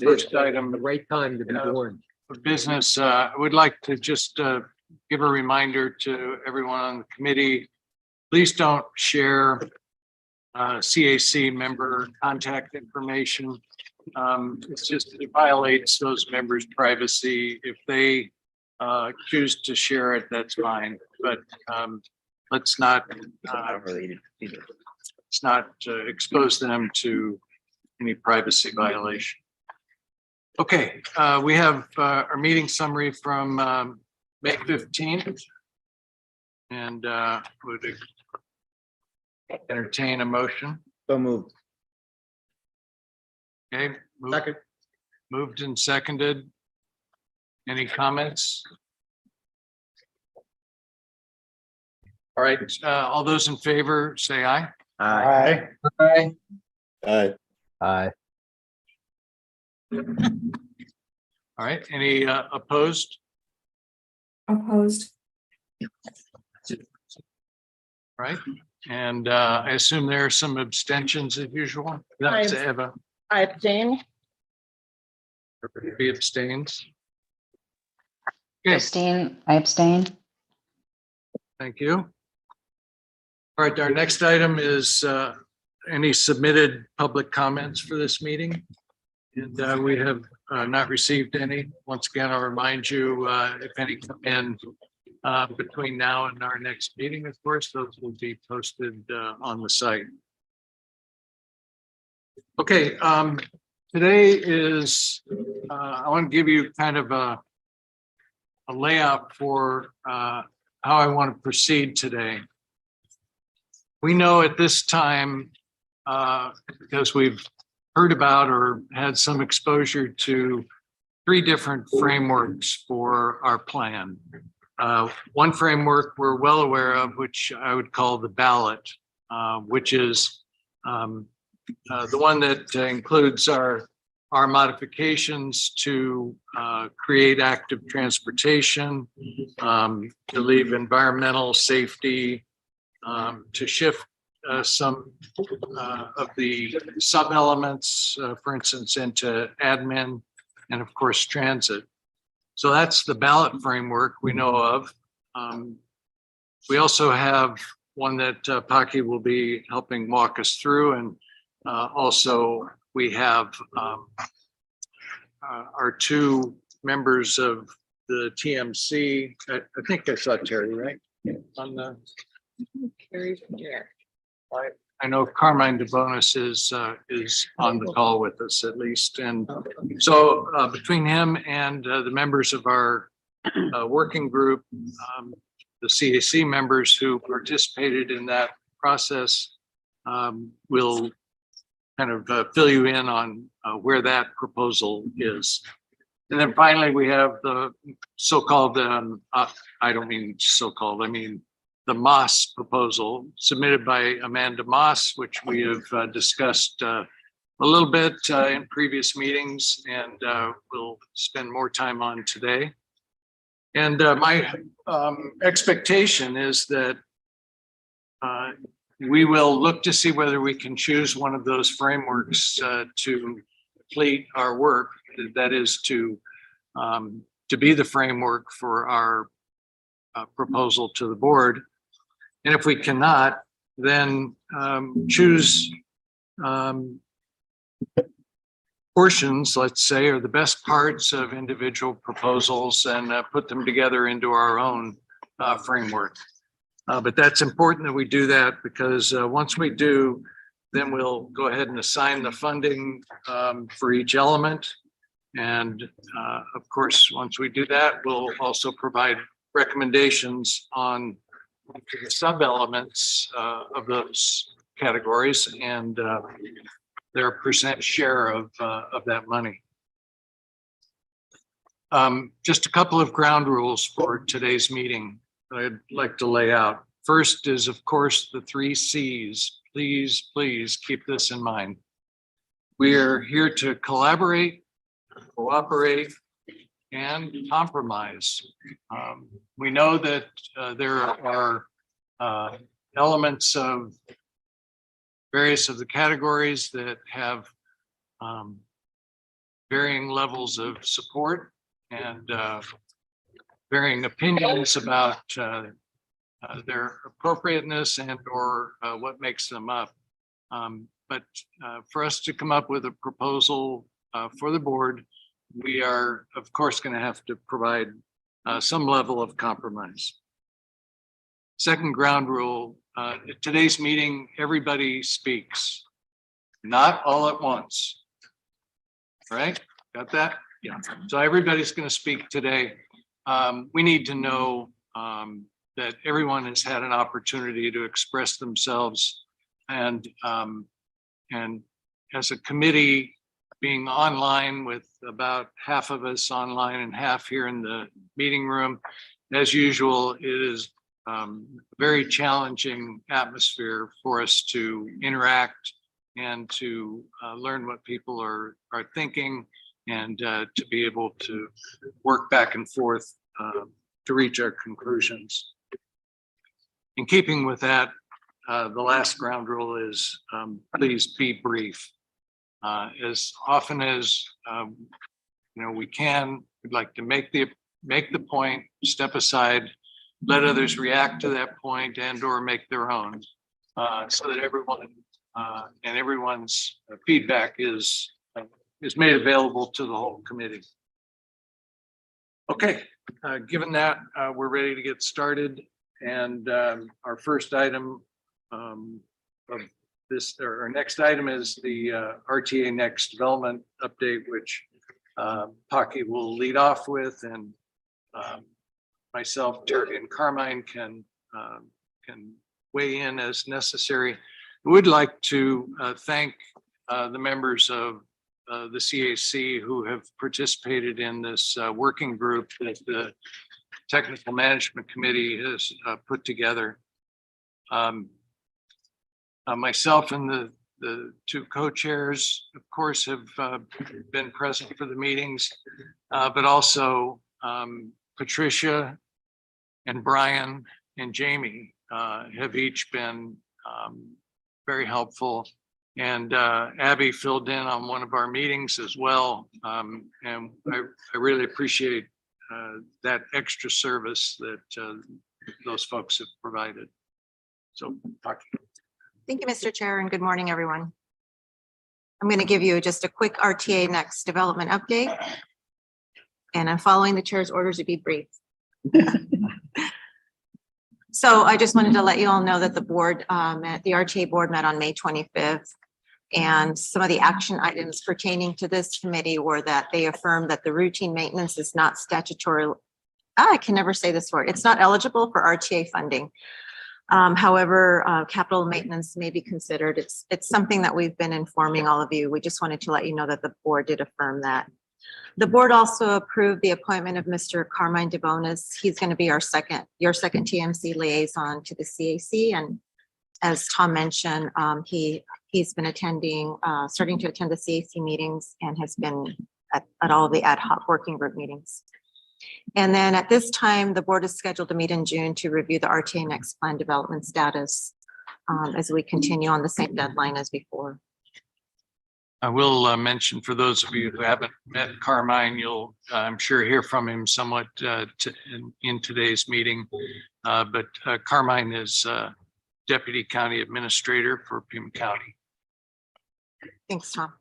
First item, The right time to be born. of business, I would like to just give a reminder to everyone on the committee. Please don't share CAC member contact information. It's just, it violates those members' privacy. If they choose to share it, that's fine. But let's not expose them to any privacy violation. Okay, we have our meeting summary from May 15th. And would entertain a motion. So moved. Okay, Second. moved and seconded. Any comments? All right, all those in favor, say aye. Aye. Aye. Aye. Aye. All right, any opposed? Opposed. Right, and I assume there are some abstentions as usual. That's Eva. I abstain. Be abstains. Yes, I abstain. thank you. All right, our next item is any submitted public comments for this meeting. And we have not received any. Once again, I'll remind you, if any come in between now and our next meeting, of course, those will be posted on the site. Okay, today is, I want to give you kind of a layout for how I want to proceed today. We know at this time, because we've heard about or had some exposure to 3 different frameworks for our plan. One framework we're well aware of, which I would call the ballot, which is the one that includes our modifications to create active transportation, to leave environmental safety, to shift some of the sub-elements, for instance, into admin and of course transit. So that's the ballot framework we know of. We also have one that Paki will be helping walk us through, and also we have our 2 members of the TMC. I think I saw Terry, right? On the Carries there. I know Carmine DeBonis is on the call with us at least. And so between him and the members of our working group, the CAC members who participated in that process, will kind of fill you in on where that proposal is. And then finally, we have the so-called, I don't mean so-called, I mean the Moss proposal submitted by Amanda Moss, which we have discussed a little bit in previous meetings, and we'll spend more time on today. And my expectation is that we will look to see whether we can choose one of those frameworks to complete our work. That is to be the framework for our proposal to the board. And if we cannot, then choose portions, let's say, or the best parts of individual proposals and put them together into our own framework. But that's important that we do that, because once we do, then we'll go ahead and assign the funding for each element. And of course, once we do that, we'll also provide recommendations on the sub-elements of those categories and their percent share of that money. Just a couple of ground rules for today's meeting that I'd like to lay out. First is, of course, the 3 C's. Please, please keep this in mind. We are here to collaborate, cooperate, and compromise. We know that there are elements of various of the categories that have varying levels of support and varying opinions about their appropriateness and or what makes them up. But for us to come up with a proposal for the board, we are, of course, going to have to provide some level of compromise. Second ground rule, at today's meeting, everybody speaks, not all at once. Right? Got that? Yeah. So everybody's going to speak today. We need to know that everyone has had an opportunity to express themselves, and as a committee, being online with about half of us online and half here in the meeting room, as usual, it is a very challenging atmosphere for us to interact and to learn what people are thinking, and to be able to work back and forth to reach our conclusions. In keeping with that, the last ground rule is please be brief. As often as we can, we'd like to make the point, step aside, let others react to that point and or make their own, so that everyone and everyone's feedback is made available to the whole committee. Okay, given that, we're ready to get started, and our first item of this, or our next item, is the RTA Next Development Update, which Taki will lead off with, and myself, Terry, and Carmine can weigh in as necessary. I would like to thank the members of the CAC who have participated in this working group that the Technical Management Committee has put together. Myself and the two co-chairs, of course, have been present for the meetings, but also Patricia and Brian and Jamie have each been very helpful, and Abby filled in on one of our meetings as well, and I really appreciate that extra service that those folks have provided. So, Thank you, Mr. Chair, and good morning, everyone. I'm going to give you just a quick RTA Next development update, and I'm following the chair's orders to be brief. So I just wanted to let you all know that the board, the RTA board met on May 25th, and some of the action items pertaining to this committee were that they affirmed that the routine maintenance is not statutory. I can never say this word. It's not eligible for RTA funding. However, capital maintenance may be considered. It's something that we've been informing all of you. We just wanted to let you know that the board did affirm that. The board also approved the appointment of Mr. Carmine DeBonis. He's going to be your second TMC liaison to the CAC. And as Tom mentioned, he's been starting to attend the CAC meetings and has been at all the ad hoc working group meetings. And then at this time, the board is scheduled to meet in June to review the RTA Next plan development status as we continue on the same deadline as before. I will mention, for those of you who haven't met Carmine, you'll, I'm sure, hear from him somewhat in today's meeting. But Carmine is Deputy County Administrator for Pima County. Thanks, Tom.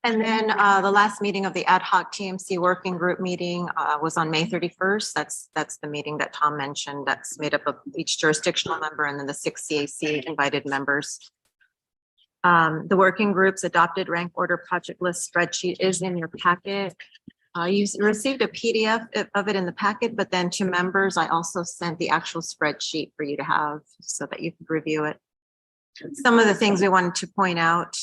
And then the last meeting of the ad hoc TMC working group meeting was on May 31st. That's the meeting that Tom mentioned. That's made up of each jurisdictional member and then the 6 CAC invited members. The working group's adopted rank order project list spreadsheet is in your packet. You received a PDF of it in the packet, but then to members, I also sent the actual spreadsheet for you to have so that you could review it. Some of the things we wanted to point out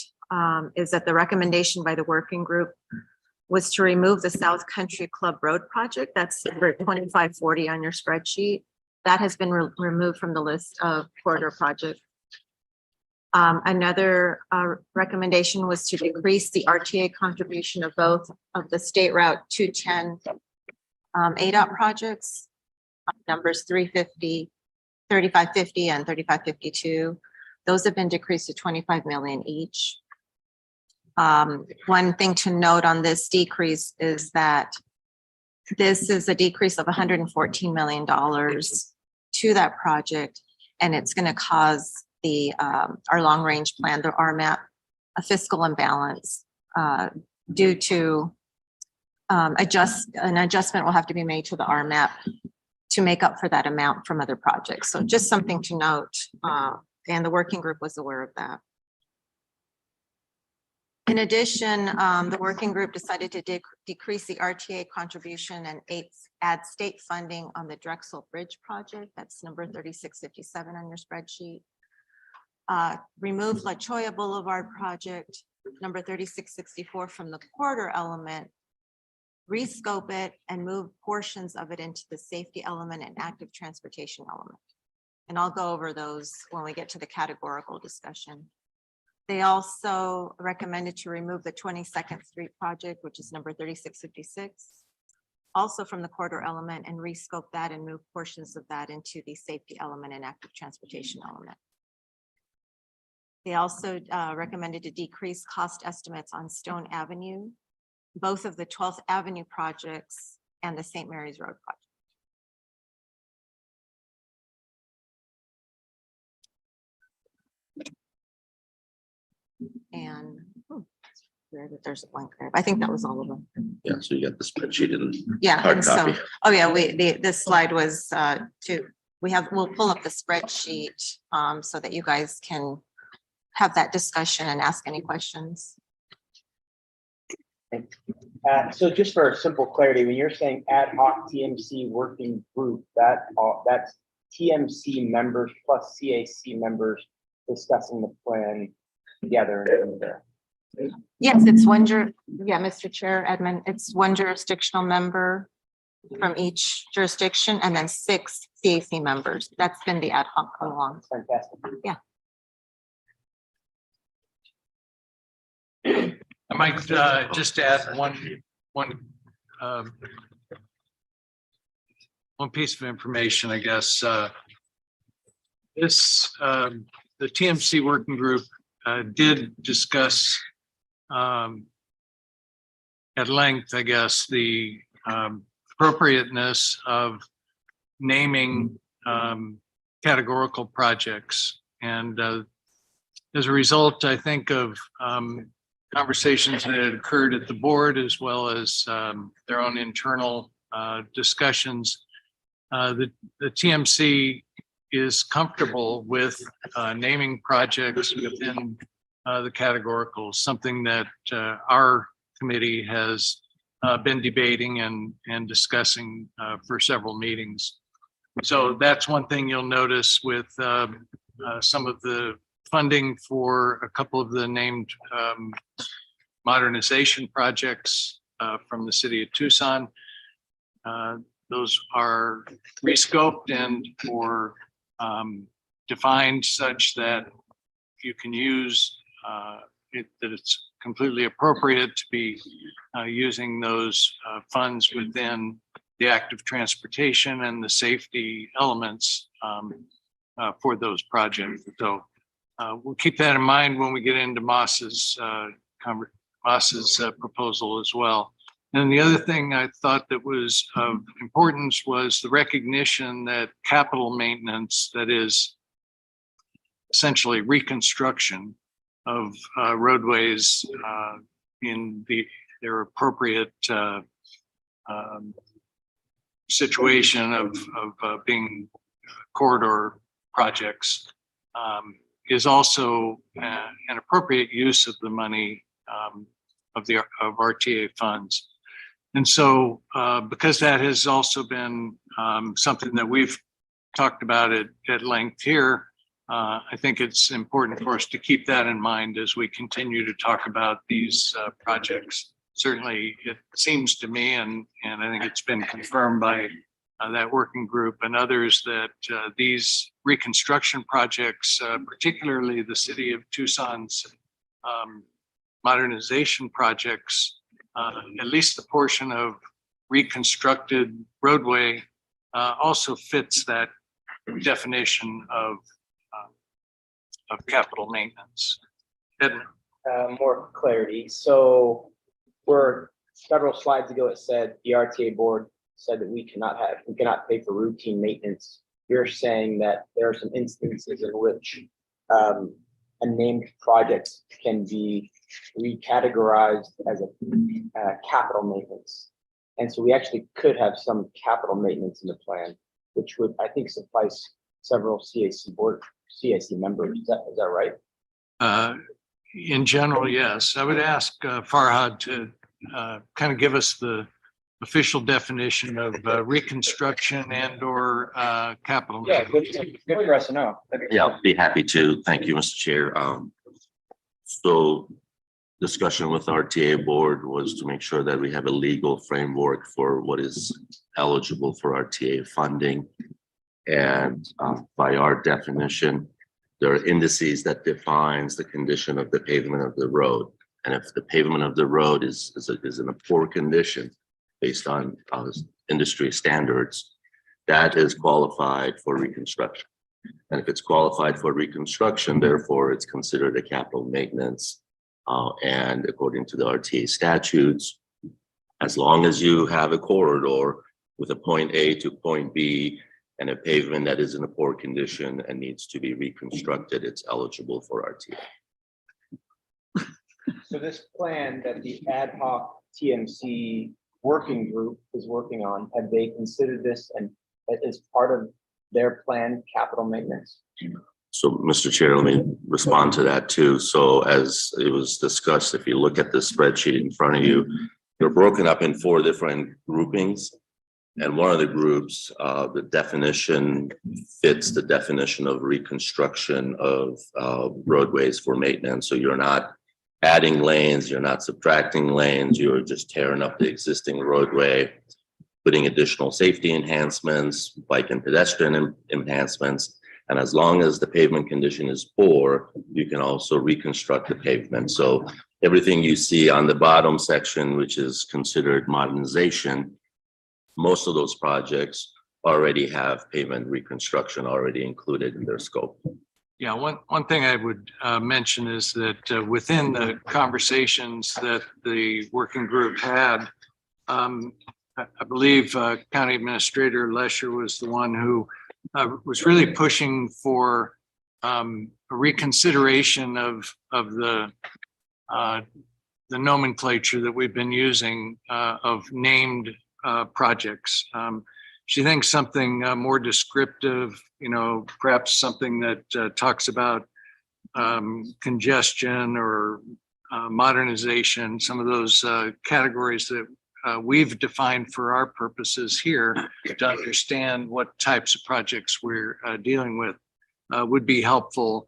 is that the recommendation by the working group was to remove the South Country Club Road project. That's number 2540 on your spreadsheet. That has been removed from the list of corridor projects. Another recommendation was to decrease the RTA contribution of both of the State Route 210 ADOT projects, numbers 350, 3550 and 3552. Those have been decreased to 25 million each. One thing to note on this decrease is that this is a decrease of $114 million to that project, and it's going to cause the our long range plan, the RMAP, a fiscal imbalance due to an adjustment will have to be made to the RMAP to make up for that amount from other projects. So just something to note, and the working group was aware of that. In addition, the working group decided to decrease the RTA contribution and add state funding on the Drexel Bridge project. That's number 3657 on your spreadsheet. Remove La Cholla Boulevard project, number 3664 from the corridor element, rescope it and move portions of it into the safety element and active transportation element. And I'll go over those when we get to the categorical discussion. They also recommended to remove the 22nd Street project, which is number 3656, also from the corridor element, and rescope that and move portions of that into the safety element and active transportation element. They also recommended to decrease cost estimates on Stone Avenue, both of the 12th Avenue projects and the St. Mary's Road project. And there's a blank there. I think that was all of them. Yeah, so you got the spreadsheet and Yeah, hard and so, copy. oh yeah, this slide was we'll pull up the spreadsheet so that you guys can have that discussion and ask any questions. So just for simple clarity, when you're saying ad hoc TMC working group, that's TMC members plus CAC members discussing the plan together. Yes, it's Mr. Chair, Edmund, it's one jurisdictional member from each jurisdiction and then 6 CAC members. That's been the ad hoc all along. Fantastic. Yeah. I might just add one piece of information, I guess. The TMC working group did discuss at length, I guess, the appropriateness of naming categorical projects. And as a result, I think of conversations that had occurred at the board, as well as their own internal discussions. The TMC is comfortable with naming projects within the categoricals, something that our committee has been debating and discussing for several meetings. So that's one thing you'll notice with some of the funding for a couple of the named modernization projects from the city of Tucson. Those are rescoped and or defined such that you can use that it's completely appropriate to be using those funds within the active transportation and the safety elements for those projects. So we'll keep that in mind when we get into Moss's proposal as well. And the other thing I thought that was of importance was the recognition that capital maintenance, that is essentially reconstruction of roadways in their appropriate situation of being corridor projects, is also an appropriate use of the money of RTA funds. And so because that has also been something that we've talked about at length here, I think it's important for us to keep that in mind as we continue to talk about these projects. Certainly, it seems to me, and I think it's been confirmed by that working group and others, that these reconstruction projects, particularly the city of Tucson's modernization projects, at least the portion of reconstructed roadway also fits that definition of capital maintenance. more clarity. So we're several slides ago, it said the RTA board said that we cannot pay for routine maintenance. You're saying that there are some instances in which a named project can be recategorized as a capital maintenance. And so we actually could have some capital maintenance in the plan, which would, I think, suffice several CAC members. Is that right? In general, yes. I would ask Farhad to kind of give us the official definition of reconstruction and or capital. Yeah, good for us to know. Yeah, I'll be happy to. Thank you, Mr. Chair. So discussion with RTA board was to make sure that we have a legal framework for what is eligible for RTA funding. And by our definition, there are indices that defines the condition of the pavement of the road. And if the pavement of the road is in a poor condition based on industry standards, that is qualified for reconstruction. And if it's qualified for reconstruction, therefore it's considered a capital maintenance. And according to the RTA statutes, as long as you have a corridor with a point A to point B and a pavement that is in a poor condition and needs to be reconstructed, it's eligible for RTA. So this plan that the ad hoc TMC working group is working on, have they considered this and as part of their planned capital maintenance? So, Mr. Chair, let me respond to that too. So as it was discussed, if you look at the spreadsheet in front of you, they're broken up in 4 different groupings. And one of the groups, the definition fits the definition of reconstruction of roadways for maintenance. So you're not adding lanes, you're not subtracting lanes, you're just tearing up the existing roadway, putting additional safety enhancements, bike and pedestrian enhancements. And as long as the pavement condition is poor, you can also reconstruct the pavement. So everything you see on the bottom section, which is considered modernization, most of those projects already have pavement reconstruction already included in their scope. Yeah, one thing I would mention is that within the conversations that the working group had, I believe County Administrator Lesher was the one who was really pushing for a reconsideration of the nomenclature that we've been using of named projects. She thinks something more descriptive, perhaps something that talks about congestion or modernization, some of those categories that we've defined for our purposes here to understand what types of projects we're dealing with would be helpful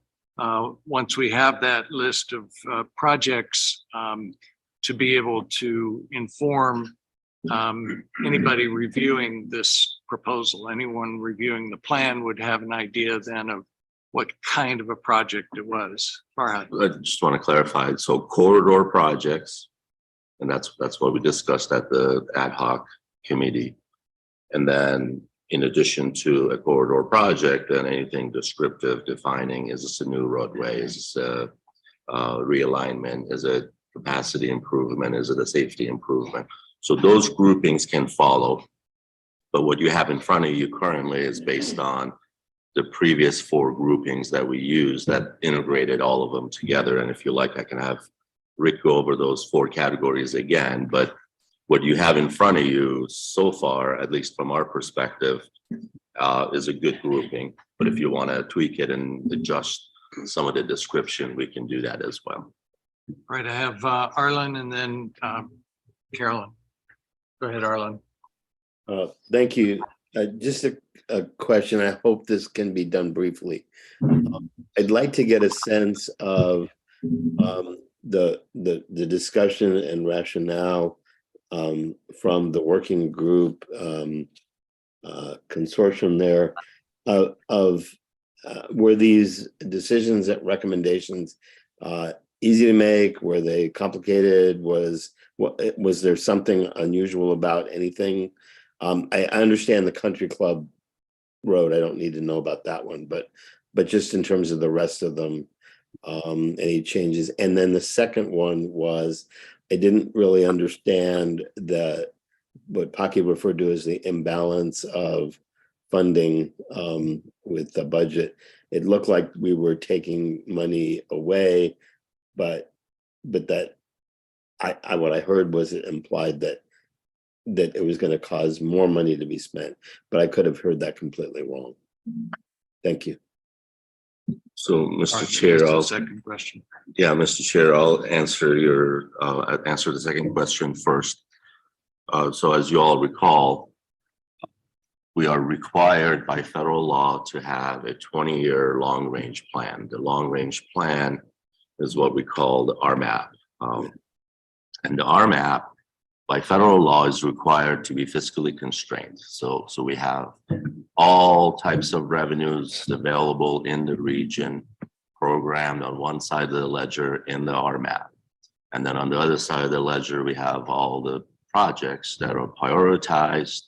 once we have that list of projects to be able to inform anybody reviewing this proposal. Anyone reviewing the plan would have an idea then of what kind of a project it was. Farhad. I just want to clarify. So corridor projects, and that's what we discussed at the ad hoc committee. And then in addition to a corridor project, then anything descriptive defining, is this a new roadway? Is this a realignment? Is it capacity improvement? Is it a safety improvement? So those groupings can follow. But what you have in front of you currently is based on the previous 4 groupings that we used that integrated all of them together. And if you like, I can have Rick go over those 4 categories again. But what you have in front of you so far, at least from our perspective, is a good grouping. But if you want to tweak it and adjust some of the description, we can do that as well. Right, I have Arlen and then Carolyn. Go ahead, Arlen. Thank you. Just a question. I hope this can be done briefly. I'd like to get a sense of the discussion and rationale from the working group consortium there of were these decisions and recommendations easy to make? Were they complicated? Was there something unusual about anything? I understand the country club road. I don't need to know about that one, but just in terms of the rest of them, Any changes? And then the second one was, I didn't really understand what Paki referred to as the imbalance of funding with the budget. It looked like we were taking money away, but that what I heard was it implied that it was going to cause more money to be spent, but I could have heard that completely wrong. Thank you. So, All Mr. right, Chair, just a I'll, second question. yeah, Mr. Chair, I'll answer the second question first. So as you all recall, we are required by federal law to have a 20-year long-range plan. The long-range plan is what we call the RMAP. And the RMAP, by federal law, is required to be fiscally constrained. So we have all types of revenues available in the region programmed on one side of the ledger in the RMAP. And then on the other side of the ledger, we have all the projects that are prioritized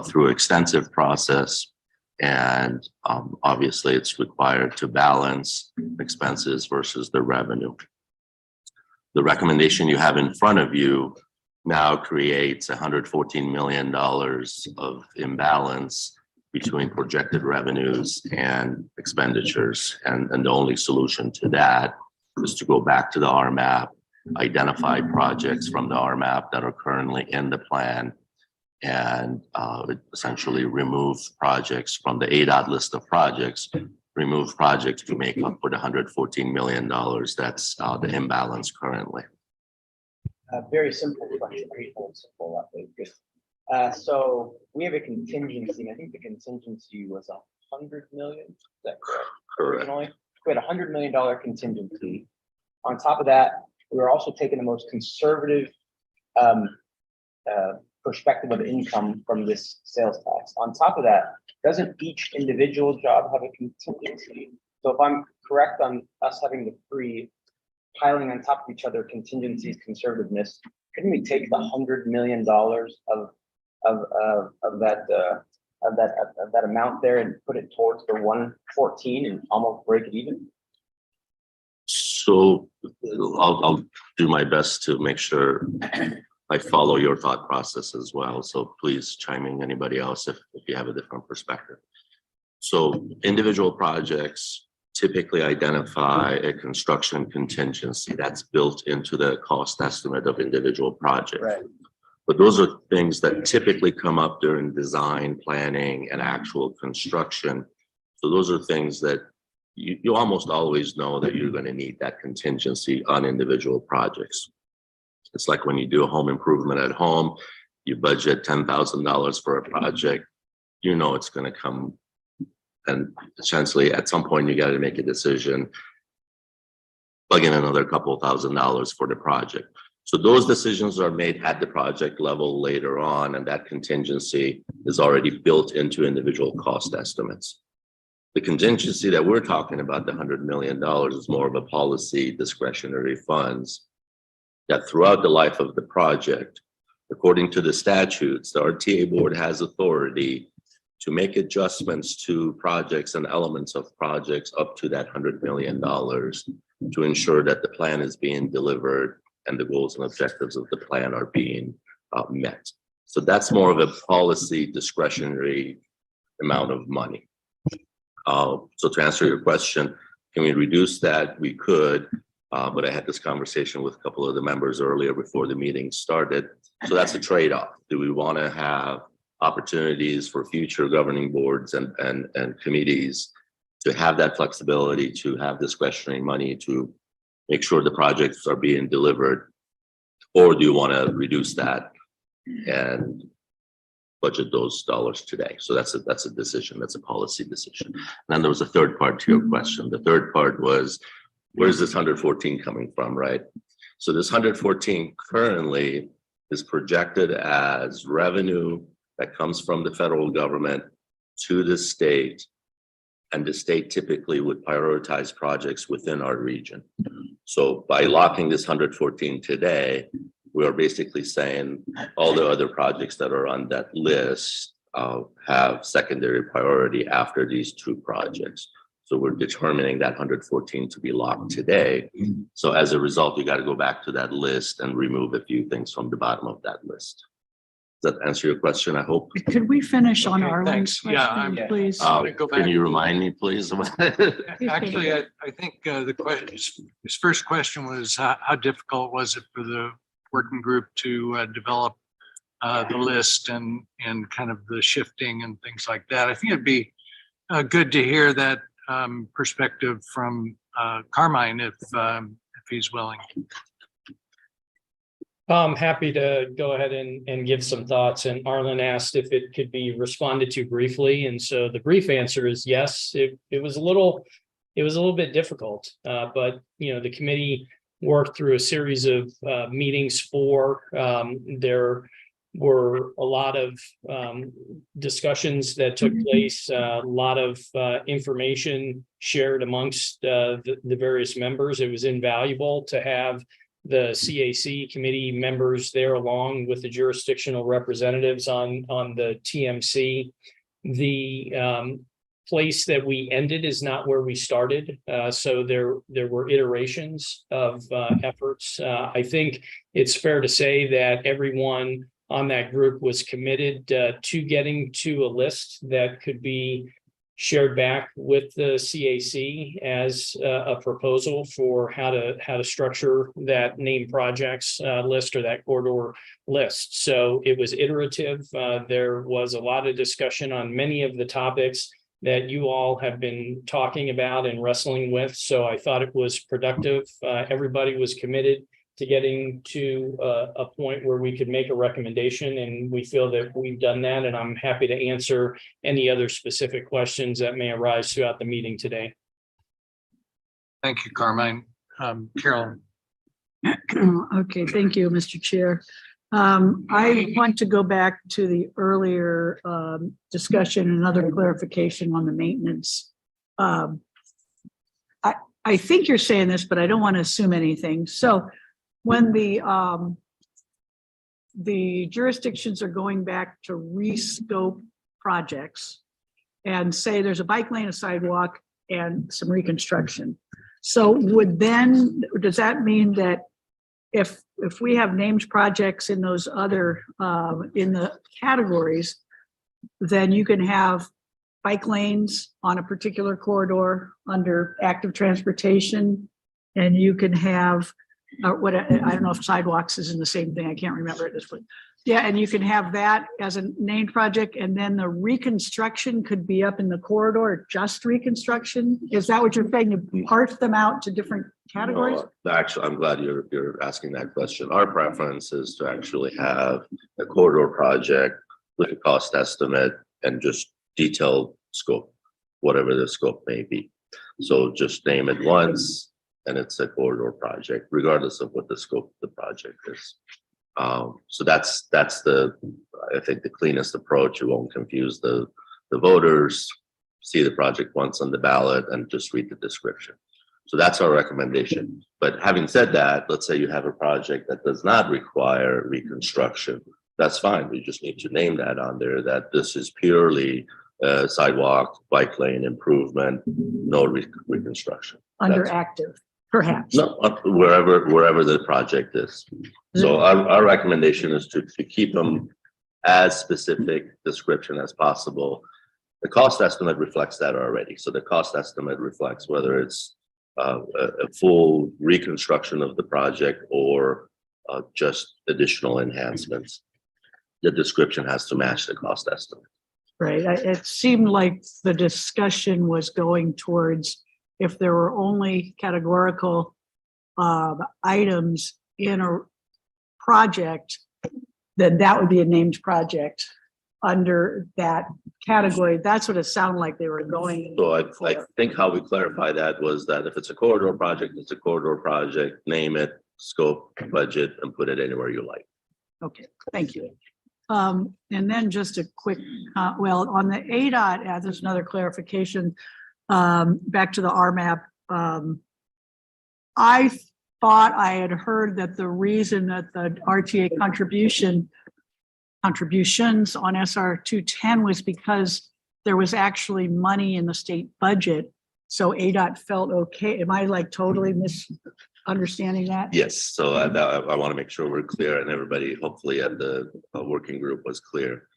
through extensive process. And obviously it's required to balance expenses versus the revenue. The recommendation you have in front of you now creates $114 million of imbalance between projected revenues and expenditures. And the only solution to that is to go back to the RMAP, identify projects from the RMAP that are currently in the plan, and essentially remove projects from the ADOT list of projects, remove projects to make up for the $114 million. That's the imbalance currently. Very simple question, very simple update. So we have a contingency, and I think the contingency was 100 million. Is that correct? Correct. Originally, we had $100 million contingency. On top of that, we were also taking the most conservative perspective of income from this sales tax. On top of that, doesn't each individual job have a contingency? So if I'm correct on us having the three piling on top of each other contingencies, conservativeness, couldn't we take the $100 million of that amount there and put it towards the 114 and almost break it even? So I'll do my best to make sure I follow your thought process as well. So please chime in, anybody else, if you have a different perspective. So individual projects typically identify a construction contingency that's built into the cost estimate of individual projects. Right. But those are things that typically come up during design, planning, and actual construction. So those are things that you almost always know that you're going to need that contingency on individual projects. It's like when you do a home improvement at home, you budget $10,000 for a project, you know it's going to come, and essentially at some point you got to make a decision, plug in another couple $1,000s for the project. So those decisions are made at the project level later on, and that contingency is already built into individual cost estimates. The contingency that we're talking about, the $100 million, is more of a policy discretionary funds that throughout the life of the project, according to the statutes, the RTA board has authority to make adjustments to projects and elements of projects up to that $100 million to ensure that the plan is being delivered and the goals and objectives of the plan are being met. So that's more of a policy discretionary amount of money. So to answer your question, can we reduce that? We could, but I had this conversation with a couple of the members earlier before the meeting started. So that's a trade-off. Do we want to have opportunities for future governing boards and committees to have that flexibility, to have discretionary money to make sure the projects are being delivered? Or do you want to reduce that and budget those dollars today? So that's a decision. That's a policy decision. And then there was a third part to your question. The third part was, where's this 114 coming from, right? So this 114 currently is projected as revenue that comes from the federal government to the state, and the state typically would prioritize projects within our region. So by locking this 114 today, we are basically saying all the other projects that are on that list have secondary priority after these two projects. So we're determining that 114 to be locked today. So as a result, you got to go back to that list and remove a few things from the bottom of that list. Does that answer your question? I hope. Could we finish on Okay, Arlen's thanks. Yeah, question, I'm- please? Wanna go Can back you to- remind me, please? Actually, I think the question, his first question was how difficult was it for the working group to develop the list and kind of the shifting and things like that. I think it'd be good to hear that perspective from Carmine if he's willing. I'm happy to go ahead and give some thoughts. And Arlen asked if it could be responded to briefly. And so the brief answer is yes. It was a little bit difficult, but the committee worked through a series of meetings there were a lot of discussions that took place, a lot of information shared amongst the various members. It was invaluable to have the CAC committee members there along with the jurisdictional representatives on the TMC. The place that we ended is not where we started. So there were iterations of efforts. I think it's fair to say that everyone on that group was committed to getting to a list that could be shared back with the CAC as a proposal for how to structure that named projects list or that corridor list. So it was iterative. There was a lot of discussion on many of the topics that you all have been talking about and wrestling with. So I thought it was productive. Everybody was committed to getting to a point where we could make a recommendation, and we feel that we've done that, and I'm happy to answer any other specific questions that may arise throughout the meeting today. Thank you, Carmine. Carolyn. Okay, thank you, Mr. Chair. I want to go back to the earlier discussion, and another clarification on the maintenance. I think you're saying this, but I don't want to assume anything. So when the jurisdictions are going back to rescope projects and say there's a bike lane, a sidewalk, and some reconstruction. So does that mean that if we have named projects in those other, in the categories, then you can have bike lanes on a particular corridor under active transportation, and you can have I don't know if sidewalks is in the same thing. I can't remember at this point. Yeah, and you can have that as a named project, and then the reconstruction could be up in the corridor, just reconstruction. Is that what you're saying? You parse them out to different categories? No, actually, I'm glad you're asking that question. Our preference is to actually have a corridor project with a cost estimate and just detailed scope, whatever the scope may be. So just name it once, and it's a corridor project, regardless of what the scope of the project is. So that's I think the cleanest approach. It won't confuse the voters. See the project once on the ballot and just read the description. So that's our recommendation. But having said that, let's say you have a project that does not require reconstruction. That's fine. We just need to name that on there, that this is purely sidewalk, bike lane improvement, no reconstruction. Under That's- active, perhaps. No, wherever the project is. So our recommendation is to keep them as specific description as possible. The cost estimate reflects that already. So the cost estimate reflects whether it's a full reconstruction of the project or just additional enhancements. The description has to match the cost estimate. Right. It seemed like the discussion was going towards if there were only categorical items in a project, then that would be a named project under that category. That's what it sounded like they were going. So I think how we clarify that was that if it's a corridor project, it's a corridor project, name it, scope, budget, and put it anywhere you like. Okay, thank you. And then just a quick, on the ADOT, there's another clarification. Back to the RMAP. I thought I had heard that the reason that the RTA contributions on SR 210 was because there was actually money in the state budget So ADOT felt okay. Am I like totally misunderstanding that? Yes, so I want to make sure we're clear and everybody hopefully at the working group was clear.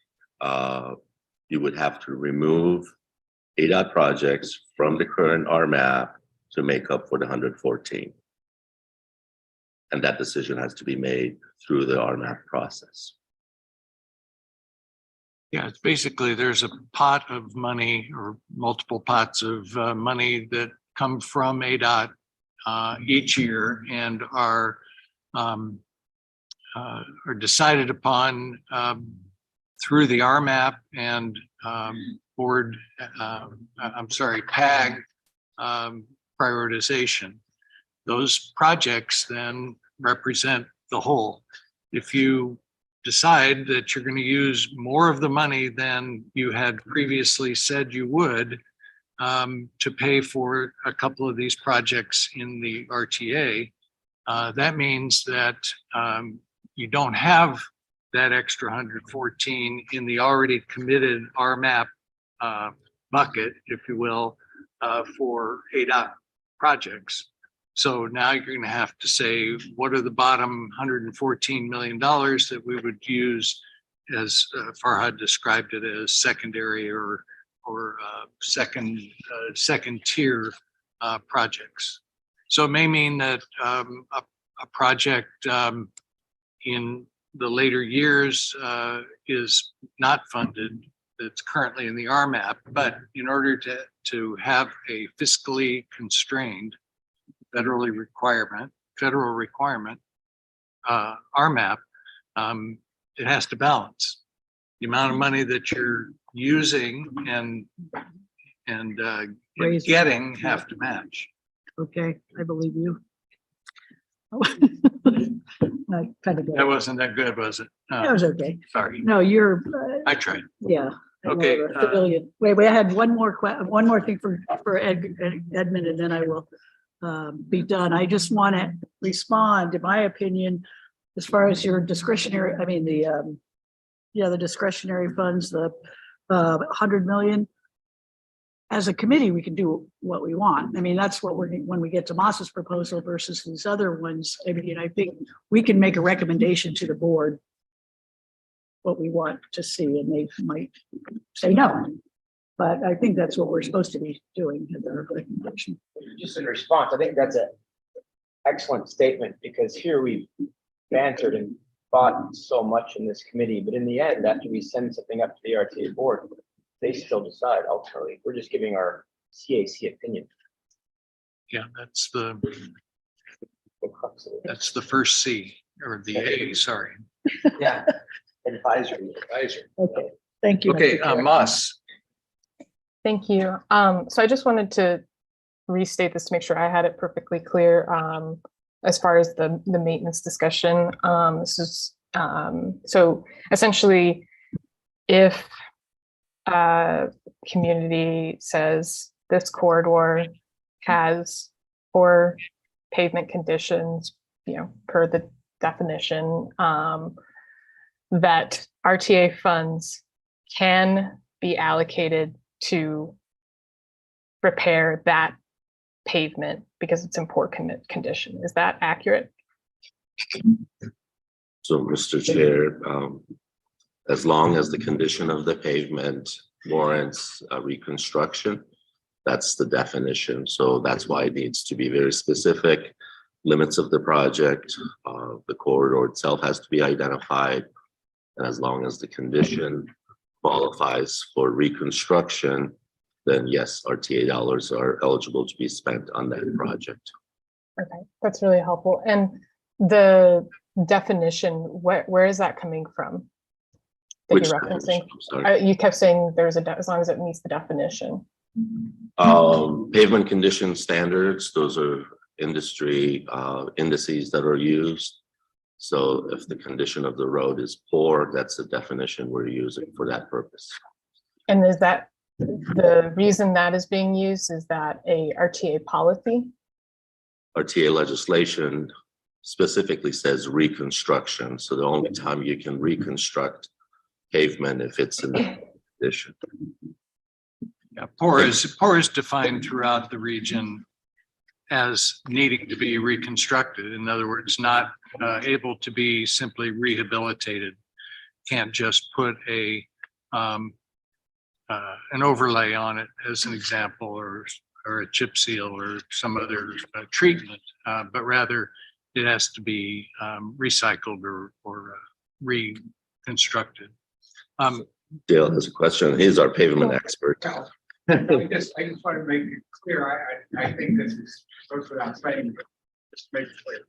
You would have to remove ADOT projects from the current RMAP to make up for the 114. And that decision has to be made through the RMAP process. Yeah, it's basically there's a pot of money or multiple pots of money that come from ADOT each year and are decided upon through the RMAP and PAG prioritization. Those projects then represent the whole. If you decide that you're going to use more of the money than you had previously said you would to pay for a couple of these projects in the RTA, that means that you don't have that extra 114 in the already committed RMAP bucket, if you will, for ADOT projects. So now you're going to have to say, what are the bottom $114 million that we would use as Farhad described it as secondary or second tier projects. So it may mean that a project in the later years is not funded, that's currently in the RMAP, but in order to have a fiscally constrained federal requirement, RMAP, it has to balance the amount of money that you're using and getting have to match. Okay, I believe you. I kind of. That wasn't that good, was it? That was okay. Sorry, No, you're, I tried. yeah. I know Okay, the civilian. Wait, I had one more thing for Edmund, and then I will be done. I just want to respond, in my opinion, as far as your discretionary, I mean, the discretionary funds, the 100 million. As a committee, we can do what we want. I mean, that's what when we get to Moss's proposal versus these other ones. I mean, I think we can make a recommendation to the board what we want to see, and they might say no. But I think that's what we're supposed to be doing in our recommendation. Just in response, I think that's an excellent statement, because here we've bantered and fought so much in this committee, but in the end, after we send something up to the RTA board, they still decide ultimately. We're just giving our CAC opinion. Yeah, that's the crux of it. that's the first C or the A, sorry. Yeah, advisory. Okay, thank you. Okay, Mr. Chair. Moss. Thank you. So I just wanted to restate this to make sure I had it perfectly clear as far as the maintenance discussion. This is so essentially, if a community says this corridor has poor pavement conditions, per the definition, that RTA funds can be allocated to repair that pavement because it's in poor condition. Is that accurate? So, Mr. Chair, as long as the condition of the pavement warrants a reconstruction, that's the definition. So that's why it needs to be very specific. Limits of the project, the corridor itself has to be identified. And as long as the condition qualifies for reconstruction, then yes, RTA dollars are eligible to be spent on that project. Okay, that's really helpful. And the definition, where is that coming from? That Which you're referencing? definition? I'm sorry. You kept saying there's as long as it meets the definition. Pavement condition standards, those are industry indices that are used. So if the condition of the road is poor, that's the definition we're using for that purpose. And is that the reason that is being used? Is that a RTA policy? RTA legislation specifically says reconstruction. So the only time you can reconstruct pavement if it's in the condition. Yeah, poor is defined throughout the region as needing to be reconstructed. In other words, not able to be simply rehabilitated. Can't just put an overlay on it as an example, or a chip seal or some other treatment, but rather it has to be recycled or reconstructed. Dale has a question. He's our pavement expert. I just want to make it clear, I think this is, goes without saying, but just to make it clear.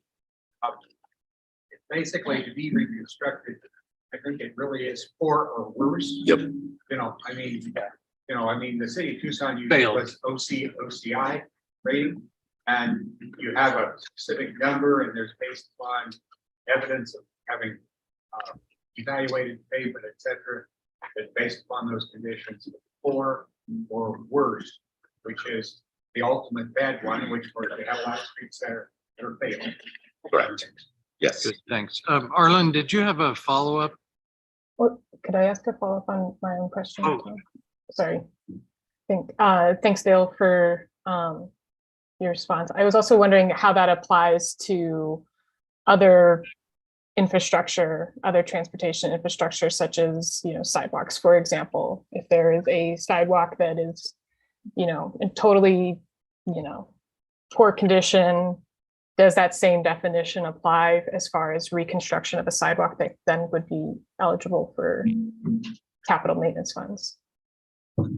It's basically to be reconstructed, I think it really is poor or worse. Yep. I mean, the city of Tucson Failed. was OCI rating, and you have a specific number, and there's based upon evidence of having evaluated pavement, et cetera, that based upon those conditions, poor or worse, which is the ultimate bad one, which were they have a lot of streets that are failing. Correct. Yes. Good, thanks. Arlen, did you have a follow-up? Well, could I ask a follow-up on my own question? Oh. Sorry. Thanks, Dale, for your response. I was also wondering how that applies to other infrastructure, other transportation infrastructure, such as, sidewalks, for example. If there is a sidewalk that is, in totally, poor condition, does that same definition apply as far as reconstruction of a sidewalk that then would be eligible for capital maintenance funds?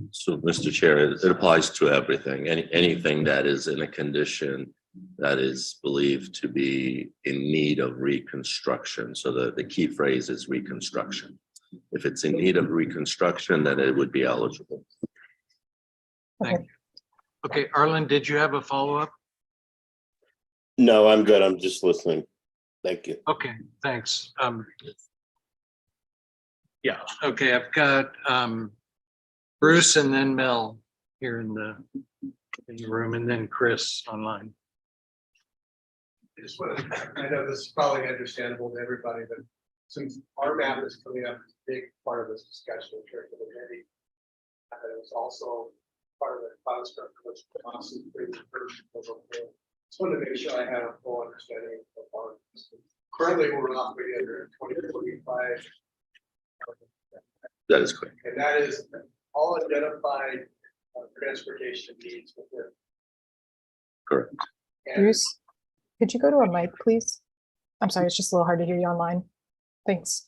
So, Mr. Chair, it applies to everything, anything that is in a condition that is believed to be in need of reconstruction. So the key phrase is reconstruction. If it's in need of reconstruction, then it would be eligible. Thank you. Okay, Arlen, did you have a follow-up? No, I'm good. I'm just listening. Thank you. Okay, thanks. Yeah, okay, I've got Bruce and then Mel here in the room, and then Chris online. I know this is probably understandable to everybody, but since our map is coming up as a big part of this discussion in terms of the committee, and it was also part of the construct which constantly brings the person over here. Just wanted to make sure I have a full understanding of our. Currently, we're operating under 2045. That is correct. And that is all identified transportation needs within. Correct. And Bruce, could you go to a mic, please? I'm sorry, it's just a little hard to hear you online. Thanks.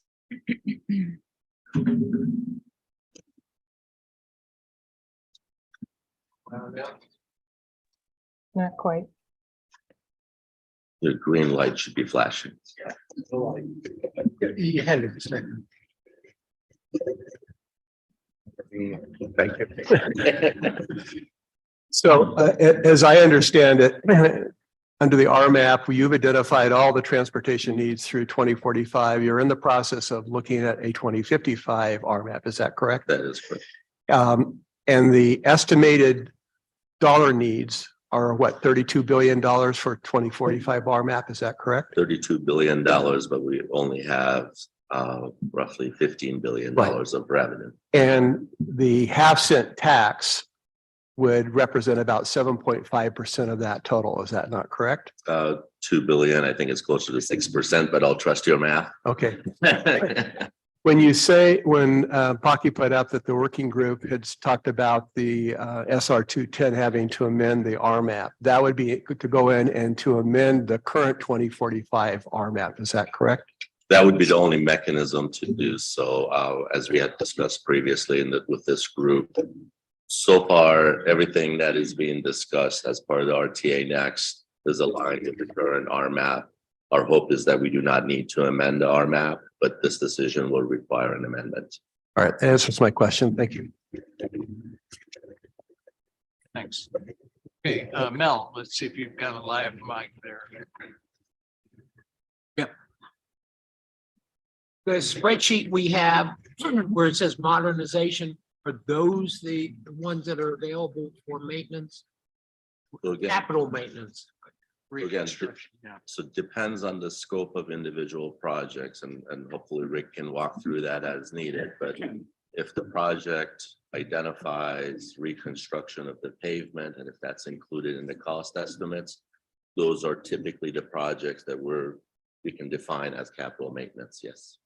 Not quite. The green light should be flashing. You had it. Thank you. So as I understand it, under the RMAP, you've identified all the transportation needs through 2045. You're in the process of looking at a 2055 RMAP. Is that correct? That is correct. And the estimated dollar needs are what, $32 billion for 2045 RMAP? Is that correct? $32 billion, but we only have roughly $15 billion of revenue. And the half-cent tax would represent about 7.5% of that total. Is that not correct? 2 billion, I think it's closer to 6%, but I'll trust your math. Okay. When Pocky put up that the working group had talked about the SR 210 having to amend the RMAP, that would be to go in and to amend the current 2045 RMAP. Is that correct? That would be the only mechanism to do so, as we had discussed previously with this group. So far, everything that is being discussed as part of the RTA next is aligned with the current RMAP. Our hope is that we do not need to amend the RMAP, but this decision will require an amendment. All right, that answers my question. Thank you. Thanks. Okay, Mel, let's see if you've got a live mic there. The spreadsheet we have where it says modernization, are those the ones that are available for maintenance, So again, capital maintenance? Reconstruction, yeah. so it depends on the scope of individual projects, and hopefully Rick can walk through that as needed. But If the project identifies reconstruction of the pavement, and if that's included in the cost estimates, those are typically the projects that we can define as capital maintenance, yes.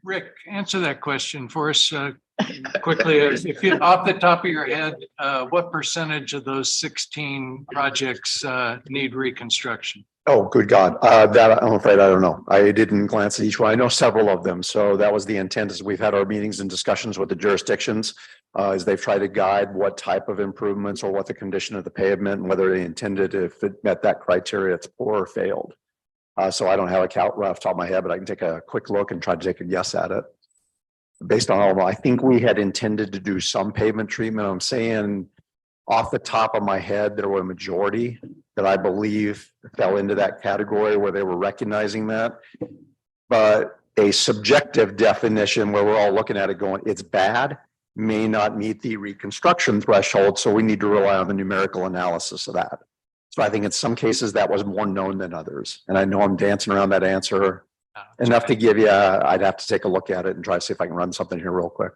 Rick, answer that question for us quickly. If you, off the top of your head, what percentage of those 16 projects need reconstruction? Oh, good God. That I'm afraid I don't know. I didn't glance at each one. I know several of them. So that was the intent as we've had our meetings and discussions with the jurisdictions. As they've tried to guide what type of improvements or what the condition of the pavement and whether they intended if it met that criteria, it's poor or failed. So I don't have a count right off the top of my head, but I can take a quick look and try to take a guess at it. Based on all of them, I think we had intended to do some pavement treatment. I'm saying off the top of my head, there were a majority that I believe fell into that category where they were recognizing that. But a subjective definition where we're all looking at it going, it's bad, may not meet the reconstruction threshold. So we need to rely on the numerical analysis of that. So I think in some cases that was more known than others. And I know I'm dancing around that answer enough to give you, I'd have to take a look at it and try to see if I can run something here real quick.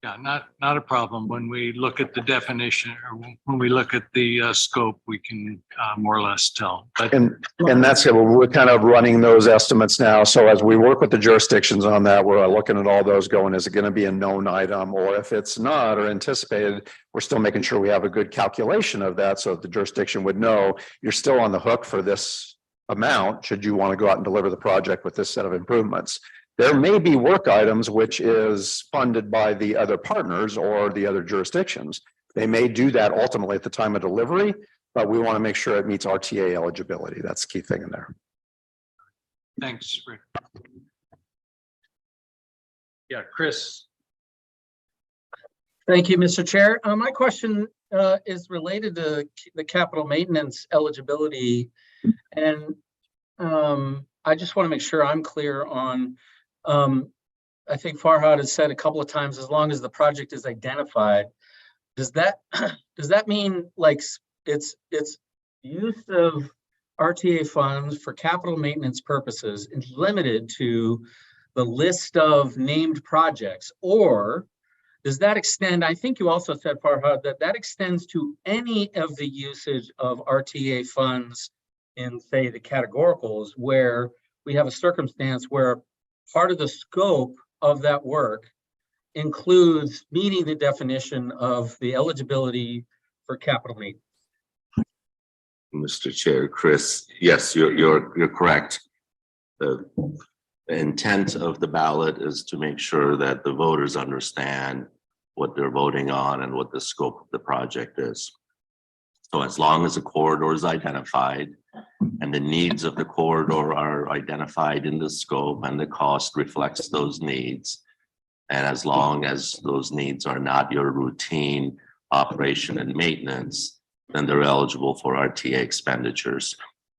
Yeah, not a problem. When we look at the definition or when we look at the scope, we can more or less tell. But And that's it. We're kind of running those estimates now. So as we work with the jurisdictions on that, we're looking at all those going, is it going to be a known item? Or if it's not or anticipated, we're still making sure we have a good calculation of that. So the jurisdiction would know you're still on the hook for this amount, should you want to go out and deliver the project with this set of improvements. There may be work items which is funded by the other partners or the other jurisdictions. They may do that ultimately at the time of delivery, but we want to make sure it meets RTA eligibility. That's the key thing in there. thanks, Rick. Yeah, Chris. Thank you, Mr. Chair. My question is related to the capital maintenance eligibility. And I just want to make sure I'm clear on, I think Farhad has said a couple of times, as long as the project is identified, does that mean like it's use of RTA funds for capital maintenance purposes is limited to the list of named projects, or does that extend? I think you also said, Farhad, that extends to any of the usage of RTA funds in, say, the categoricals, where we have a circumstance where part of the scope of that work includes meeting the definition of the eligibility for capital maintenance. Mr. Chair, Chris, yes, you're correct. The intent of the ballot is to make sure that the voters understand what they're voting on and what the scope of the project is. So as long as a corridor is identified and the needs of the corridor are identified in the scope and the cost reflects those needs, and as long as those needs are not your routine operation and maintenance, then they're eligible for RTA expenditures.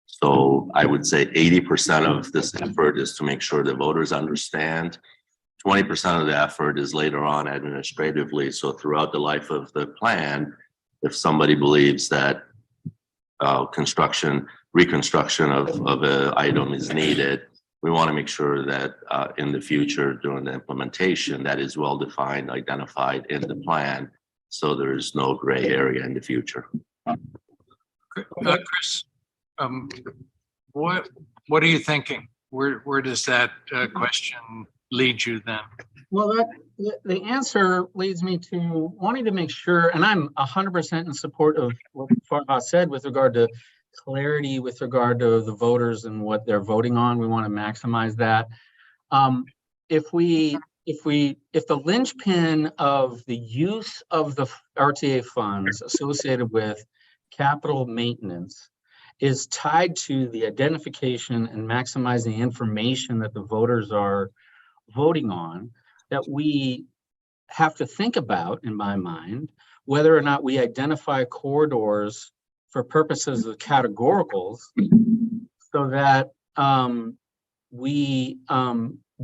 So I would say 80% of this effort is to make sure the voters understand. 20% of the effort is later on administratively. So throughout the life of the plan, if somebody believes that reconstruction of an item is needed, we want to make sure that in the future during the implementation that is well defined, identified in the plan, so there is no gray area in the future. Chris, what are you thinking? Where does that question lead you then? Well, the answer leads me to wanting to make sure, and I'm 100% in support of what Farhad said with regard to clarity, with regard to the voters and what they're voting on. We want to maximize that. If the linchpin of the use of the RTA funds associated with capital maintenance is tied to the identification and maximizing information that the voters are voting on, that we have to think about, in my mind, whether or not we identify corridors for purposes of categoricals so that we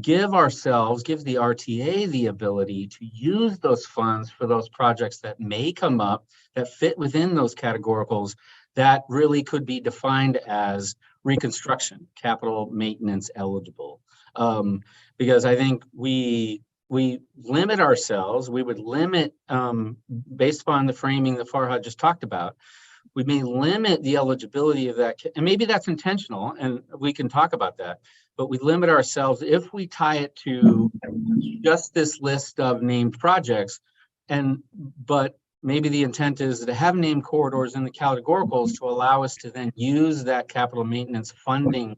give the RTA the ability to use those funds for those projects that may come up that fit within those categoricals that really could be defined as reconstruction, capital maintenance eligible. Because I think we limit ourselves, we would limit, based upon the framing that Farhad just talked about, we may limit the eligibility of that, and maybe that's intentional, and we can talk about that, but we limit ourselves if we tie it to just this list of named projects. But maybe the intent is to have named corridors in the categoricals to allow us to then use that capital maintenance funding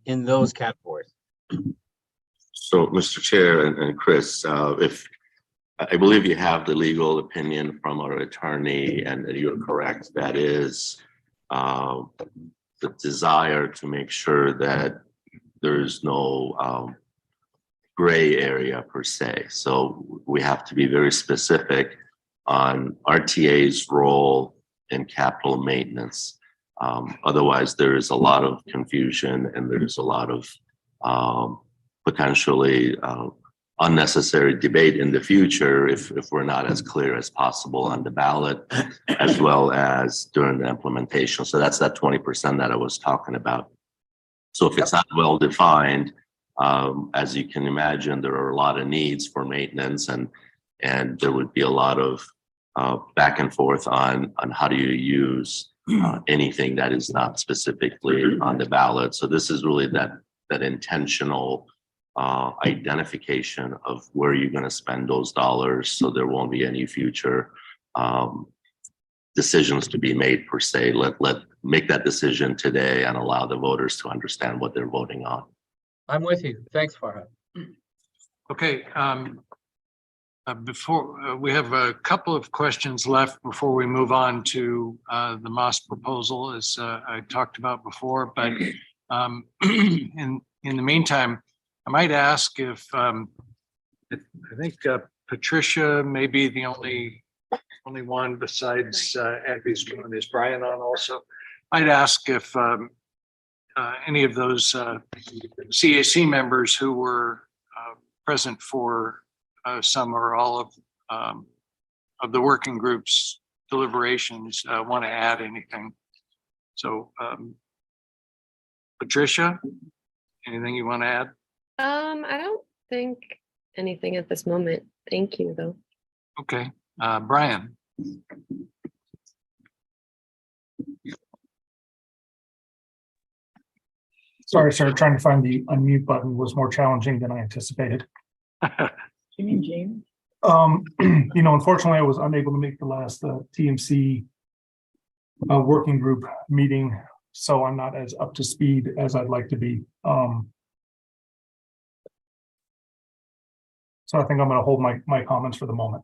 in those categories. So, Mr. Chair and Chris, if I believe you have the legal opinion from our attorney, and you're correct, that is the desire to make sure that there's no gray area per se. So we have to be very specific on RTA's role in capital maintenance. Otherwise, there is a lot of confusion and there's a lot of potentially unnecessary debate in the future if we're not as clear as possible on the ballot as well as during the implementation. So that's that 20% that I was talking about. So if it's not well defined, as you can imagine, there are a lot of needs for maintenance, and there would be a lot of back and forth on how do you use anything that is not specifically on the ballot. So this is really that intentional identification of where you're going to spend those dollars, so there won't be any future decisions to be made per se. Let make that decision today and allow the voters to understand what they're voting on. I'm with you. Thanks, Farhad. Okay, before we have a couple of questions left before we move on to the Moss proposal, as I talked about before. But in the meantime, I might ask if I think Patricia may be the only one besides Abby's one. Is Brian on also? I'd ask if any of those CAC members who were present for some or all of the working group's deliberations want to add anything. So Patricia, anything you want to add? I don't think anything at this moment. Thank you, though. Okay, Brian. Sorry, sir. Trying to find the unmute button was more challenging than I anticipated. You mean Jamie? Unfortunately, I was unable to make the last TMC working group meeting, so I'm not as up to speed as I'd like to be. So I think I'm going to hold my comments for the moment.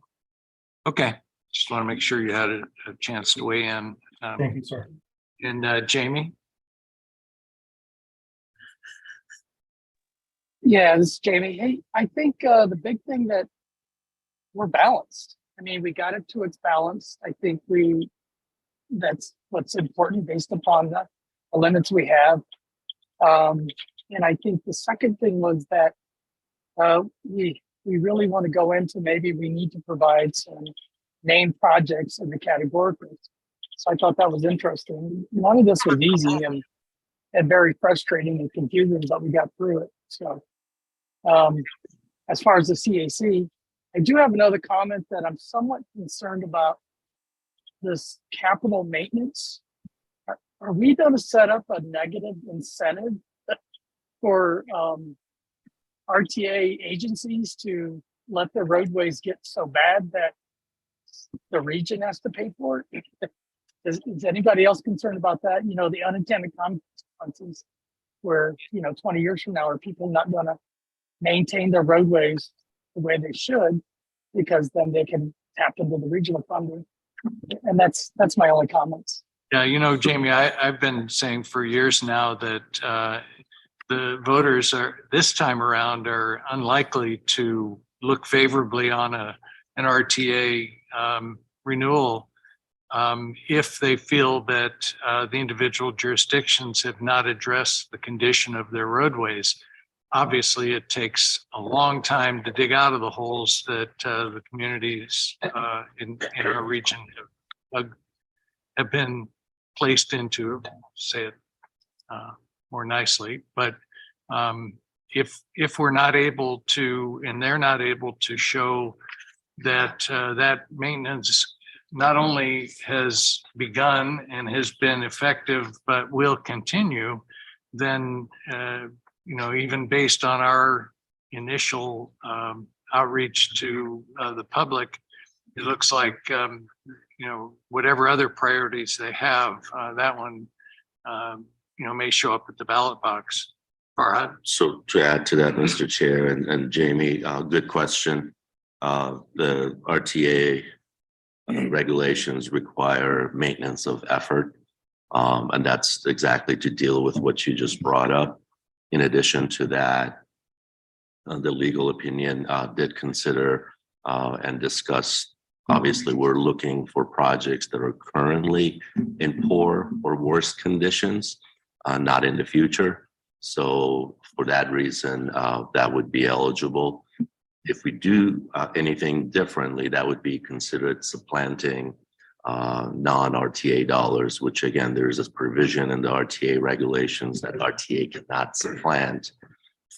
Okay, just want to make sure you had a chance to weigh in. Thank you, sir. And Jamie? Yeah, this is Jamie. Hey, I think the big thing that we're balanced. I mean, we got it to its balance. I think that's what's important based upon the limits we have. And I think the second thing was that we really want to go into, maybe we need to provide some named projects in the categoricals. So I thought that was interesting. None of this was easy and very frustrating and confusing, but we got through it. So as far as the CAC, I do have another comment that I'm somewhat concerned about this capital maintenance. Are we going to set up a negative incentive for RTA agencies to let their roadways get so bad that the region has to pay for it? Is anybody else concerned about that? The unintended consequences where, 20 years from now, are people not going to maintain their roadways the way they should, because then they can tap into the regional funding. And that's my only comments. Yeah, Jamie, I've been saying for years now that the voters this time around are unlikely to look favorably on an RTA renewal if they feel that the individual jurisdictions have not addressed the condition of their roadways. Obviously, it takes a long time to dig out of the holes that the communities in our region have been placed into, say it more nicely. But if we're not able to, and they're not able to show that that maintenance not only has begun and has been effective, but will continue, then, even based on our initial outreach to the public, it looks like, whatever other priorities they have, that one, may show up at the ballot box. Farhad? So to add to that, Mr. Chair and Jamie, good question. The RTA regulations require maintenance of effort. And that's exactly to deal with what you just brought up. In addition to that, the legal opinion did consider and discuss, obviously, we're looking for projects that are currently in poor or worse conditions, not in the future. So for that reason, that would be eligible. If we do anything differently, that would be considered supplanting non-RTA dollars, which again, there's this provision in the RTA regulations that RTA cannot supplant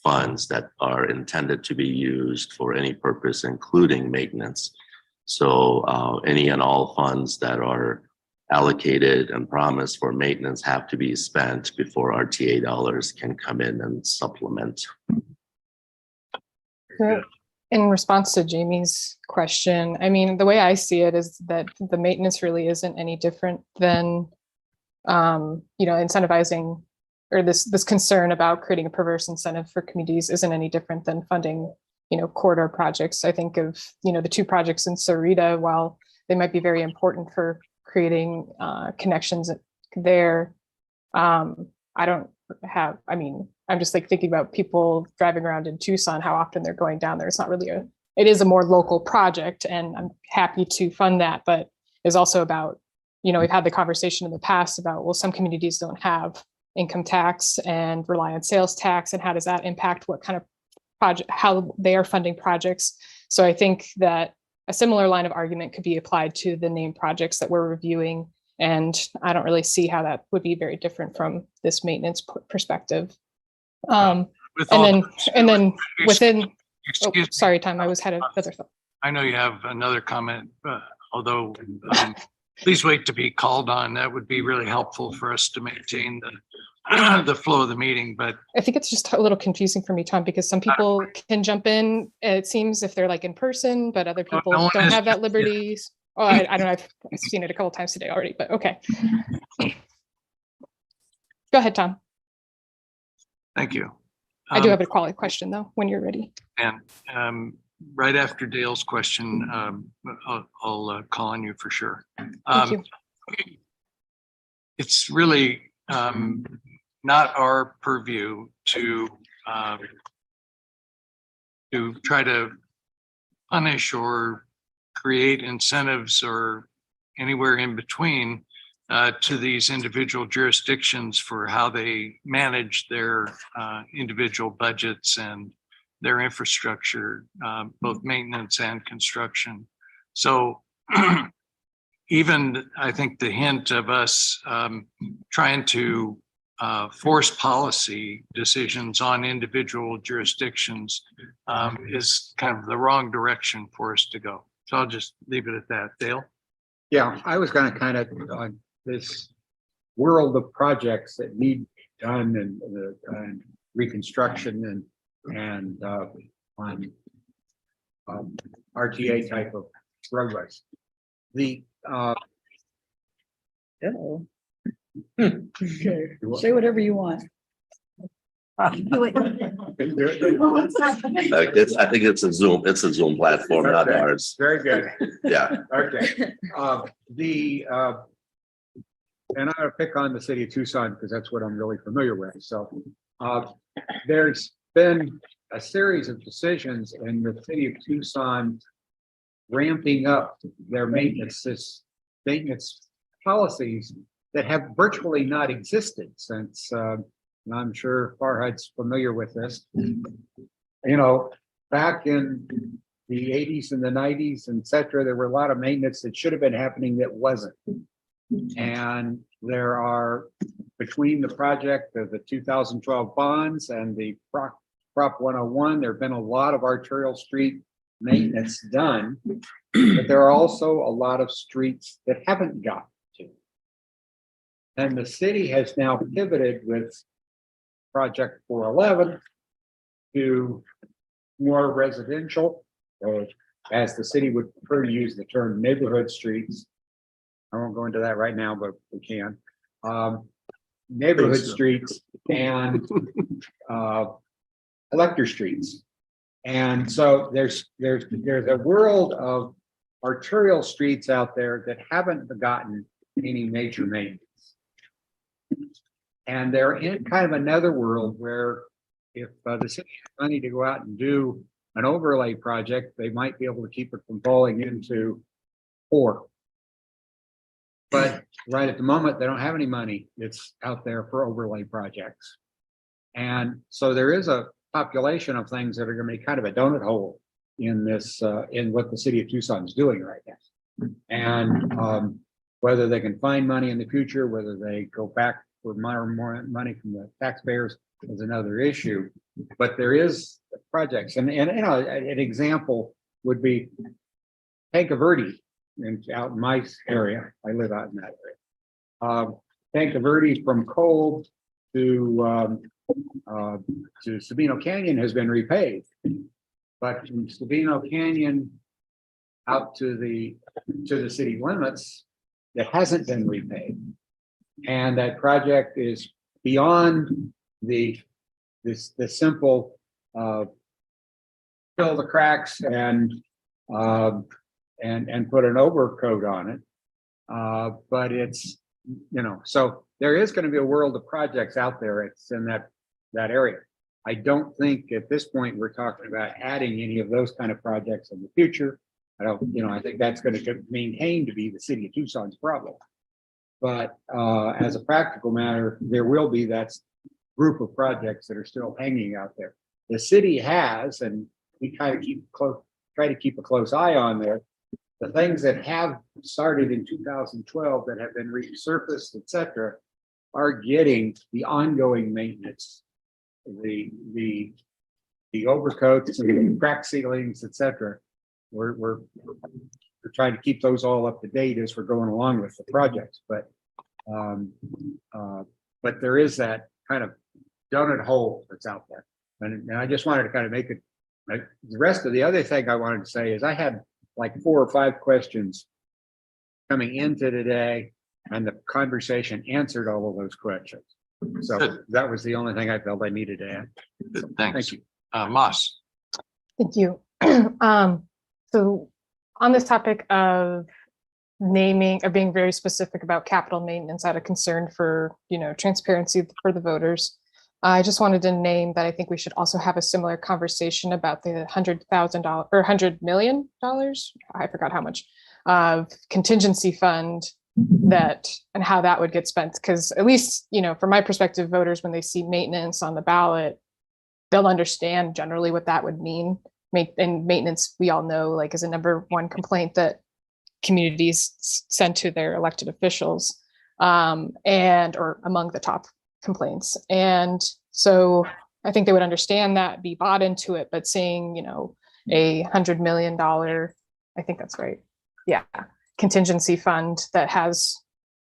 funds that are intended to be used for any purpose, including maintenance. So any and all funds that are allocated and promised for maintenance have to be spent before RTA dollars can come in and supplement. In response to Jamie's question, I mean, the way I see it is that the maintenance really isn't any different than, incentivizing, or this concern about creating a perverse incentive for communities isn't any different than funding, corridor projects. I think of, the two projects in Sarita, while they might be very important for creating connections there, I'm just like thinking about people driving around in Tucson, how often they're going down there. It's not really it is a more local project, and I'm happy to fund that, but it's also about, we've had the conversation in the past about, well, some communities don't have income tax and rely on sales tax, and how does that impact what kind of project, how they are funding projects. So I think that a similar line of argument could be applied to the named projects that we're reviewing. And I don't really see how that would be very different from this maintenance perspective. And then within, sorry, Tom, I had another thought. I know you have another comment, although please wait to be called on. That would be really helpful for us to maintain the flow of the meeting. But I think it's just a little confusing for me, Tom, because some people can jump in, it seems, if they're like in person, but other people don't have that liberty. Oh, I don't know. I've seen it a couple times today already, but okay. Go ahead, Tom. Thank you. I do have a quality question though, when you're ready. And right after Dale's question, I'll call on you for sure. Thank you. It's really not our purview to try to punish or create incentives or anywhere in between to these individual jurisdictions for how they manage their individual budgets and their infrastructure, both maintenance and construction. So even I think the hint of us trying to force policy decisions on individual jurisdictions is kind of the wrong direction for us to go. So I'll just leave it at that. Dale? Yeah, I was going to kind of this world of projects that need to be done and reconstruction and on RTA type of roadways. The Hello. Okay, say whatever you want. I think it's a Zoom platform, not Okay. ours. Very good. Yeah. Okay. And I'm gonna pick on the city of Tucson because that's what I'm really familiar with. So there's been a series of decisions in the city of Tucson ramping up their maintenance policies that have virtually not existed since and I'm sure Farhad's familiar with this. Back in the 80s and the 90s, et cetera, there were a lot of maintenance that should have been happening that wasn't. And there are, between the project of the 2012 bonds and the Prop 101, there've been a lot of arterial street maintenance done, but there are also a lot of streets that haven't got to. And the city has now pivoted with Project 411 to more residential, or as the city would prefer to use the term, neighborhood streets. I won't go into that right now, but we can. Neighborhood streets and collector streets. And so there's a world of arterial streets out there that haven't gotten any major maintenance. And they're in kind of another world where if the city has money to go out and do an overlay project, they might be able to keep it from falling into poor. But right at the moment, they don't have any money that's out there for overlay projects. And so there is a population of things that are going to be kind of a donut hole in this, in what the city of Tucson is doing right now. And whether they can find money in the future, whether they go back for more money from the taxpayers is another issue. But there is projects, and you know, an example would be Tanque Verde, out in my area. I live out in that area. Tanque Verde from Cove to Sabino Canyon has been repaved, but from Sabino Canyon out to the city limits, it hasn't been repaved, and that project is beyond the simple fill the cracks and put an overcoat on it. But it's, you know, so there is going to be a world of projects out there. It's in that area. I don't think at this point we're talking about adding any of those kind of projects in the future. I don't, you know, I think that's going to maintain to be the city of Tucson's problem. But as a practical matter, there will be that group of projects that are still hanging out there. The city has, and we kind of try to keep a close eye on there. The things that have started in 2012 that have been resurfaced, et cetera, are getting the ongoing maintenance, the overcoats and the crack ceilings, et cetera. We're trying to keep those all up to date as we're going along with the projects, but there is that kind of donut hole that's out there, and I just wanted to kind of make it. The rest of the other thing I wanted to say is I had like 4 or 5 questions coming into today, and the conversation answered all of those questions. So Good. that was the only thing I felt I needed to add. Good, thanks. Thank you. Moss. Thank you. So on this topic of naming or being very specific about capital maintenance out of concern for, you know, transparency for the voters, I just wanted to name that I think we should also have a similar conversation about the $100,000 or $100 million. I forgot how much of contingency fund that and how that would get spent. Because at least, you know, from my perspective, voters, when they see maintenance on the ballot, they'll understand generally what that would mean. And maintenance, we all know, like, is a #1 complaint that communities send to their elected officials, and or among the top complaints. And so I think they would understand that, be bought into it, but saying, you know, a $100 million, I think that's right. Yeah. Contingency fund that has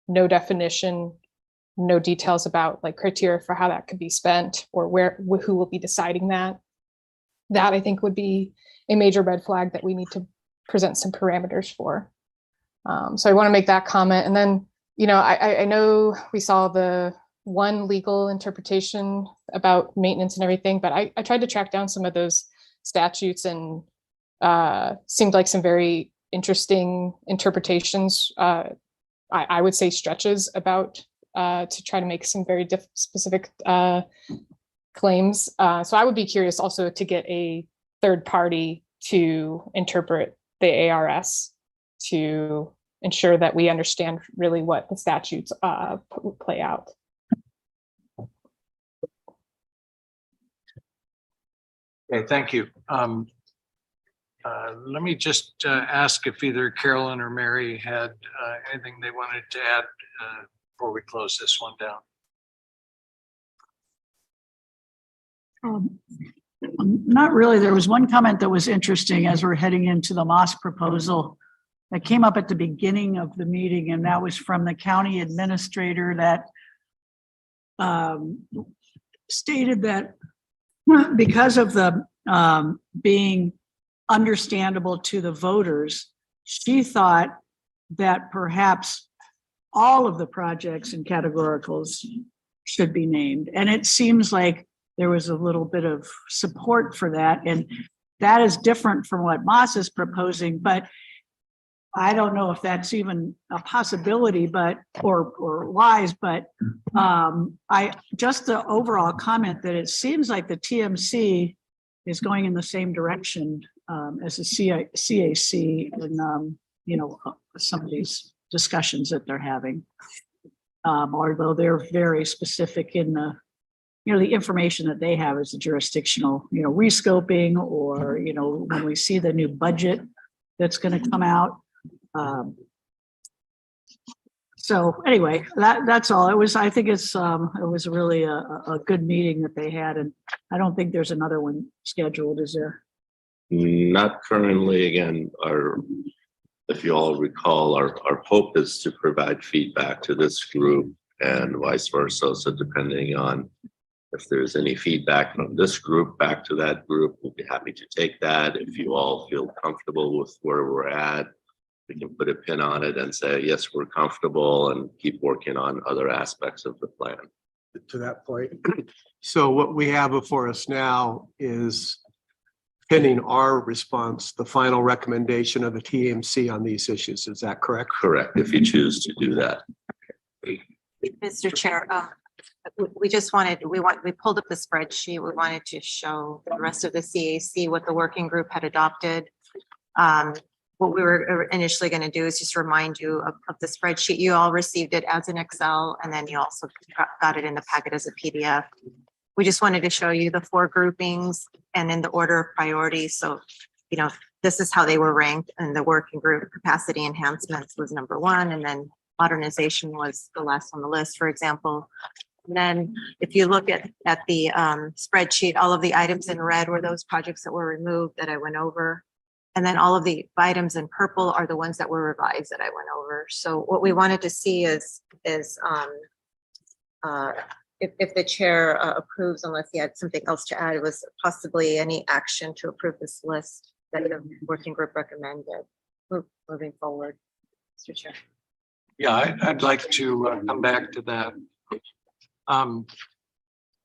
no definition, no details about like criteria for how that could be spent or who will be deciding that. That I think would be a major red flag that we need to present some parameters for. So I want to make that comment. And then, you know, I know we saw the one legal interpretation about maintenance and everything, but I tried to track down some of those statutes and seemed like some very interesting interpretations. I would say stretches about to try to make some very specific claims. So I would be curious also to get a third party to interpret the ARS to ensure that we understand really what the statutes play out. Okay, thank you. Let me just ask if either Carolyn or Mary had anything they wanted to add before we close this one down. Not really. There was one comment that was interesting as we're heading into the Moss proposal that came up at the beginning of the meeting, and that was from the county administrator that stated that because of the being understandable to the voters, she thought that perhaps all of the projects and categoricals should be named. And it seems like there was a little bit of support for that. And that is different from what Moss is proposing, but I don't know if that's even a possibility, but, or wise, but I, just the overall comment that it seems like the TMC is going in the same direction as the CAC and, you know, some of these discussions that they're having. Although they're very specific in the, you know, the information that they have is the jurisdictional, you know, rescoping, or, you know, when we see the new budget that's going to come out. So anyway, that's all. It was, I think it's, it was really a good meeting that they had, and I don't think there's another one scheduled, is there? Not currently. Again, if you all recall, our hope is to provide feedback to this group and vice versa. So depending on if there's any feedback from this group back to that group, we'll be happy to take that. If you all feel comfortable with where we're at, we can put a pin on it and say, yes, we're comfortable, and keep working on other aspects of the plan. To that point. So what we have before us now is pending our response, the final recommendation of the TMC on these issues. Is that correct? Correct, if you choose to do that. Mr. Chair, we just wanted, we pulled up the spreadsheet. We wanted to show the rest of the CAC, what the working group had adopted. What we were initially going to do is just remind you of the spreadsheet. You all received it as an Excel, and then you also got it in the packet as a PDF. We just wanted to show you the 4 groupings and in the order of priority. So, you know, this is how they were ranked, and the working group capacity enhancements was number 1, and then modernization was the last on the list, for example. And then if you look at the spreadsheet, all of the items in red were those projects that were removed that I went over. And then all of the items in purple are the ones that were revised that I went over. So what we wanted to see is if the chair approves, unless he had something else to add, it was possibly any action to approve this list that the working group recommended moving forward. Mr. Chair. Yeah, I'd like to come back to that.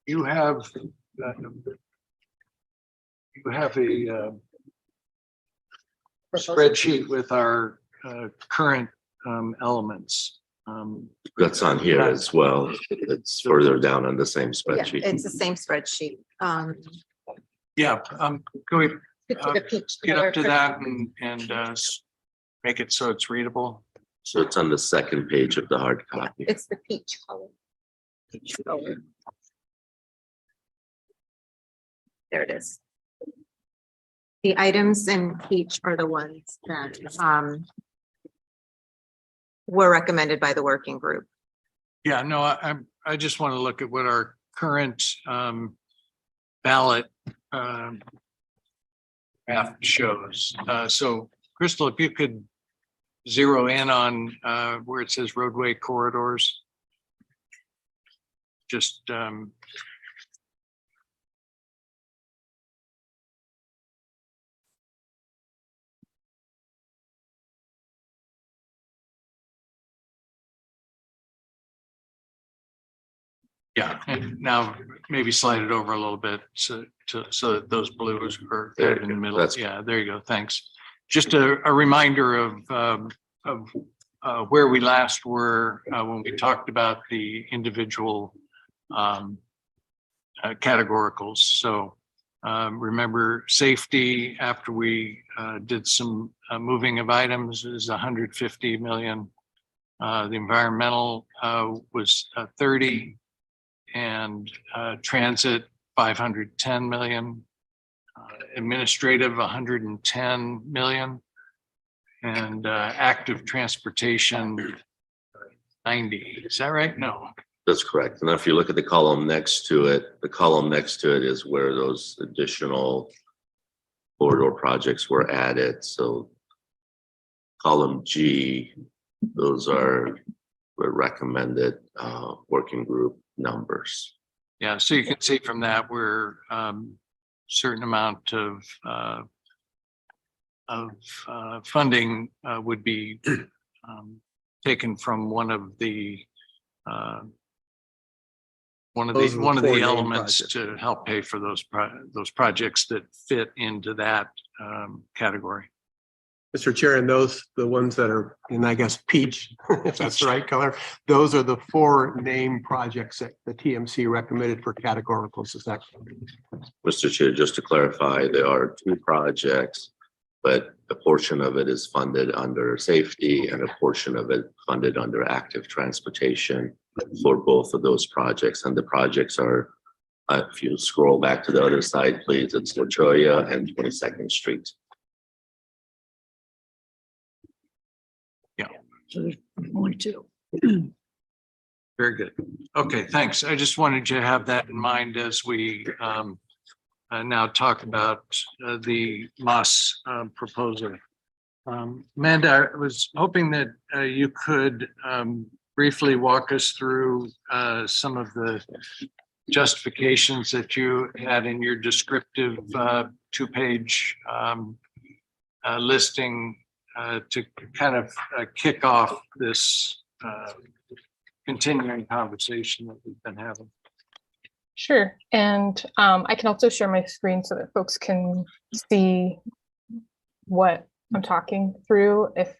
You have a spreadsheet with our current elements. That's on here as well. It's further down on the same Yeah, spreadsheet. it's the same spreadsheet. Yeah, can we The peach get color up to for- that and make it so it's readable? So it's on the second page of the hard copy. It's the peach color. Peach color. There it is. The items in peach are the ones that were recommended by the working group. Yeah, no, I just want to look at what our current ballot draft shows. So Crystal, if you could zero in on where it says roadway corridors. Just yeah, and now maybe slide it over a little bit so that those blues are kind of in the middle. Yeah, there you go. Thanks. Just a reminder of where we last were when we talked about the individual categoricals. So remember, safety, after we did some moving of items, is 150 million. The environmental was 30, and transit 510 million, administrative 110 million, and active transportation 90. Is that right? No. That's correct. And if you look at the column next to it, the column next to it is where those additional corridor projects were added. So column G, those are the recommended working group numbers. Yeah, so you can see from that where certain amount of funding would be taken from one of the Those are the one of the four main elements projects. to help pay for those projects that fit into that category. Mr. Chair, and those, the ones that are in, I guess, peach, if that's the right color, those are the four named projects that the TMC recommended for categorical succession. Mr. Chair, just to clarify, there are two projects, but a portion of it is funded under safety and a portion of it funded under active transportation for both of those projects. And the projects are, if you scroll back to the other side, please, it's La Jolla and 22nd Street. So there's only two. Very good. Okay, thanks. I just wanted you to have that in mind as we now talk about the Moss proposal. Amanda, I was hoping that you could briefly walk us through some of the justifications that you had in your descriptive two-page listing to kind of kick off this continuing conversation that we've been having. Sure. And I can also share my screen so that folks can see what I'm talking through if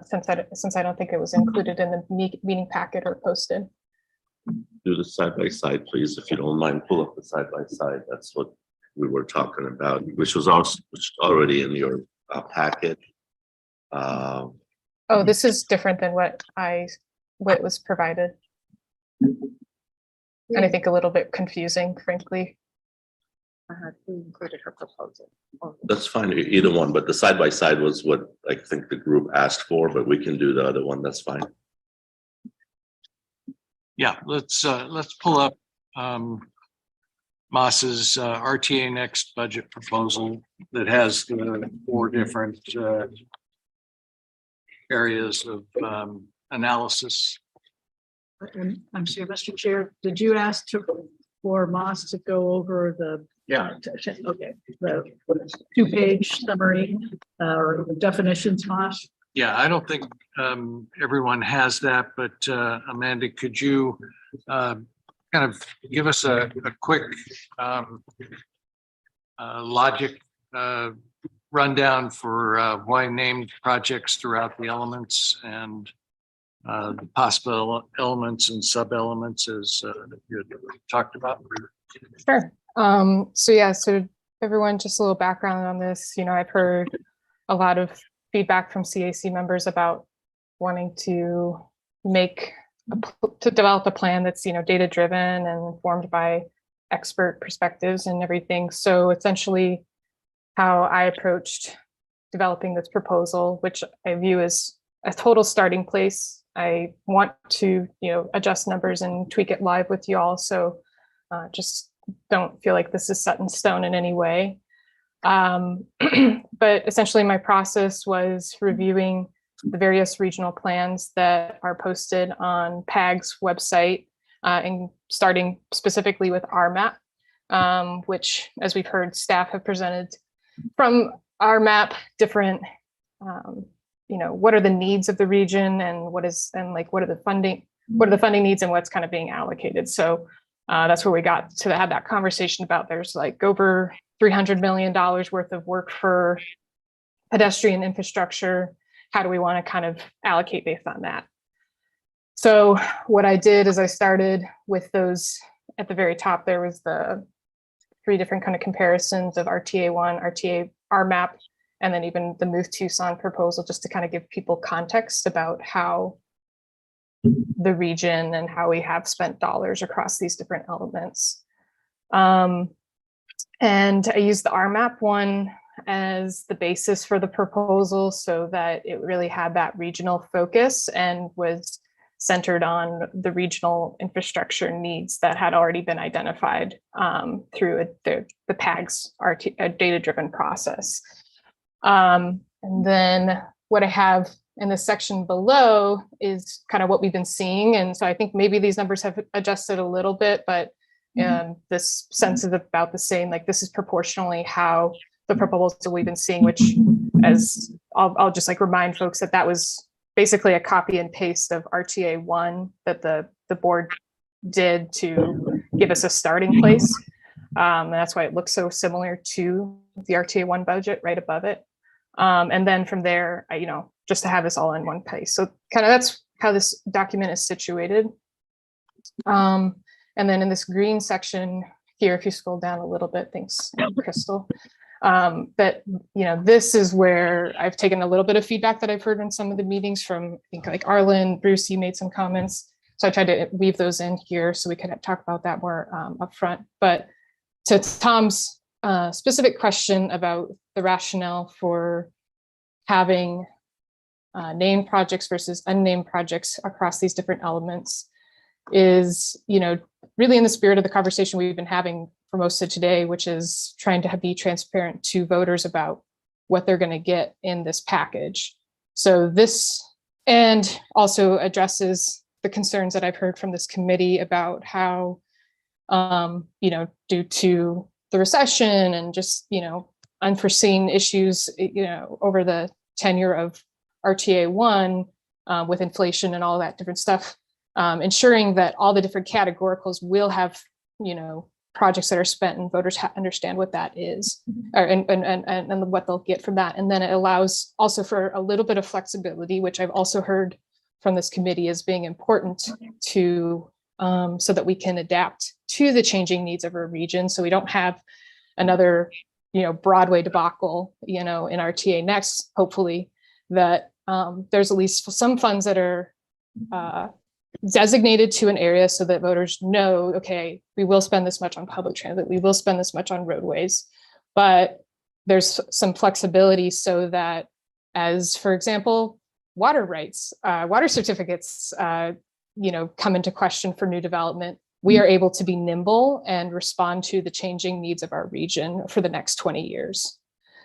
since I don't think it was included in the meeting packet or posted. Do the side by side, please, if you don't mind. Pull up the side by side. That's what we were talking about, which was also already in your packet. Oh, this is different than what was provided. And I think a little bit confusing, frankly. We included her proposal. That's fine, either one, but the side by side was what I think the group asked for, but we can do the other one. That's fine. Yeah, let's pull up Moss's RTA Next budget proposal that has the four different areas of analysis. And I'm sorry, Mr. Chair, did you ask for Moss to go over the? Yeah. Okay, the two-page summary or definitions, Moss? Yeah, I don't think everyone has that, but Amanda, could you kind of give us a quick logic rundown for why named projects throughout the elements and the possible elements and sub-elements as you had talked about? Sure. So yeah, so everyone, just a little background on this. You know, I've heard a lot of feedback from CAC members about wanting to develop a plan that's, you know, data driven and informed by expert perspectives and everything. So essentially how I approached developing this proposal, which I view as a total starting place. I want to, you know, adjust numbers and tweak it live with you all. So just don't feel like this is set in stone in any way. But essentially my process was reviewing the various regional plans that are posted on PAG's website and starting specifically with RMAP, which, as we've heard, staff have presented from RMAP different, you know, what are the needs of the region and what are the funding needs and what's kind of being allocated. So that's where we got to have that conversation about there's like over $300 million worth of work for pedestrian infrastructure. How do we want to kind of allocate based on that? So what I did is I started with those at the very top. There was the three different kind of comparisons of RTA1, RTA, RMAP, and then even the Move Tucson proposal, just to kind of give people context about how the region and how we have spent dollars across these different elements. And I used the RMAP one as the basis for the proposal so that it really had that regional focus and was centered on the regional infrastructure needs that had already been identified through the PAGS data-driven process. And then what I have in the section below is kind of what we've been seeing. And so I think maybe these numbers have adjusted a little bit, but this sense is about the same. Like this is proportionally how the proposal we've been seeing, which as I'll just like remind folks that was basically a copy and paste of RTA 1 that the board did to give us a starting place. And that's why it looks so similar to the RTA 1 budget right above it. And then from there, just to have this all in one place. So kind of that's how this document is situated. And then in this green section here, if you scroll down a little bit, thanks, Crystal. But this is where I've taken a little bit of feedback that I've heard in some of the meetings from, I think like Arlen, Bruce, you made some comments. So I tried to weave those in here so we could talk about that more upfront. But to Tom's specific question about the rationale for having named projects versus unnamed projects across these different elements is, really in the spirit of the conversation we've been having for most of today, which is trying to be transparent to voters about what they're going to get in this package. So this, and also addresses the concerns that I've heard from this committee about how, due to the recession and just, unforeseen issues, over the tenure of RTA 1 with inflation and all that different stuff, ensuring that all the different categoricals will have, projects that are spent and voters understand what that is, and what they'll get from that. And then it allows also for a little bit of flexibility, which I've also heard from this committee as being important to, so that we can adapt to the changing needs of our region. So we don't have another, Broadway debacle, in RTA next, hopefully, that there's at least some funds that are designated to an area so that voters know, okay, we will spend this much on public transit, we will spend this much on roadways, but there's some flexibility so that, as for example, water rights, water certificates, come into question for new development, we are able to be nimble and respond to the changing needs of our region for the next 20 years.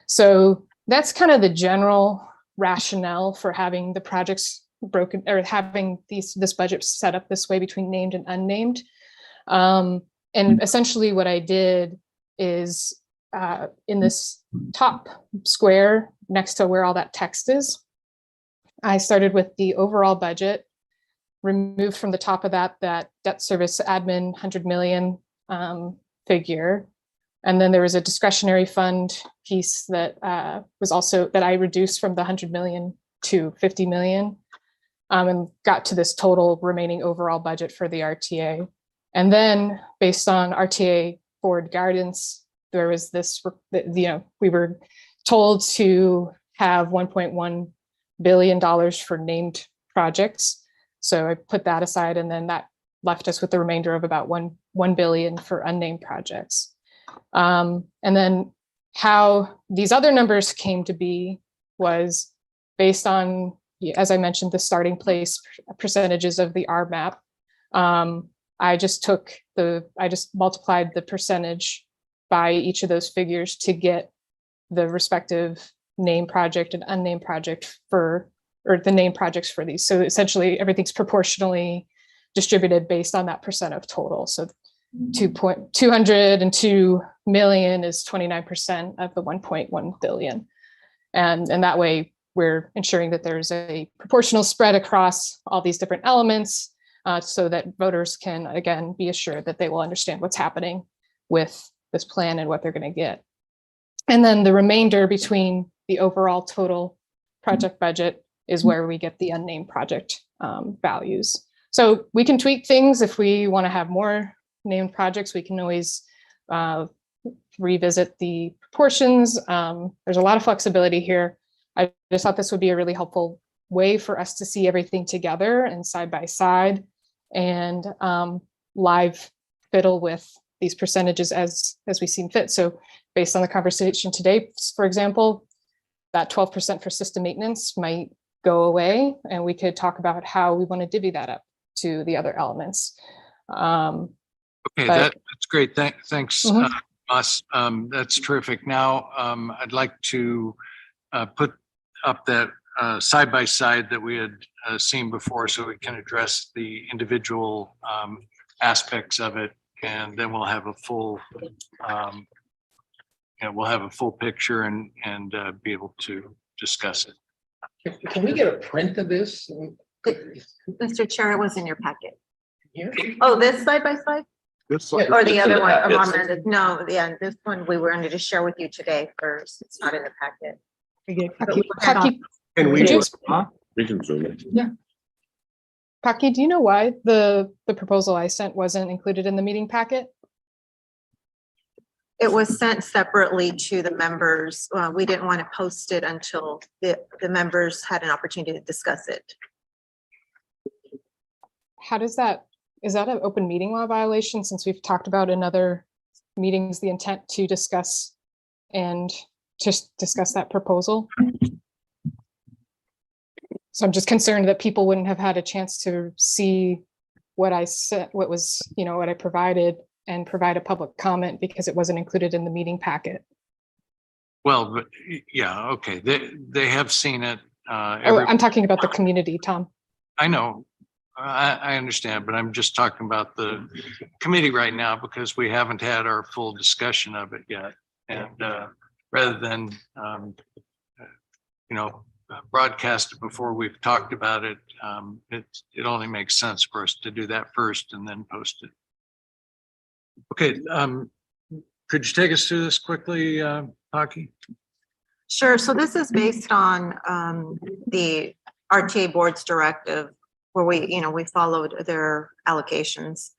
So that's kind of the general rationale for having the projects broken, or having this budget set up this way between named and unnamed. And essentially what I did is in this top square next to where all that text is, I started with the overall budget, removed from the top of that debt service admin 100 million figure. And then there was a discretionary fund piece that was also that I reduced from the 100 million to 50 million. And got to this total remaining overall budget for the RTA. And then based on RTA board guidance, there was this, we were told to have $1.1 billion for named projects. So I put that aside, and then that left us with the remainder of about 1 billion for unnamed projects. And then how these other numbers came to be was based on, as I mentioned, the starting place percentages of the RMAP. I just multiplied the percentage by each of those figures to get the respective named project and unnamed project or the named projects for these. So essentially everything's proportionally distributed based on that percent of total. So 202 million is 29% of the 1.1 billion. And that way, we're ensuring that there's a proportional spread across all these different elements so that voters can, again, be assured that they will understand what's happening with this plan and what they're going to get. And then the remainder between the overall total project budget is where we get the unnamed project values. So we can tweak things if we want to have more named projects. We can always revisit the proportions. There's a lot of flexibility here. I just thought this would be a really helpful way for us to see everything together and side by side, and live fiddle with these percentages as we seem fit. So based on the conversation today, for example, that 12% for system maintenance might go away and we could talk about how we want to divvy that up to the other elements. Okay, But- that's great. Thanks, Mhm. Us. That's terrific. Now, I'd like to put up that side by side that we had seen before, so we can address the individual aspects of it, and then we'll have a full, we'll have a full picture and be able to discuss it. Can we get a print of this? Mr. Chair, it was in your packet. Here? Oh, this side by side? This Yeah. Or the other one? Yes. Amanda? No, yeah, this one we were going to share with you today first. It's not in the packet. Paki, Can we Could you just, We can zoom it. Paki, do you know why the proposal I sent wasn't included in the meeting packet? It was sent separately to the members. We didn't want to post it until the members had an opportunity to discuss it. How does that, is that an open meeting law violation, since we've talked about in other meetings, the intent to discuss and just discuss that proposal? So I'm just concerned that people wouldn't have had a chance to see what I said, what was, what I provided, and provide a public comment because it wasn't included in the meeting packet. Well, but yeah, okay. They have seen it. Oh, I'm talking about the community, Tom. I know. I understand, but I'm just talking about the committee right now because we haven't had our full discussion of it yet. And rather than, broadcast it before we've talked about it, it only makes sense for us to do that first and then post it. Okay, could you take us through this quickly, Paki? Sure. So this is based on the RTA board's directive where we followed their allocations.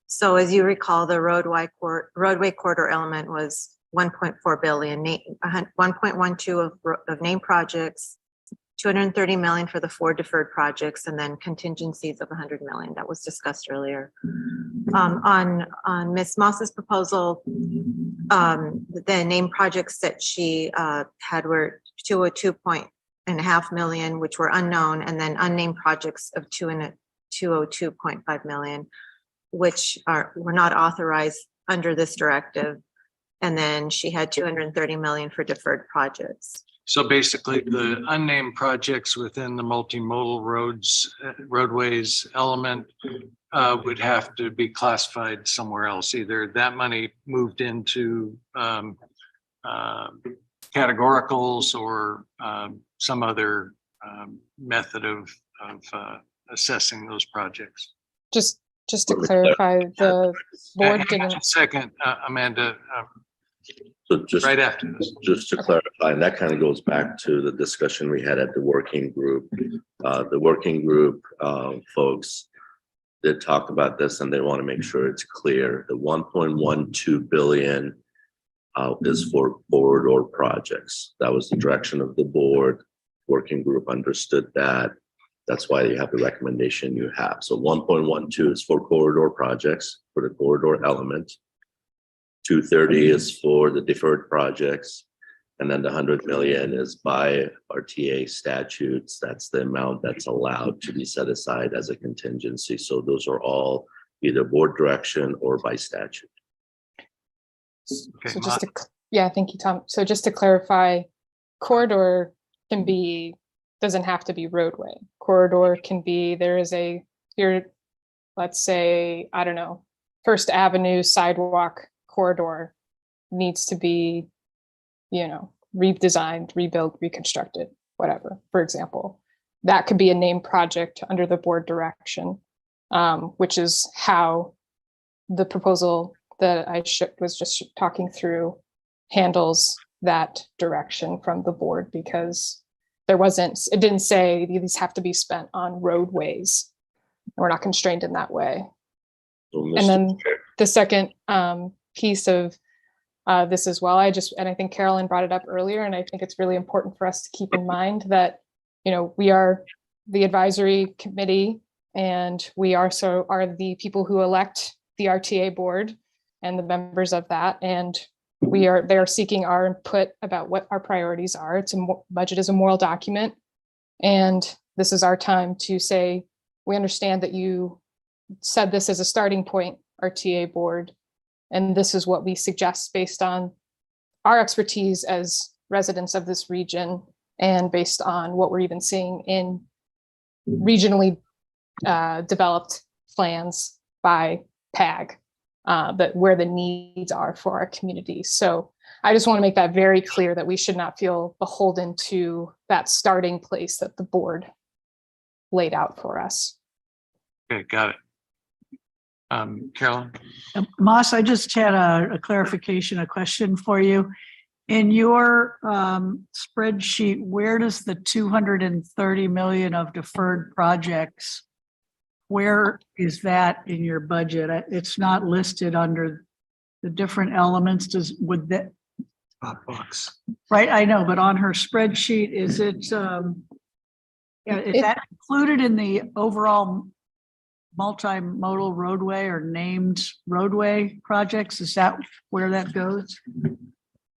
So as you recall, the roadway corridor element was 1.4 billion, 1.12 of named projects, 230 million for the 4 deferred projects, and then contingencies of 100 million that was discussed earlier. On Ms. Moss's proposal, the named projects that she had were 202.5 million, which were unknown, and then unnamed projects of 202.5 million, which were not authorized under this directive. And then she had 230 million for deferred projects. So basically the unnamed projects within the multimodal roadways element would have to be classified somewhere else. Either that money moved into categoricals or some other method of assessing those projects. Just to clarify, the board Hang on didn't. just a second, Amanda, So just, right after this. just to clarify, and that kind of goes back to the discussion we had at the working group. The working group folks did talk about this and they want to make sure it's clear. The 1.12 billion is for corridor projects. That was the direction of the board. Working group understood that. That's why you have the recommendation you have. So 1.12 is for corridor projects, for the corridor element. 230 is for the deferred projects. And then the 100 million is by RTA statutes. That's the amount that's allowed to be set aside as a contingency. So those are all either board direction or by statute. Okay, So just to, yeah, thank you, Tom. So just to clarify, corridor can be, doesn't have to be roadway. Corridor can be, there is a, here, let's say, I don't know, First Avenue sidewalk corridor needs to be, redesigned, rebuilt, reconstructed, whatever, for example. That could be a named project under the board direction, which is how the proposal that I was just talking through handles that direction from the board, because it didn't say these have to be spent on roadways. We're not constrained in that way. So, And then Mr. Chair, the second piece of this as well, and I think Carolyn brought it up earlier, and I think it's really important for us to keep in mind that, we are the advisory committee, and we also are the people who elect the RTA board and the members of that. And they are seeking our input about what our priorities are. Budget is a moral document. And this is our time to say, we understand that you said this as a starting point, RTA board, and this is what we suggest based on our expertise as residents of this region and based on what we're even seeing in regionally developed plans by PAG, that where the needs are for our community. So I just want to make that very clear that we should not feel beholden to that starting place that the board laid out for us. Okay, got it. Carolyn? Moss, I just had a clarification, a question for you. In your spreadsheet, where does the 230 million of deferred projects, where is that in your budget? It's not listed under the different elements. Would that? Box. Right, I know, but on her spreadsheet, is it, is that included in the overall multimodal roadway or named roadway projects? Is that where that goes?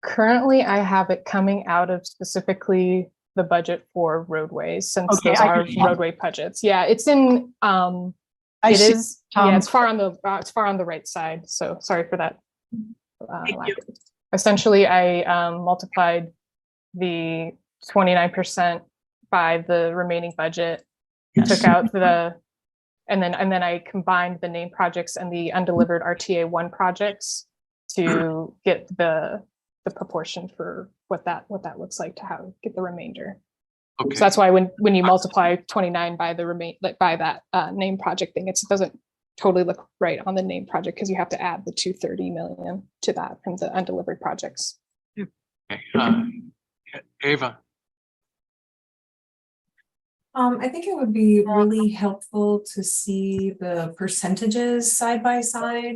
Currently, I have it coming out of specifically the budget for roadways, since Okay, those are roadway budgets. Yeah, it's in, it's far on the right side. So sorry for that. Essentially, I multiplied the 29% by the remaining budget, took out the, and then I combined the named projects and the undelivered RTA 1 projects to get the proportion for what that looks like to get the remainder. Okay. So that's why when you multiply 29 by the by that name project thing, it doesn't totally look right on the name project, because you have to add the 230 million to that from the undelivered projects. Okay. Ava? I think it would be really helpful to see the percentages side by side,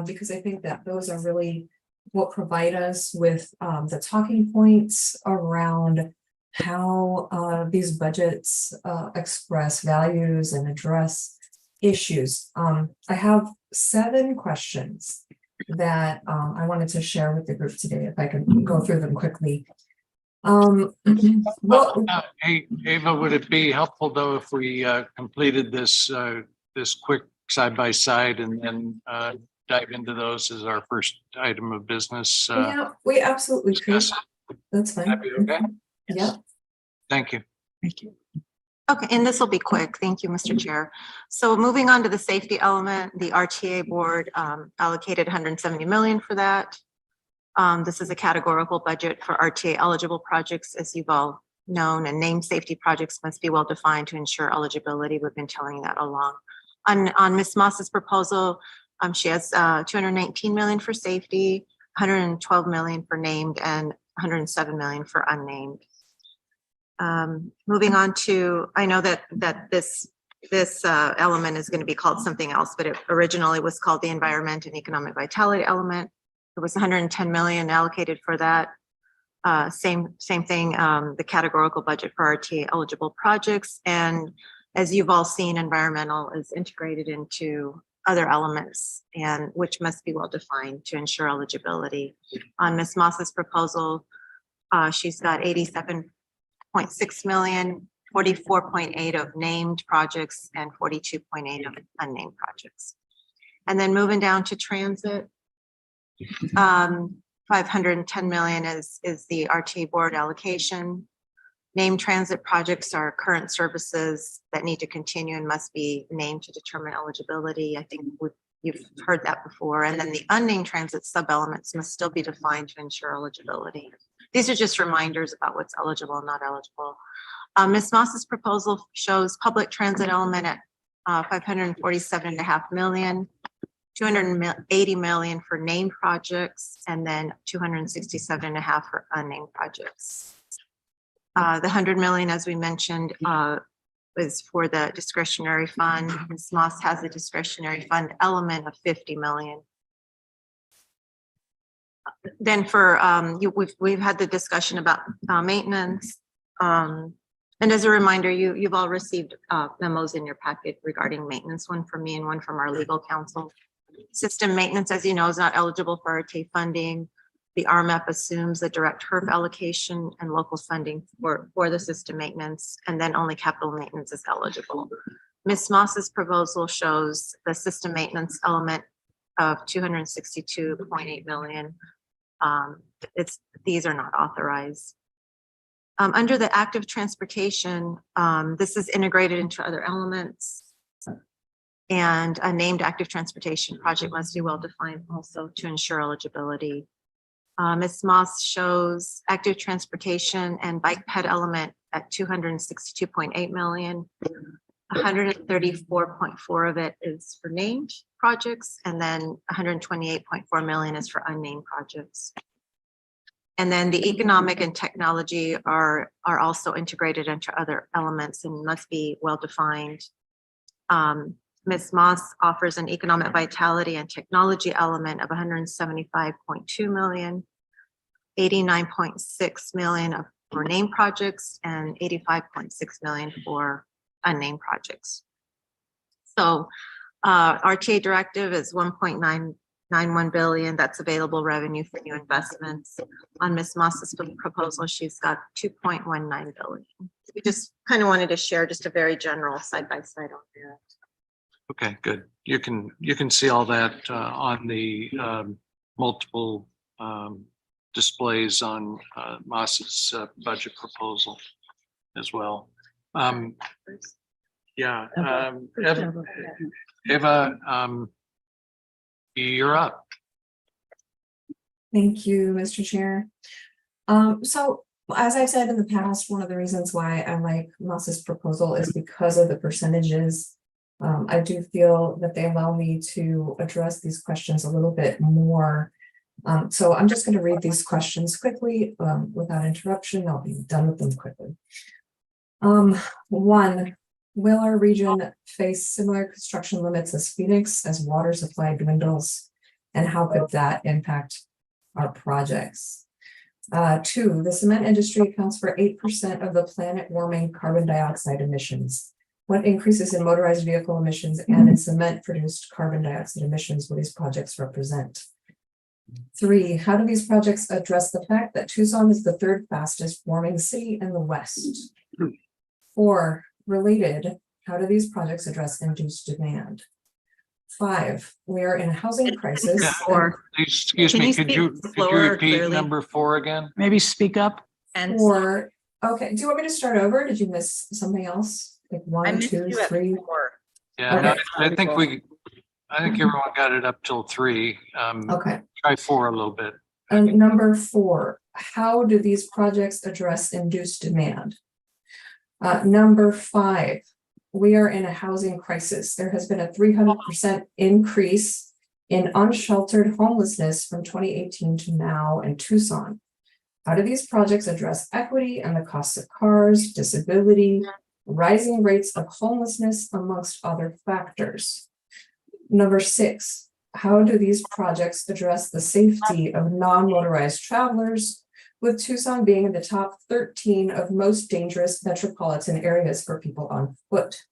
because I think that those are really what provide us with the talking points around how these budgets express values and address issues. I have 7 questions that I wanted to share with the group today, if I could go through them quickly. Hey, Ava, would it be helpful though if we completed this this quick side by side and then dive into those as our first item of business? Yeah, we absolutely could. That's fine. That'd be okay? Yeah. Thank you. Thank you. Okay, and this will be quick. Thank you, Mr. Chair. So moving on to the safety element, the RTA board allocated 170 million for that. This is a categorical budget for RTA eligible projects, as you've all known, and named safety projects must be well defined to ensure eligibility. We've been telling you that along. On Ms. Moss's proposal, she has 219 million for safety, 112 million for named, and 107 million for unnamed. Moving on to, I know that this element is going to be called something else, but it originally was called the environment and economic vitality element. There was 110 million allocated for that. Same thing, the categorical budget for RTA eligible projects. And as you've all seen, environmental is integrated into other elements, and which must be well defined to ensure eligibility. On Ms. Moss's proposal, she's got 87.6 million, 44.8 of named projects and 42.8 of unnamed projects. And then moving down to transit, 510 million is the RTA board allocation. Named transit projects are current services that need to continue and must be named to determine eligibility. I think you've heard that before. And then the unnamed transit sub-elements must still be defined to ensure eligibility. These are just reminders about what's eligible and not eligible. Ms. Moss's proposal shows public transit element at 547.5 million, 280 million for named projects, and then 267.5 for unnamed projects. The 100 million, as we mentioned, is for the discretionary fund. Ms. Moss has a discretionary fund element of 50 million. Then for we've had the discussion about maintenance. And as a reminder, you've all received memos in your packet regarding maintenance, one from me and one from our legal counsel. System maintenance, as you know, is not eligible for RTA funding The RMAP assumes the direct HERF allocation and local funding for the system maintenance, and then only capital maintenance is eligible. Ms. Moss's proposal shows the system maintenance element of 262.8 million. These are not authorized. Under the active transportation, this is integrated into other elements. And a named active transportation project must be well defined also to ensure eligibility. Ms. Moss shows active transportation and bike ped element at 262.8 million. 134.4 of it is for named projects, and then 128.4 million is for unnamed projects. And then the economic and technology are also integrated into other elements and must be well defined. Ms. Moss offers an economic vitality and technology element of 175.2 million, 89.6 million for named projects, and 85.6 million for unnamed projects. So RTA directive is 1.991 billion. That's available revenue for new investments. On Ms. Moss's proposal, she's got 2.19 billion. We just kind of wanted to share just a very general side-by-side on that. Okay, good. You can see all that on the multiple displays on Moss's budget proposal as well. Yeah, Eva, you're up. Thank you, Mr. Chair. So as I've said in the past, one of the reasons why I like Moss's proposal is because of the percentages. I do feel that they allow me to address these questions a little bit more. So I'm just going to read these questions quickly without interruption. I'll be done with them quickly. 1, will our region face similar construction limits as Phoenix as water supply dwindles? And how could that impact our projects? 2, the cement industry accounts for 8% of the planet warming carbon dioxide emissions. What increases in motorized vehicle emissions and in cement produced carbon dioxide emissions will these projects represent? 3, how do these projects address the fact that Tucson is the 3rd fastest warming city in the West? 4, related, how do these projects address induced demand? 5, we are in a housing crisis. Or Excuse Can me, you could speak you slower, repeat clearly? number 4 again? Maybe speak up. and Or, okay, do you want me to start over? Did you miss something else? Like 1, 2, 3? Yeah, no, Okay. I think everyone got it up till 3. Okay. Try 4 a little bit. And number 4, how do these projects address induced demand? Number 5, we are in a housing crisis. There has been a 300% increase in unsheltered homelessness from 2018 to now in Tucson. How do these projects address equity and the costs of cars, disability, rising rates of homelessness, amongst other factors? Number 6, how do these projects address the safety of non-motorized travelers, with Tucson being in the top 13 of most dangerous metropolitan areas for people on foot?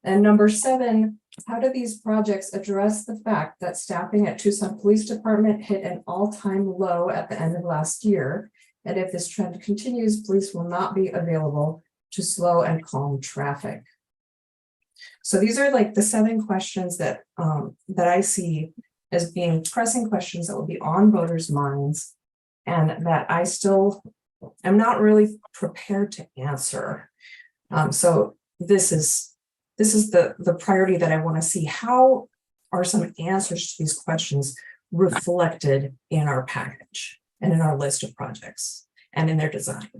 And number 7, how do these projects address the fact that staffing at Tucson Police Department hit an all-time low at the end of last year? And if this trend continues, police will not be available to slow and calm traffic. So these are like the 7 questions that I see as being pressing questions that will be on voters' minds, and that I still am not really prepared to answer. So this is the priority that I want to see. How are some answers to these questions reflected in our package and in our list of projects and in their design?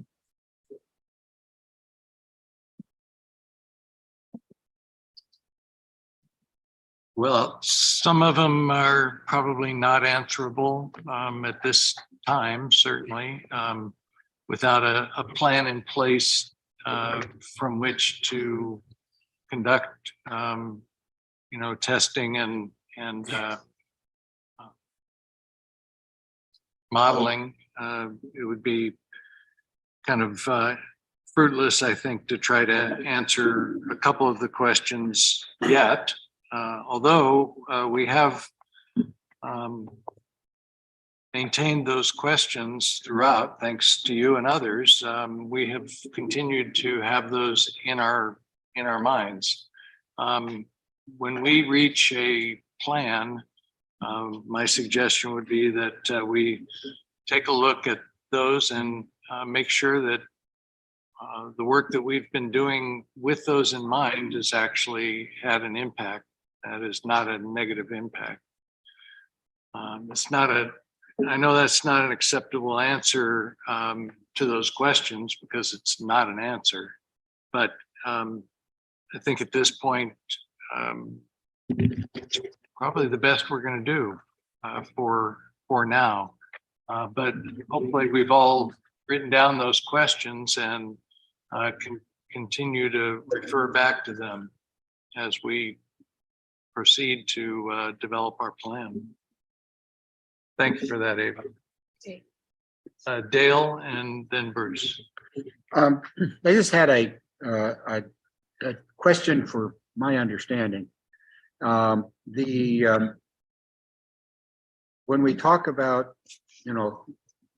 Well, some of them are probably not answerable at this time, certainly, without a plan in place from which to conduct, testing and modeling. It would be kind of fruitless, I think, to try to answer a couple of the questions yet. Although we have maintained those questions throughout, thanks to you and others. We have continued to have those in our minds. When we reach a plan, my suggestion would be that we take a look at those and make sure that the work that we've been doing with those in mind has actually had an impact. That is not a negative impact. I know that's not an acceptable answer to those questions because it's not an answer. But I think at this point, probably the best we're going to do for now. But hopefully we've all written down those questions and can continue to refer back to them as we proceed to develop our plan. Thank you for that, Ava. Dale and then Bruce. I just had a question for my understanding. When we talk about, the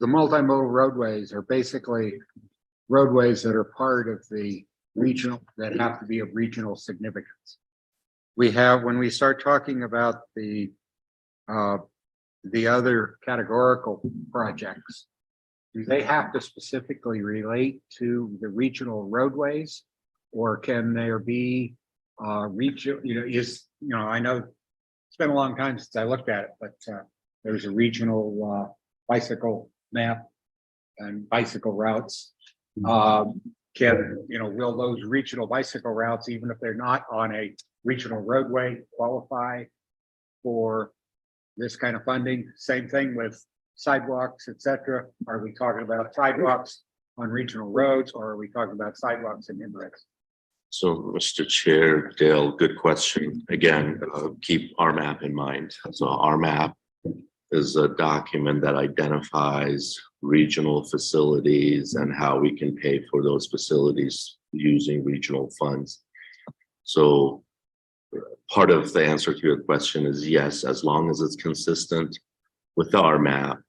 multimodal roadways are basically roadways that are part of the regional, that have to be of regional significance. When we start talking about the other categorical projects, do they have to specifically relate to the regional roadways? Or can there be regional, I know it's been a long time since I looked at it, but there's a regional bicycle map and bicycle routes. Will those regional bicycle routes, even if they're not on a regional roadway, qualify for this kind of funding? Same thing with sidewalks, etc. Are we talking about sidewalks on regional roads, or are we talking about sidewalks in inlets? So, Mr. Chair, Dale, good question. Again, keep RMAP in mind. So RMAP is a document that identifies regional facilities and how we can pay for those facilities using regional funds. So part of the answer to your question is yes, as long as it's consistent with the RMAP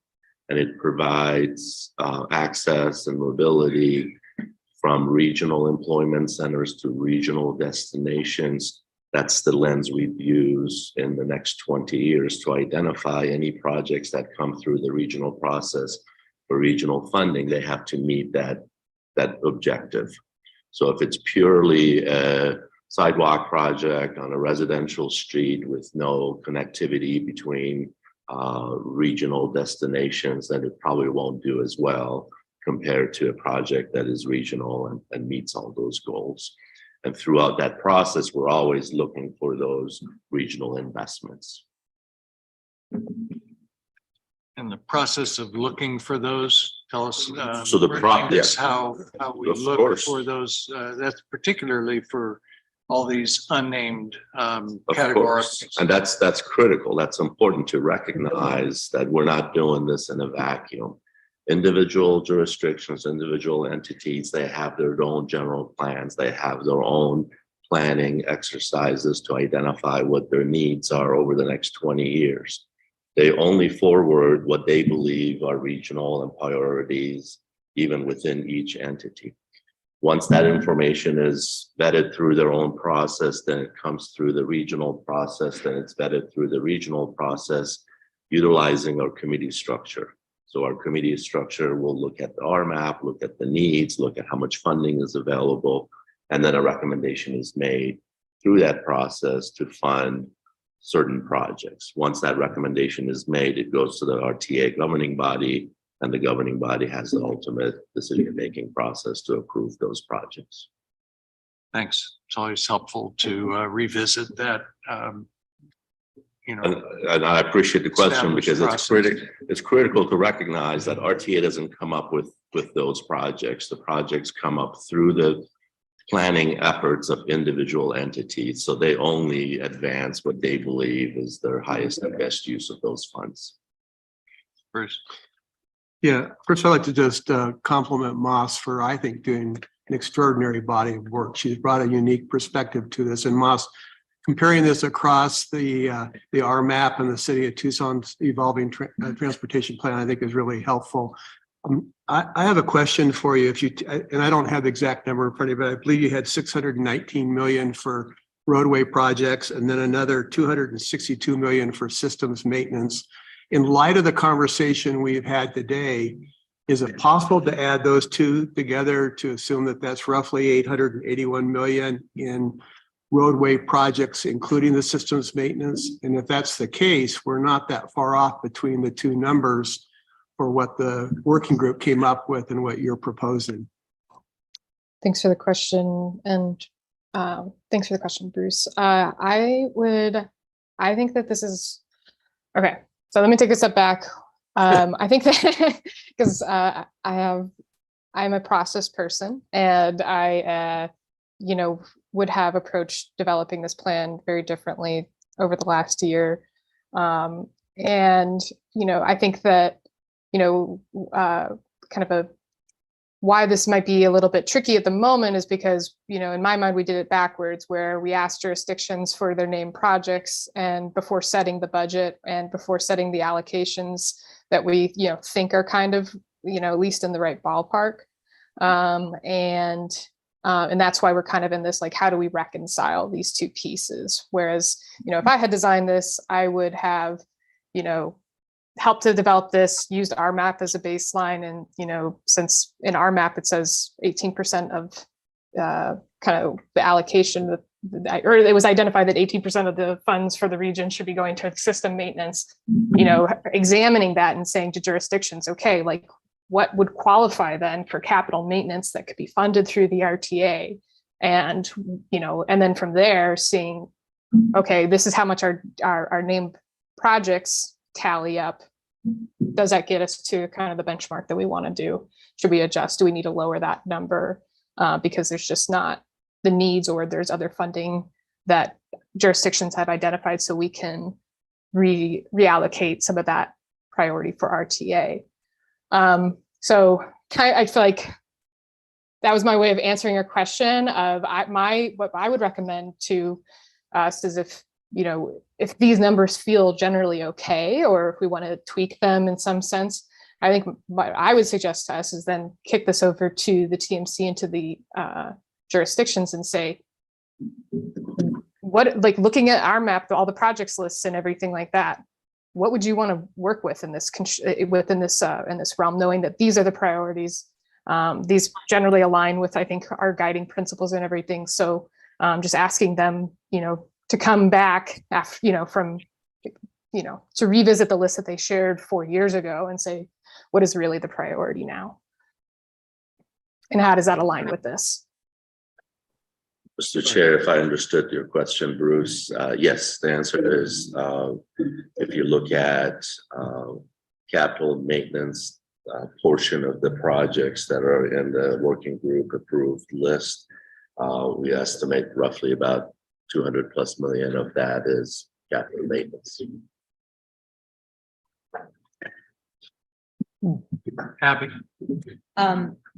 and it provides access and mobility from regional employment centers to regional destinations. That's the lens we'd use in the next 20 years to identify any projects that come through the regional process for regional funding. They have to meet that objective. So if it's purely a sidewalk project on a residential street with no connectivity between regional destinations, then it probably won't do as well compared to a project that is regional and meets all those goals. And throughout that process, we're always looking for those regional investments. And the process of looking for those, tell us. So the process, how we Of look course. for those. That's particularly for all these unnamed Of categories. course. And that's critical. That's important to recognize that we're not doing this in a vacuum. Individual jurisdictions, individual entities, they have their own general plans. They have their own planning exercises to identify what their needs are over the next 20 years. They only forward what they believe are regional and priorities, even within each entity. Once that information is vetted through their own process, then it comes through the regional process, then it's vetted through the regional process, utilizing our committee structure. So our committee structure will look at the RMAP, look at the needs, look at how much funding is available, and then a recommendation is made through that process to fund certain projects. Once that recommendation is made, it goes to the RTA governing body, and the governing body has the ultimate decision-making process to approve those projects. Thanks. It's always helpful to revisit that. And I appreciate the question because it's critical to recognize that RTA doesn't come up with those projects. The projects come up through the planning efforts of individual entities. So they only advance what they believe is their highest and best use of those funds. Bruce. Yeah, first I'd like to just compliment Moss for, I think, doing an extraordinary body of work. She's brought a unique perspective to this. And Moss, comparing this across the RMAP and the city of Tucson's evolving transportation plan, I think is really helpful. I have a question for you. If you, and I don't have the exact number in front of you, but I believe you had 619 million for roadway projects and then another 262 million for systems maintenance. In light of the conversation we've had today, is it possible to add those two together to assume that that's roughly 881 million in roadway projects, including the systems maintenance? And if that's the case, we're not that far off between the two numbers for what the working group came up with and what you're proposing. Thanks for the question. And thanks for the question, Bruce. I think that this is, okay, so let me take a step back. I think that because I'm a process person and I, would have approached developing this plan very differently over the last year. I think that, kind of why this might be a little bit tricky at the moment is because, in my mind, we did it backwards, where we asked jurisdictions for their named projects and before setting the budget and before setting the allocations that we, think are kind of, at least in the right ballpark. And that's why we're kind of in this, like, how do we reconcile these two pieces? Whereas, if I had designed this, I would have, helped to develop this, used RMAP as a baseline. And, since in RMAP, it says 18% of kind of the allocation, or it was identified that 18% of the funds for the region should be going to system maintenance, examining that and saying to jurisdictions, okay, like, what would qualify then for capital maintenance that could be funded through the RTA? And, and then from there seeing, okay, this is how much our named projects tally up. Does that get us to kind of the benchmark that we want to do? Should we adjust? Do we need to lower that number because there's just not the needs, or there's other funding that jurisdictions have identified so we can reallocate some of that priority for RTA? So I feel like that was my way of answering your question of what I would recommend to us is if these numbers feel generally okay, or if we want to tweak them in some sense, I think what I would suggest to us is then kick this over to the TMC and to the jurisdictions and say, like looking at our map, all the projects lists and everything like that, what would you want to work with in this within this realm, knowing that these are the priorities? These generally align with, I think, our guiding principles and everything. So just asking them, to come back after, to revisit the list that they shared 4 years ago and say, what is really the priority now? And how does that align with this? Mr. Chair, if I understood your question, Bruce, yes, the answer is if you look at capital maintenance portion of the projects that are in the working group approved list, we estimate roughly about 200+ million of that is capital maintenance. Happy.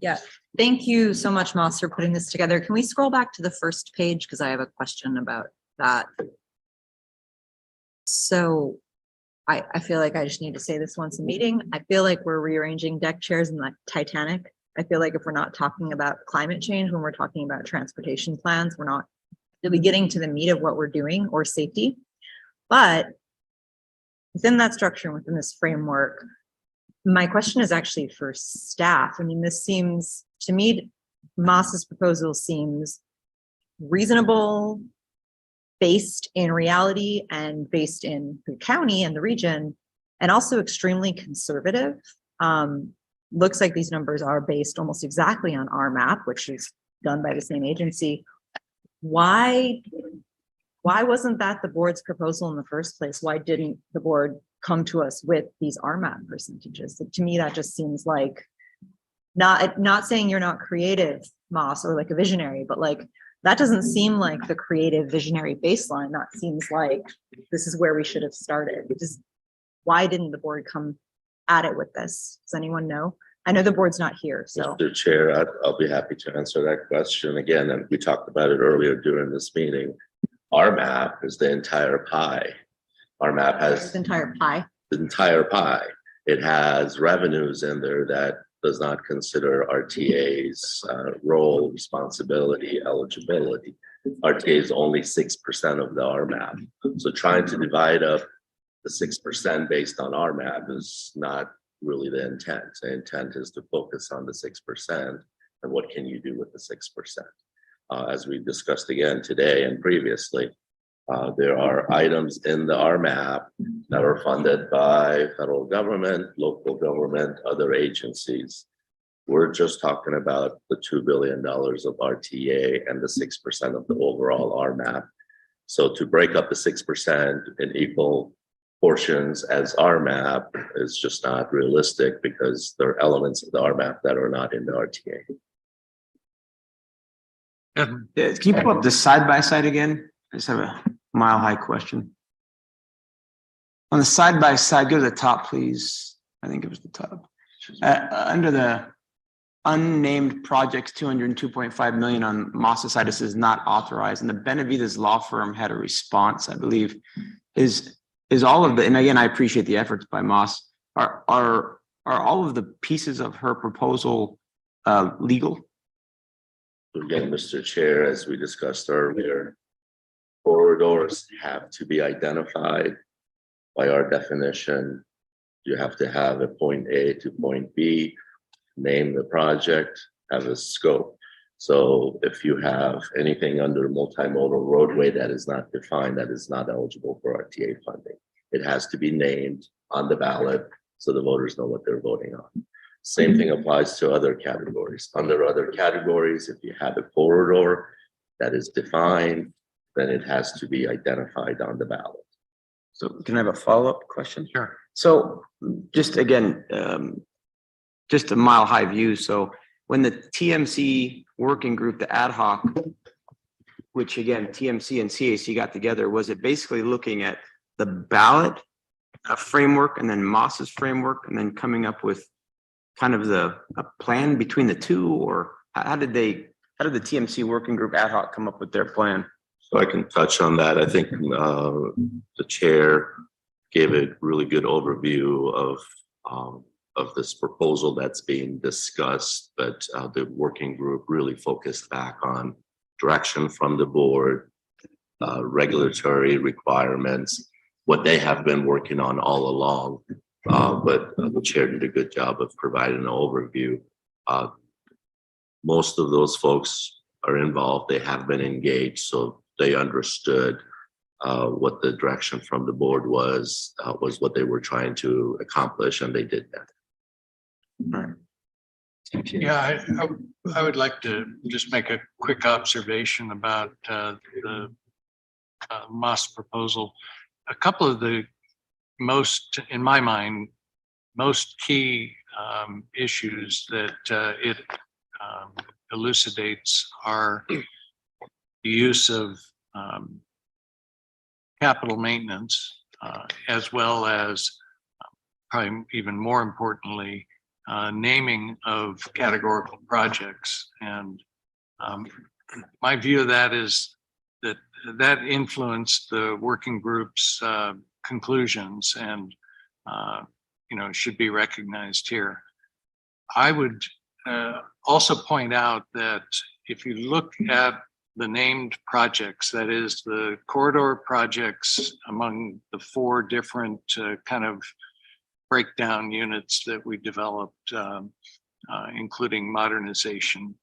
Yeah, thank you so much, Moss, for putting this together. Can we scroll back to the first page? Because I have a question about that. So I feel like I just need to say this once a meeting. I feel like we're rearranging deck chairs in the Titanic. I feel like if we're not talking about climate change, when we're talking about transportation plans, we're not really getting to the meat of what we're doing, or safety. But within that structure and within this framework, my question is actually for staff. I mean, this seems, to me, Moss's proposal seems reasonable, based in reality and based in the county and the region, and also extremely conservative. Looks like these numbers are based almost exactly on our map, which is done by the same agency. Why wasn't that the board's proposal in the first place? Why didn't the board come to us with these RMAP percentages? To me, that just seems like, not saying you're not creative, Moss, or like a visionary, but like, that doesn't seem like the creative visionary baseline. That seems like this is where we should have started. Why didn't the board come at it with this? Does anyone know? I know the board's not here, so. Mr. Chair, I'll be happy to answer that question again. And we talked about it earlier during this meeting. RMAP is the entire pie. RMAP has The entire pie. the entire pie. It has revenues in there that does not consider RTA's role, responsibility, eligibility. RTA is only 6% of the RMAP. So trying to divide up the 6% based on RMAP is not really the intent. The intent is to focus on the 6% and what can you do with the 6%. As we discussed again today and previously, there are items in the RMAP that are funded by federal government, local government, other agencies. We're just talking about the $2 billion of RTA and the 6% of the overall RMAP. So to break up the 6% in equal portions as RMAP is just not realistic because there are elements of the RMAP that are not in the RTA. And Can you pull up the side by side again? I just have a mile high question. On the side by side, go to the top, please. I think it was the top. Under the unnamed projects, 202.5 million on Moss's side, this is not authorized. And the Benavides law firm had a response, I believe. Is all of the, and again, I appreciate the efforts by Moss. Are all of the pieces of her proposal legal? Again, Mr. Chair, as we discussed earlier, corridors have to be identified by our definition. You have to have a point A to point B, name the project, have a scope. So if you have anything under multimodal roadway that is not defined, that is not eligible for RTA funding. It has to be named on the ballot so the voters know what they're voting on. Same thing applies to other categories. Under other categories, if you have a corridor that is defined, then it has to be identified on the ballot. So can I have a follow-up question? Sure. So just again, just a mile high view. So when the TMC working group, the ad hoc, which again, TMC and CAC got together, was it basically looking at the ballot framework and then Moss's framework and then coming up with kind of a plan between the two? Or how did the TMC working group ad hoc come up with their plan? So I can touch on that. I think the chair gave a really good overview of this proposal that's being discussed, but the working group really focused back on direction from the board, regulatory requirements, what they have been working on all along. But the chair did a good job of providing an overview. Most of those folks are involved. They have been engaged, so they understood what the direction from the board was what they were trying to accomplish, and they did that. Right. yeah, I would like to just make a quick observation about the Moss proposal. A couple of the most, in my mind, most key issues that it elucidates are the use of capital maintenance, as well as probably even more importantly, naming of categorical projects. And my view of that is that influenced the working group's conclusions and should be recognized here. I would also point out that if you look at the named projects, that is the corridor projects among the four different kind of breakdown units that we developed, including modernization.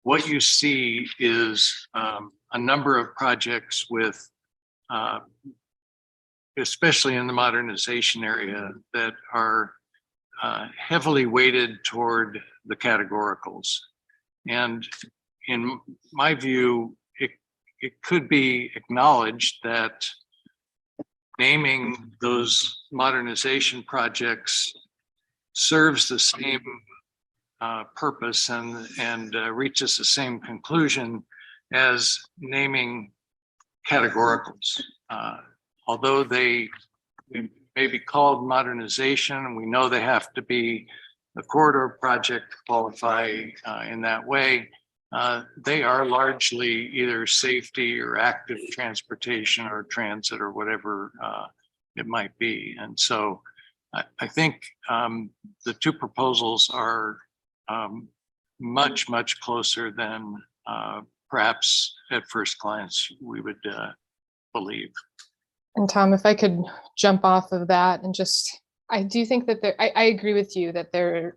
What you see is a number of projects with, especially in the modernization area, that are heavily weighted toward the categoricals. And in my view, it could be acknowledged that naming those modernization projects serves the same purpose and reaches the same conclusion as naming categoricals. Although they may be called modernization, and we know they have to be a corridor project to qualify in that way, they are largely either safety or active transportation or transit or whatever it might be. And so I think the two proposals are much, much closer than perhaps at first glance we would believe. And Tom, if I could jump off of that and just, I do think that I agree with you that there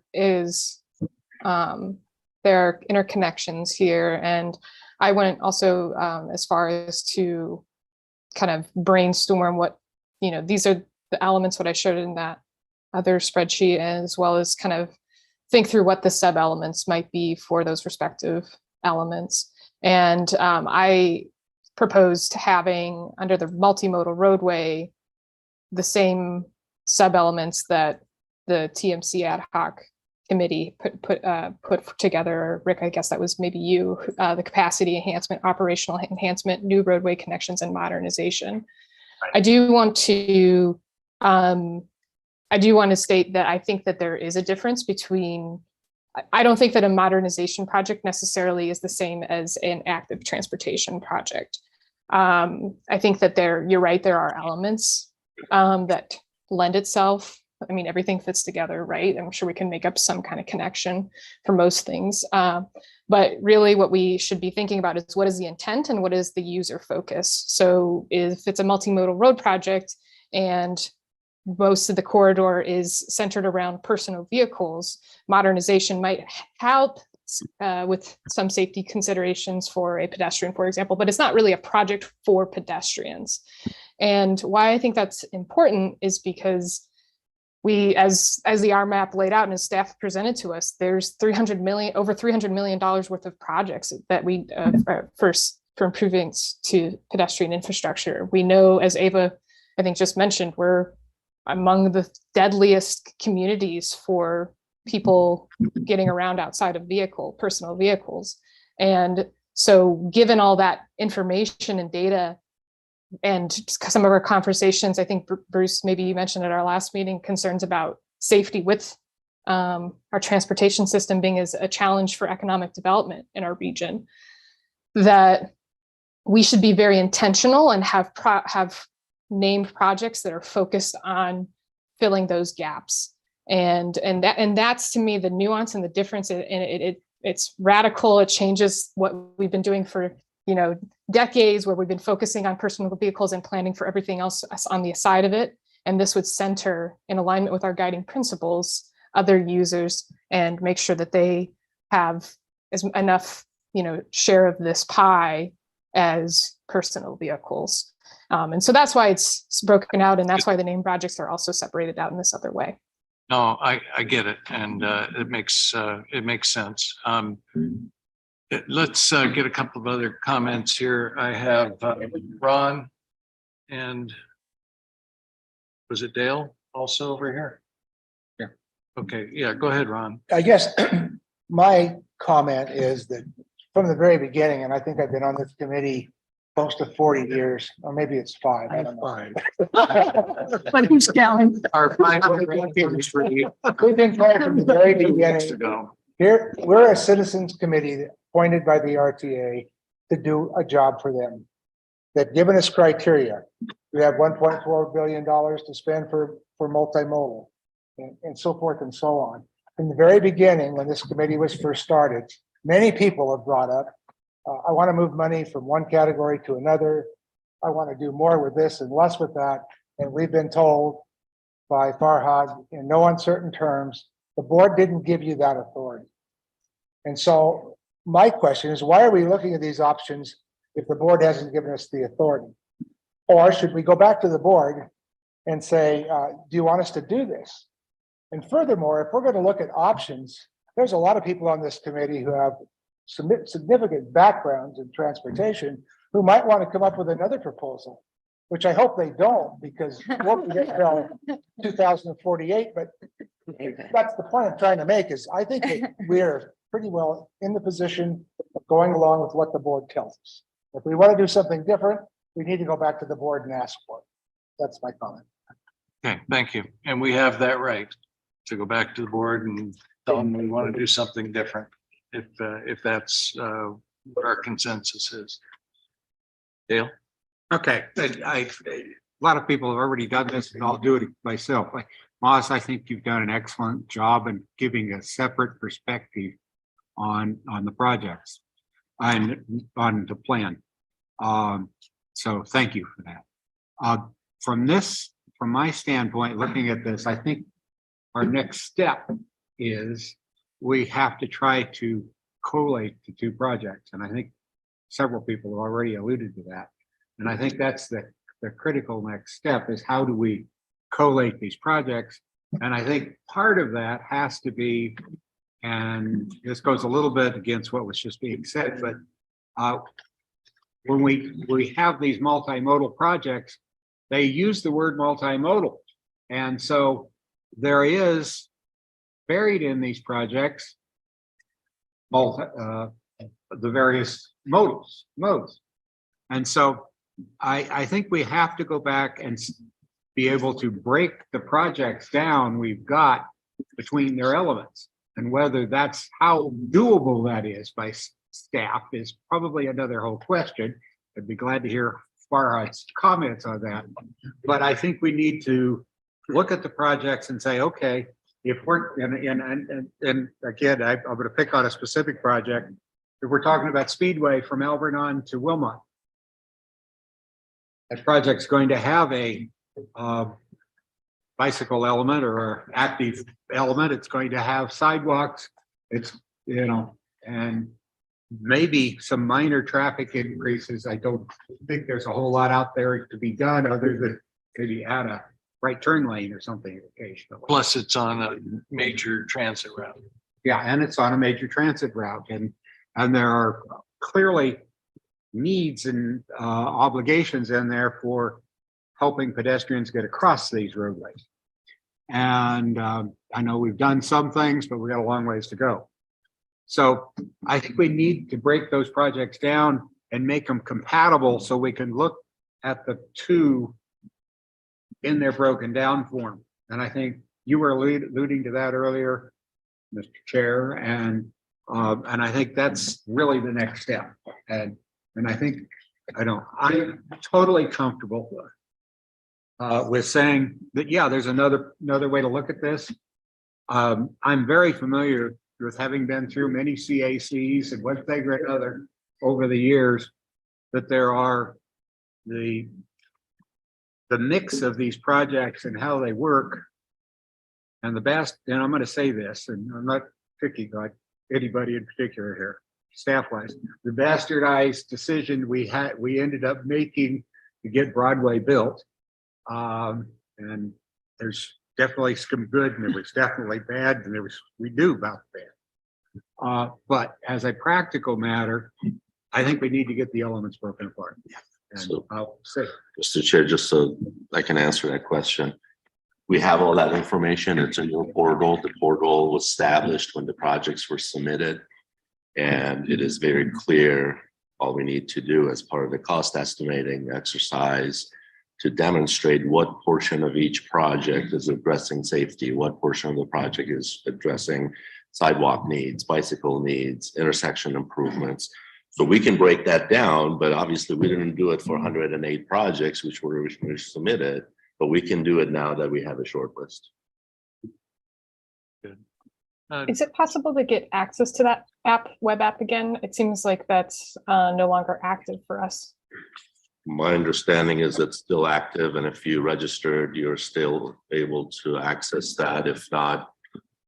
are interconnections here. And I went also as far as to kind of brainstorm what, these are the elements, what I showed in that other spreadsheet, as well as kind of think through what the sub elements might be for those respective elements. And I proposed having under the multimodal roadway the same sub elements that the TMC ad hoc committee put together. Rick, I guess that was maybe you, the capacity enhancement, operational enhancement, new roadway connections, and modernization. Right. I do want to state that I think that there is a difference between, I don't think that a modernization project necessarily is the same as an active transportation project. I think that you're right, there are elements that lend itself. I mean, everything fits together, right? I'm sure we can make up some kind of connection for most things. But really what we should be thinking about is what is the intent and what is the user focus? So if it's a multimodal road project and most of the corridor is centered around personal vehicles, modernization might help with some safety considerations for a pedestrian, for example, but it's not really a project for pedestrians. And why I think that's important is because we, as the RMAP laid out and as staff presented to us, there's over $300 million worth of projects that we for improvements to pedestrian infrastructure. We know, as Ava, I think, just mentioned, we're among the deadliest communities for people getting around outside of personal vehicles. And so given all that information and data and some of our conversations, I think Bruce, maybe you mentioned at our last meeting, concerns about safety with our transportation system being as a challenge for economic development in our region, that we should be very intentional and have named projects that are focused on filling those gaps. And that's to me the nuance and the difference. And it's radical. It changes what we've been doing for decades, where we've been focusing on personal vehicles and planning for everything else on the side of it. And this would center, in alignment with our guiding principles, other users and make sure that they have enough share of this pie as personal vehicles. And so that's why it's broken out, and that's why the name projects are also separated out in this other way. No, I get it, and it makes sense. Let's get a couple of other comments here. I have Ron, and was it Dale also over here? Yeah. Okay. Yeah. Go ahead, Ron. I guess my comment is that from the very beginning, and I think I've been on this committee close to 40 years, or maybe it's 5. I don't know. But who's counting? Our We've been trying from the very beginning. Here, we're a citizens committee appointed by the RTA to do a job for them. They've given us criteria. We have $1.4 billion to spend for multimodal and so forth and so on. From the very beginning, when this committee was first started, many people have brought up, I want to move money from one category to another. I want to do more with this and less with that. And we've been told by Farhad in no uncertain terms, the board didn't give you that authority. And so my question is, why are we looking at these options if the board hasn't given us the authority? Or should we go back to the board and say, do you want us to do this? And furthermore, if we're going to look at options, there's a lot of people on this committee who have significant backgrounds in transportation who might want to come up with another proposal, which I hope they don't, because we'll get till 2048. But that's the point I'm trying to make, is I think that we're pretty well in the position of going along with what the board tells us. If we want to do something different, we need to go back to the board and ask for it. That's my comment. Okay, thank you. And we have that right to go back to the board and tell them we want to do something different. if that's what our consensus is. Dale? Okay, a lot of people have already done this and I'll do it myself. Like Moss, I think you've done an excellent job in giving a separate perspective on the projects and on the plan. So thank you for that. From my standpoint, looking at this, I think our next step is we have to try to collate the two projects. And I think several people have already alluded to that. And I think that's the critical next step is how do we collate these projects? And I think part of that has to be, and this goes a little bit against what was just being said, but when we have these multimodal projects, they use the word multimodal. And so there is buried in these projects the various modes. And so I think we have to go back and be able to break the projects down we've got between their elements. And whether that's how doable that is by staff is probably another whole question. I'd be glad to hear Farhad's comments on that. But I think we need to look at the projects and say, okay, if we're, and again, I'm going to pick on a specific project. If we're talking about Speedway from Alvernon to Wilmot, that project's going to have a bicycle element or an active element. It's going to have sidewalks. It's, and maybe some minor traffic increases. I don't think there's a whole lot out there to be done other than maybe add a right turn lane or something occasionally. Plus it's on a major transit route. Yeah, and it's on a major transit route, and there are clearly needs and obligations in there for helping pedestrians get across these roadways. And I know we've done some things, but we got a long ways to go. So I think we need to break those projects down and make them compatible so we can look at the two in their broken down form. And I think you were alluding to that earlier, Mr. Chair, and I think that's really the next step. And I think I'm totally comfortable with saying that, yeah, there's another way to look at this. I'm very familiar with having been through many CACs and one thing or another over the years, that there are the mix of these projects and how they work. And the best, and I'm going to say this, and I'm not picking on anybody in particular here, staff-wise, the bastardized decision we ended up making to get Broadway built. And there's definitely some good, and there was definitely bad, and we knew about the bad. But as a practical matter, I think we need to get the elements broken apart. And So, I'll say, Mr. Chair, just so I can answer that question. We have all that information. It's in your portal. The portal was established when the projects were submitted. And it is very clear all we need to do as part of the cost estimating exercise to demonstrate what portion of each project is addressing safety, what portion of the project is addressing sidewalk needs, bicycle needs, intersection improvements. So we can break that down, but obviously we didn't do it for 108 projects, which were originally submitted, but we can do it now that we have a short list. Good. Is it possible to get access to that web app again? It seems like that's no longer active for us. My understanding is it's still active, and if you registered, you're still able to access that. If not,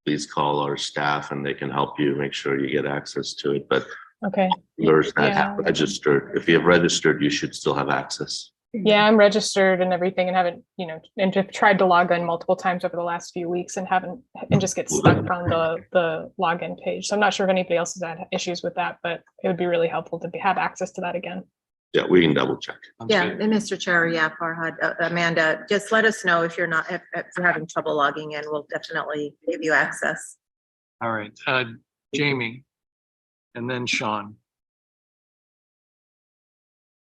please call our staff and they can help you make sure you get access to it. But okay, there's that yeah. registered. If you have registered, you should still have access. Yeah, I'm registered and everything, and haven't, and have tried to log in multiple times over the last few weeks and just get stuck on the login page. So I'm not sure if anybody else has had issues with that, but it would be really helpful to have access to that again. Yeah, we can double check. Yeah, and Mr. Chair, yeah, Farhad, Amanda, just let us know if you're having trouble logging in. We'll definitely give you access. All right, Jamie, and then Sean.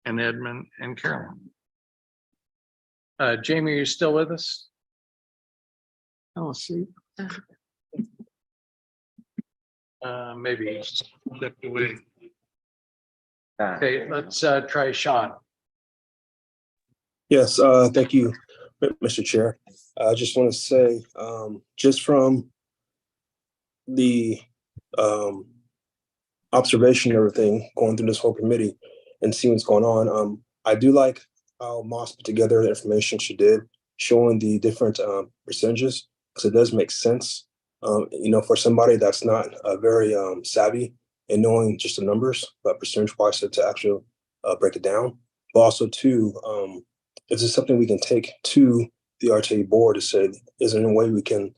And Edmund and Carolyn. Jamie, are you still with us? Oh, see. Maybe stepped away. Okay, let's try Sean. Yes, thank you, Mr. Chair. I just want to say, just from the observation and everything going through this whole committee and seeing what's going on, I do like how Moss put together the information she did, showing the different percentages, because it does make sense. For somebody that's not very savvy in knowing just the numbers, but percentage-wise to actually break it down. But also too, is this something we can take to the RTA board to say, is there a way we can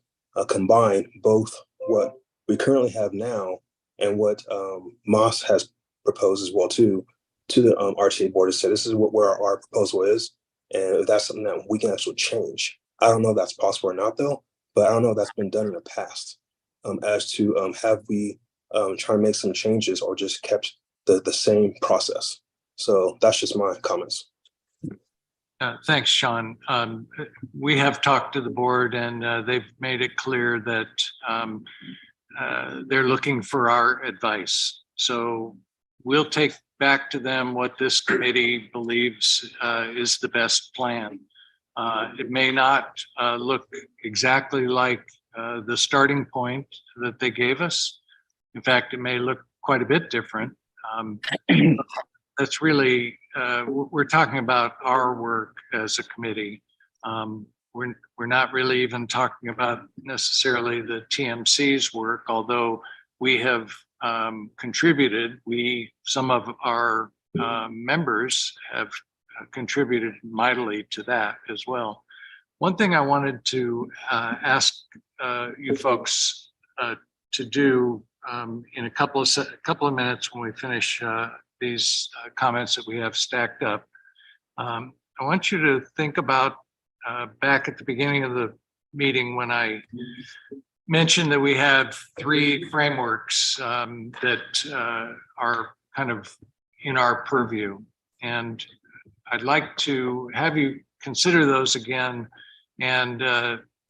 combine both what we currently have now and what Moss has proposed as well too, to the RTA board to say, this is where our proposal is. And if that's something that we can actually change. I don't know if that's possible or not though, but I don't know if that's been done in the past as to have we try to make some changes or just kept the same process. So that's just my comments. Thanks, Sean. We have talked to the board and they've made it clear that they're looking for our advice. So we'll take back to them what this committee believes is the best plan. It may not look exactly like the starting point that they gave us. In fact, it may look quite a bit different. That's really, we're talking about our work as a committee. We're not really even talking about necessarily the TMC's work, although we have contributed. Some of our members have contributed mightily to that as well. One thing I wanted to ask you folks to do in a couple of minutes when we finish these comments that we have stacked up. I want you to think about back at the beginning of the meeting when I mentioned that we have 3 frameworks that are kind of in our purview. And I'd like to have you consider those again and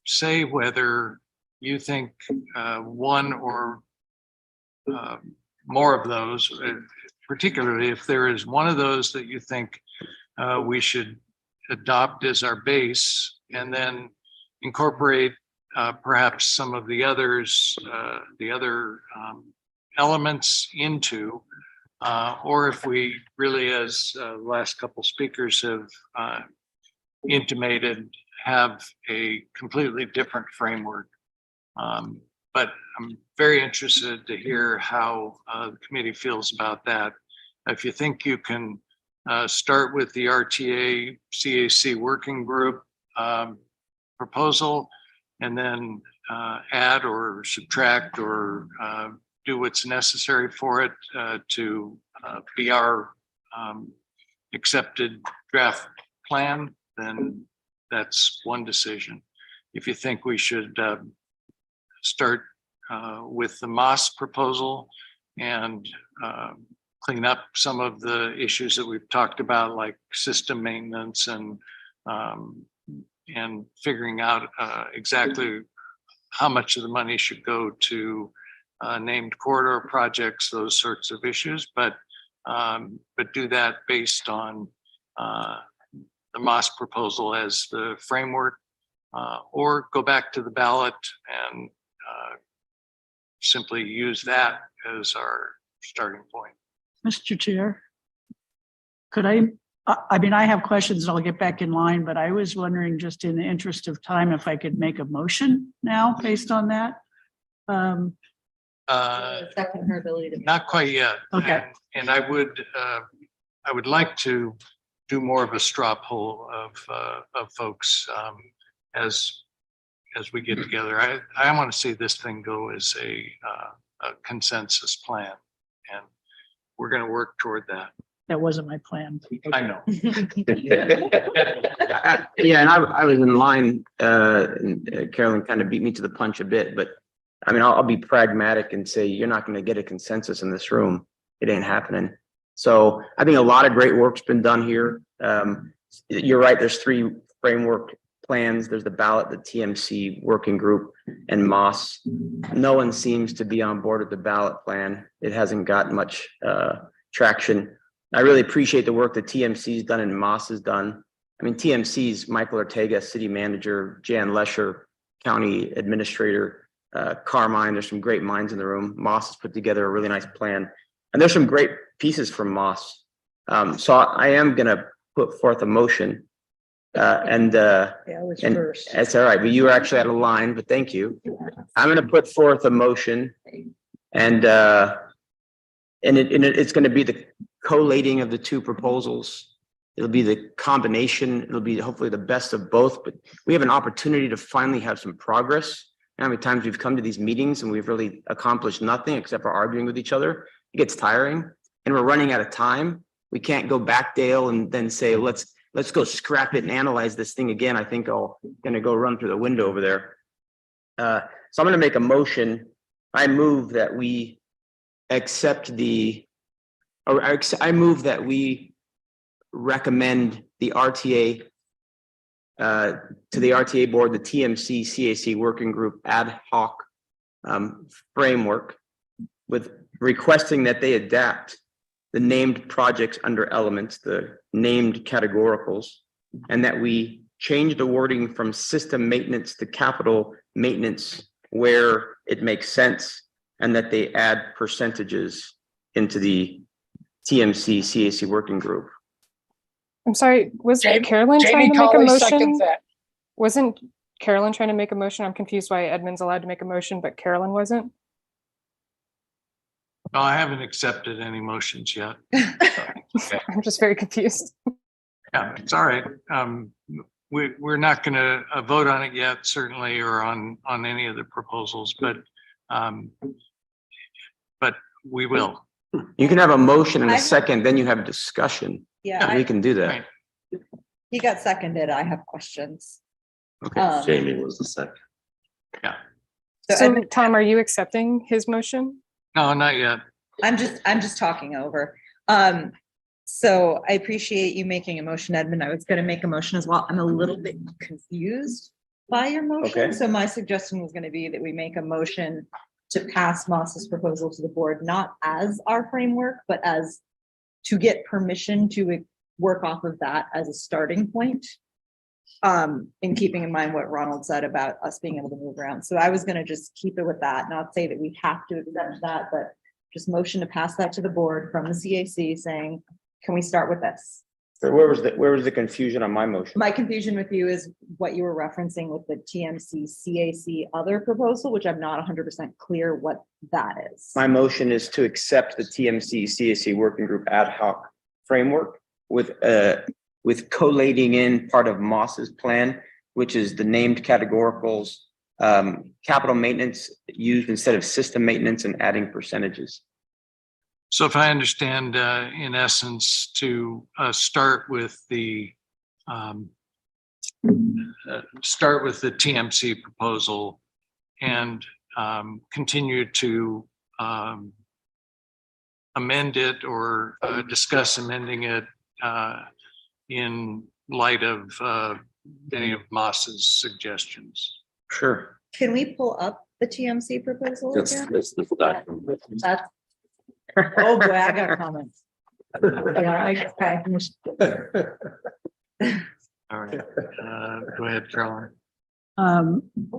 say whether you think one or more of those, particularly if there is one of those that you think we should adopt as our base and then incorporate perhaps some of the others, the other elements into, or if we really, as the last couple speakers have intimated, have a completely different framework. But I'm very interested to hear how the committee feels about that. If you think you can start with the RTA CAC working group proposal and then add or subtract or do what's necessary for it to be our accepted draft plan, then that's one decision. If you think we should start with the Moss proposal and clean up some of the issues that we've talked about, like system maintenance and figuring out exactly how much of the money should go to named corridor projects, those sorts of issues, but do that based on the Moss proposal as the framework, or go back to the ballot and simply use that as our starting point. Mr. Chair, could I mean, I have questions and I'll get back in line, but I was wondering, just in the interest of time, if I could make a motion now based on that. Second her ability to. Not quite yet. Okay. And I would like to do more of a straw poll of folks as we get together. I want to see this thing go as a consensus plan, and we're going to work toward that. That wasn't my plan. I know. Yeah, and I was in line, and Carolyn kind of beat me to the punch a bit, but I mean, I'll be pragmatic and say, you're not going to get a consensus in this room. It ain't happening. So I think a lot of great work's been done here. You're right. There's 3 framework plans. There's the ballot, the TMC working group, and Moss. No one seems to be on board with the ballot plan. It hasn't got much traction. I really appreciate the work that TMC's done and Moss has done. I mean, TMC's Michael Ortega, city manager, Jan Lesher, county administrator, Carmine. There's some great minds in the room. Moss has put together a really nice plan, and there's some great pieces from Moss. So I am going to put forth a motion. And it's all right, but you were actually out of line, but thank you. I'm going to put forth a motion, and it's going to be the collating of the two proposals. It'll be the combination. It'll be hopefully the best of both, but we have an opportunity to finally have some progress. How many times we've come to these meetings and we've really accomplished nothing except for arguing with each other. It gets tiring, and we're running out of time. We can't go back, Dale, and then say, let's go scrap it and analyze this thing again. I think I'm going to go run through the window over there. So I'm going to make a motion. I move that we accept I move that we recommend the RTA to the RTA board, the TMC CAC working group ad hoc framework, with requesting that they adapt the named projects under elements, the named categoricals, and that we change the wording from system maintenance to capital maintenance where it makes sense, and that they add percentages into the TMC CAC working group. I'm sorry, was Carolyn trying to make a motion? Wasn't Carolyn trying to make a motion? I'm confused why Edmund's allowed to make a motion, but Carolyn wasn't. No, I haven't accepted any motions yet. Okay. I'm just very confused. Yeah, it's all right. We're not going to vote on it yet, certainly, or on any of the proposals, but we will. You can have a motion in a second, then you have discussion. Yeah, we can do that. He got seconded. I have questions. Okay, Jamie was the second. Yeah. So Tom, are you accepting his motion? No, not yet. I'm just talking over. So I appreciate you making a motion, Edmund. I was going to make a motion as well. I'm a little bit confused by your motion. Okay. So my suggestion was going to be that we make a motion to pass Moss's proposal to the board, not as our framework, but as to get permission to work off of that as a starting point. In keeping in mind what Ronald said about us being able to move around. So I was going to just keep it with that, not say that we have to accept that, but just motion to pass that to the board from the CAC saying, can we start with this? So where was the confusion on my motion? My confusion with you is what you were referencing with the TMC CAC other proposal, which I'm not 100% clear what that is. My motion is to accept the TMC CAC working group ad hoc framework with collating in part of Moss's plan, which is the named categoricals, capital maintenance used instead of system maintenance, and adding percentages. So if I understand, in essence, to start with the TMC proposal and continue to amend it or discuss amending it in light of any of Moss's suggestions. Sure. Can we pull up the TMC proposal again? That's the document. That's, oh boy, I got comments. Yeah, All right, go ahead, Caroline.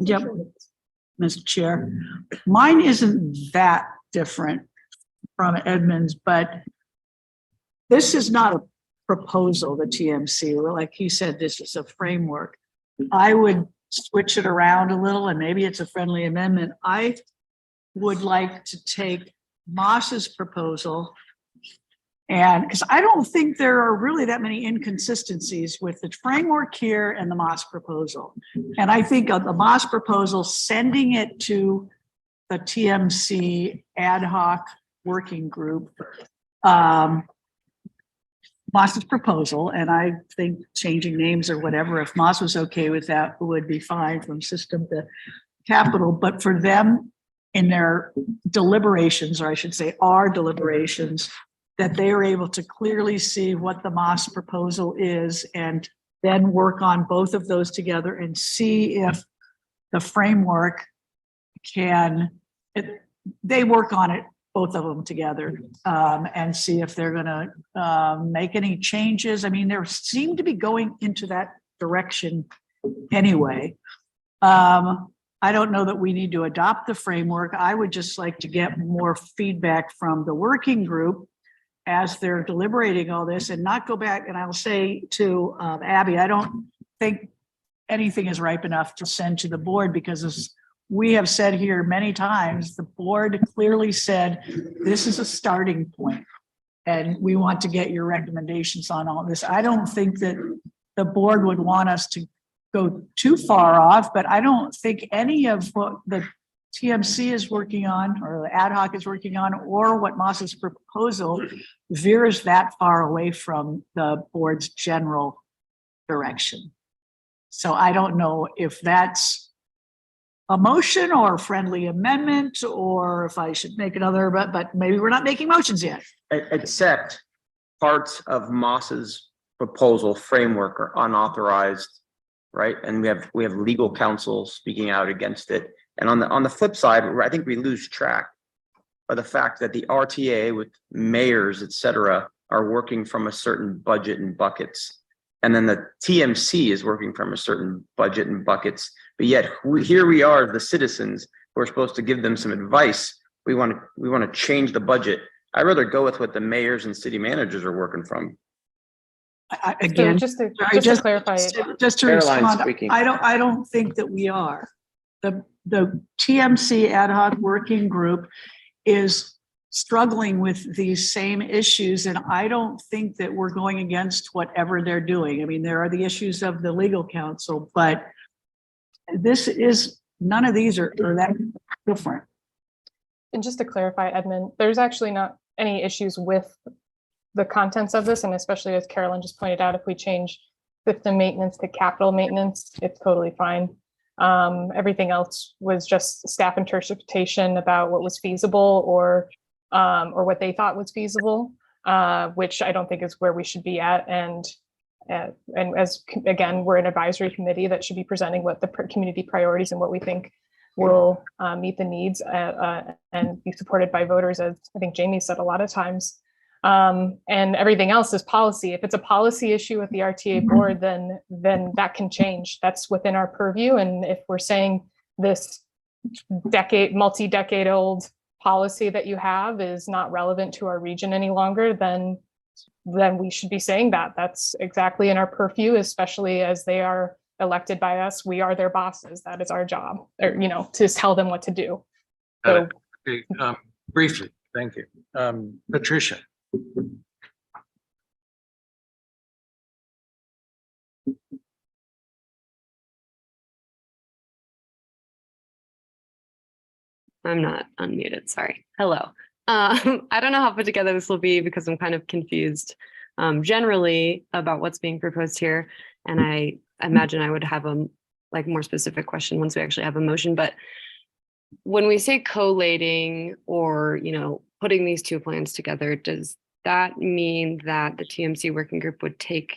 Yep, Mr. Chair. Mine isn't that different from Edmund's, but this is not a proposal, the TMC. Like he said, this is a framework. I would switch it around a little, and maybe it's a friendly amendment. I would like to take Moss's proposal, and because I don't think there are really that many inconsistencies with the framework here and the Moss proposal. And I think of the Moss proposal, sending it to the TMC ad hoc working group, Moss's proposal, and I think changing names or whatever, if Moss was okay with that, would be fine, from system to capital. But for them, in their deliberations, or I should say our deliberations, that they are able to clearly see what the Moss proposal is and then work on both of those together and see if the framework they work on it, both of them together, and see if they're gonna make any changes. I mean, they seem to be going into that direction anyway. I don't know that we need to adopt the framework. I would just like to get more feedback from the working group as they're deliberating all this, and not go back. And I'll say to Abby, I don't think anything is ripe enough to send to the board, because as we have said here many times, the board clearly said, this is a starting point and we want to get your recommendations on all this. I don't think that the board would want us to go too far off, but I don't think any of what the TMC is working on, or the ad hoc is working on, or what Moss's proposal veers that far away from the board's general direction. So I don't know if that's a motion or a friendly amendment, or if I should make another, but maybe we're not making motions yet. Except parts of Moss's proposal framework are unauthorized, right? And we have legal counsel speaking out against it. And on the flip side, I think we lose track of the fact that the RTA with mayors, et cetera, are working from a certain budget and buckets. And then the TMC is working from a certain budget and buckets. But yet here we are, the citizens, who are supposed to give them some advice. We want to change the budget. I'd rather go with what the mayors and city managers are working from. Again, So just to clarify, just to Caroline respond, speaking. I don't think that we are. The TMC ad hoc working group is struggling with these same issues, and I don't think that we're going against whatever they're doing. I mean, there are the issues of the legal counsel, but none of these are that different. and just to clarify, Edmund, there's actually not any issues with the contents of this, and especially as Carolyn just pointed out, if we change system maintenance to capital maintenance, it's totally fine. Everything else was just staff interpretation about what was feasible or what they thought was feasible, which I don't think is where we should be at. And as again, we're an advisory committee that should be presenting what the community priorities and what we think will meet the needs and be supported by voters, as I think Jamie said a lot of times. And everything else is policy. If it's a policy issue with the RTA board, then that can change. That's within our purview. And if we're saying this multi-decade old policy that you have is not relevant to our region any longer, then we should be saying that. That's exactly in our purview, especially as they are elected by us. We are their bosses. That is our job, or, to tell them what to do. So, Okay, briefly, thank you. Patricia. I'm not unmuted, sorry. Hello. I don't know how put together this will be because I'm kind of confused generally about what's being proposed here. And I imagine I would have a more specific question once we actually have a motion. But when we say collating or, putting these two plans together, does that mean that the TMC working group would take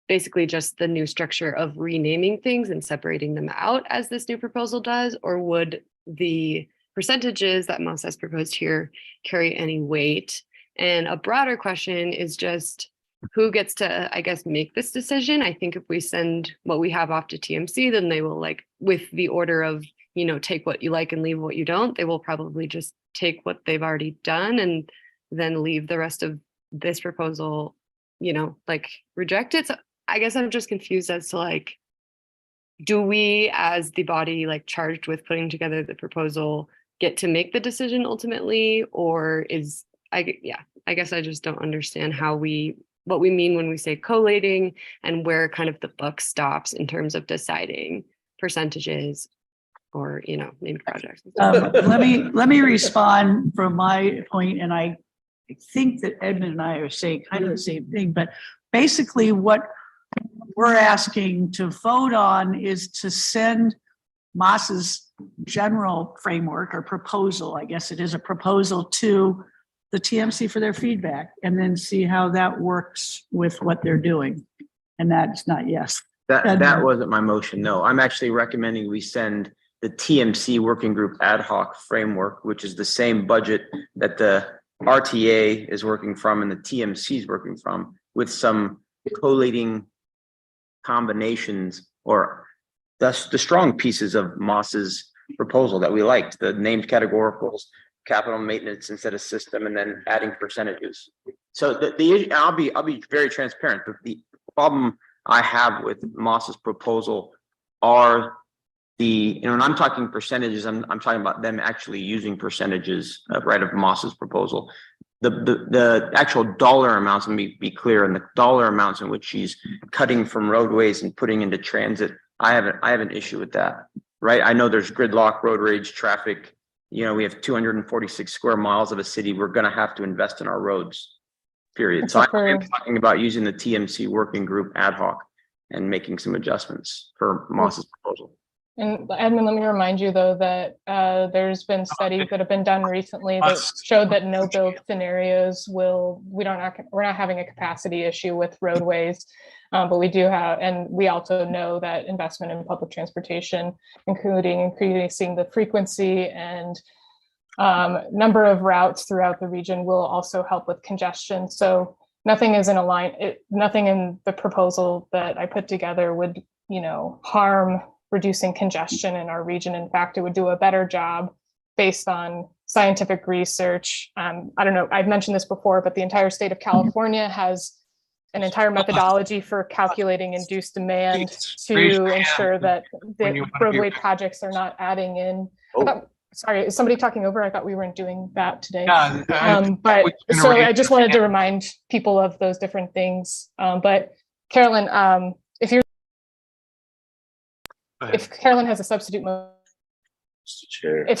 basically just the new structure of renaming things and separating them out as this new proposal does? Or would the percentages that Moss has proposed here carry any weight? And a broader question is just who gets to, I guess, make this decision? I think if we send what we have off to TMC, then they will with the order of, take what you like and leave what you don't, they will probably just take what they've already done and then leave the rest of this proposal, reject it. So I guess I'm just confused as to do we as the body charged with putting together the proposal get to make the decision ultimately, or I guess I just don't understand what we mean when we say collating and where kind of the buck stops in terms of deciding percentages or, named projects. Let me respond from my point, and I think that Edmund and I are saying kind of the same thing, but basically what we're asking to vote on is to send Moss's general framework or proposal, I guess it is a proposal, to the TMC for their feedback, and then see how that works with what they're doing. And that's not yes. That wasn't my motion. No, I'm actually recommending we send the TMC working group ad hoc framework, which is the same budget that the RTA is working from and the TMC is working from, with some collating combinations or the strong pieces of Moss's proposal that we liked, the named categoricals, capital maintenance instead of system, and then adding percentages. So I'll be very transparent. The problem I have with Moss's proposal are when I'm talking percentages, I'm talking about them actually using percentages of Moss's proposal. The actual dollar amounts, let me be clear, and the dollar amounts in which she's cutting from roadways and putting into transit, I have an issue with that, right? I know there's gridlock, road rage, traffic. We have 246 square miles of a city. We're going to have to invest in our roads, period. So I'm talking about using the TMC working group ad hoc and making some adjustments for Moss's proposal. And Edmund, let me remind you though that there's been studies that have been done recently that showed that no build scenarios we're not having a capacity issue with roadways, but we do have, and we also know that investment in public transportation, including increasing the frequency and number of routes throughout the region, will also help with congestion. So nothing is nothing in the proposal that I put together would, harm reducing congestion in our region. In fact, it would do a better job based on scientific research. I don't know, I've mentioned this before, but the entire state of California has an entire methodology for calculating induced demand to ensure that the roadway projects are not adding in. Sorry, is somebody talking over? I thought we weren't doing that today. But so I just wanted to remind people of those different things. But Carolyn, if Carolyn has a substitute motion. Mr. Chair.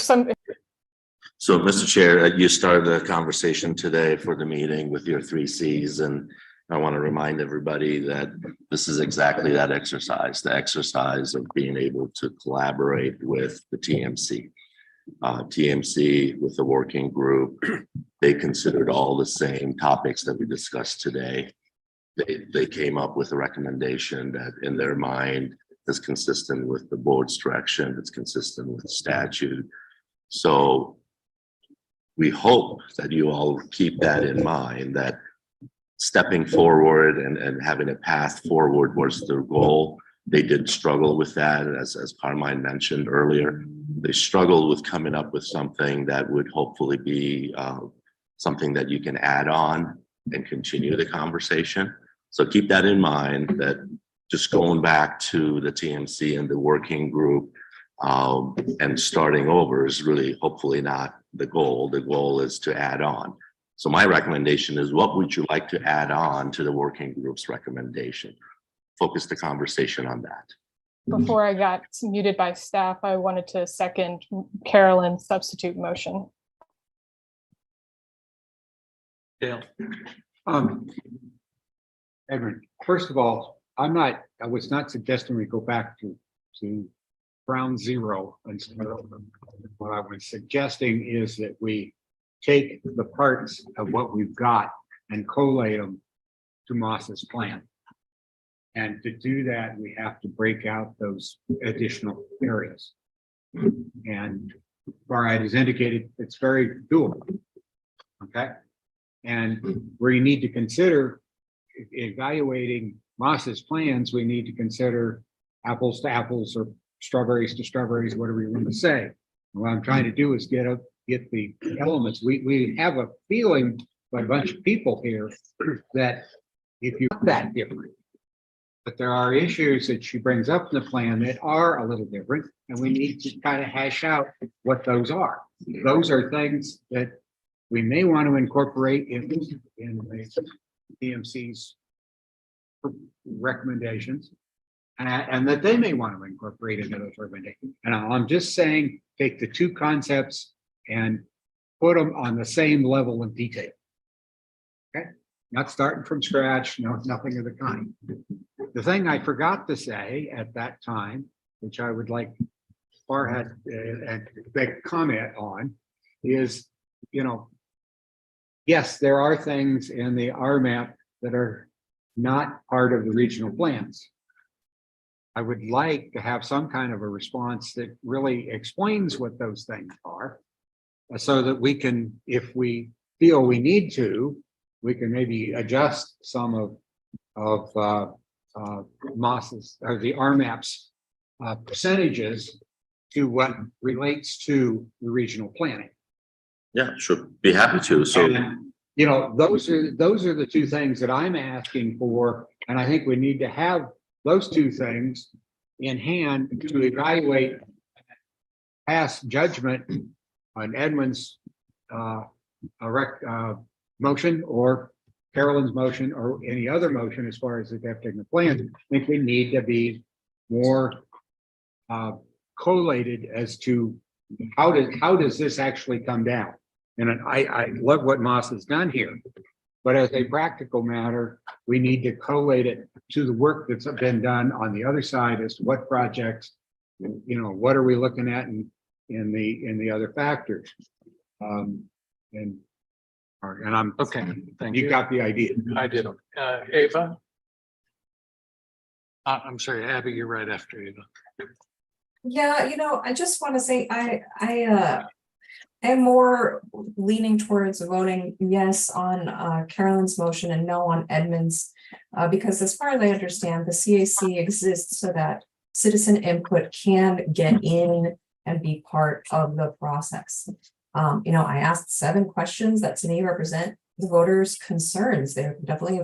So Mr. Chair, you started the conversation today for the meeting with your 3 Cs, and I want to remind everybody that this is exactly that exercise, the exercise of being able to collaborate with the TMC. TMC with the working group, they considered all the same topics that we discussed today. They came up with a recommendation that in their mind is consistent with the board's direction, it's consistent with statute. So we hope that you all keep that in mind, that stepping forward and having a path forward was their goal. They did struggle with that, as Carmine mentioned earlier. They struggled with coming up with something that would hopefully be something that you can add on and continue the conversation. So keep that in mind, that just going back to the TMC and the working group and starting over is really hopefully not the goal. The goal is to add on. So my recommendation is, what would you like to add on to the working group's recommendation? Focus the conversation on that. Before I got muted by staff, I wanted to second Carolyn's substitute motion. Dale. Edward, first of all, I was not suggesting we go back to ground zero and start over. What I was suggesting is that we take the parts of what we've got and collate them to Moss's plan. And to do that, we have to break out those additional areas. And Farhad has indicated it's very doable. Okay. And where you need to consider evaluating Moss's plans, we need to consider apples to apples or strawberries to strawberries, whatever you want to say. And what I'm trying to do is get the elements. We have a feeling by a bunch of people here that if you're that different, but there are issues that she brings up in the plan that are a little different, and we need to kind of hash out what those are. Those are things that we may want to incorporate in the DMC's recommendations, and that they may want to incorporate into those recommendations. And I'm just saying, take the two concepts and put them on the same level of detail. Okay, not starting from scratch, no, nothing of the kind. The thing I forgot to say at that time, which I would like Farhad and big comment on, is, yes, there are things in the RMAP that are not part of the regional plans. I would like to have some kind of a response that really explains what those things are. So that we can, if we feel we need to, we can maybe adjust some of Moss's or the RMAP's percentages to what relates to the regional planning. Yeah, sure. Be happy to. So, And, you know, those are the two things that I'm asking for, and I think we need to have those two things in hand to evaluate pass judgment on Edmund's motion or Carolyn's motion or any other motion as far as adapting the plan. I think we need to be more collated as to how does this actually come down? And I love what Moss has done here, but as a practical matter, we need to collate it to the work that's been done on the other side as to what projects, you know, what are we looking at in the other factors. And I'm Okay, thank you. You got the idea. I did. Ava? I'm sorry, Abby, you're right after Ava. Yeah, I just want to say I am more leaning towards voting yes on Carolyn's motion and no on Edmund's. Because as far as I understand, the CAC exists so that citizen input can get in and be part of the process. I asked 7 questions that to me represent the voters' concerns. They're definitely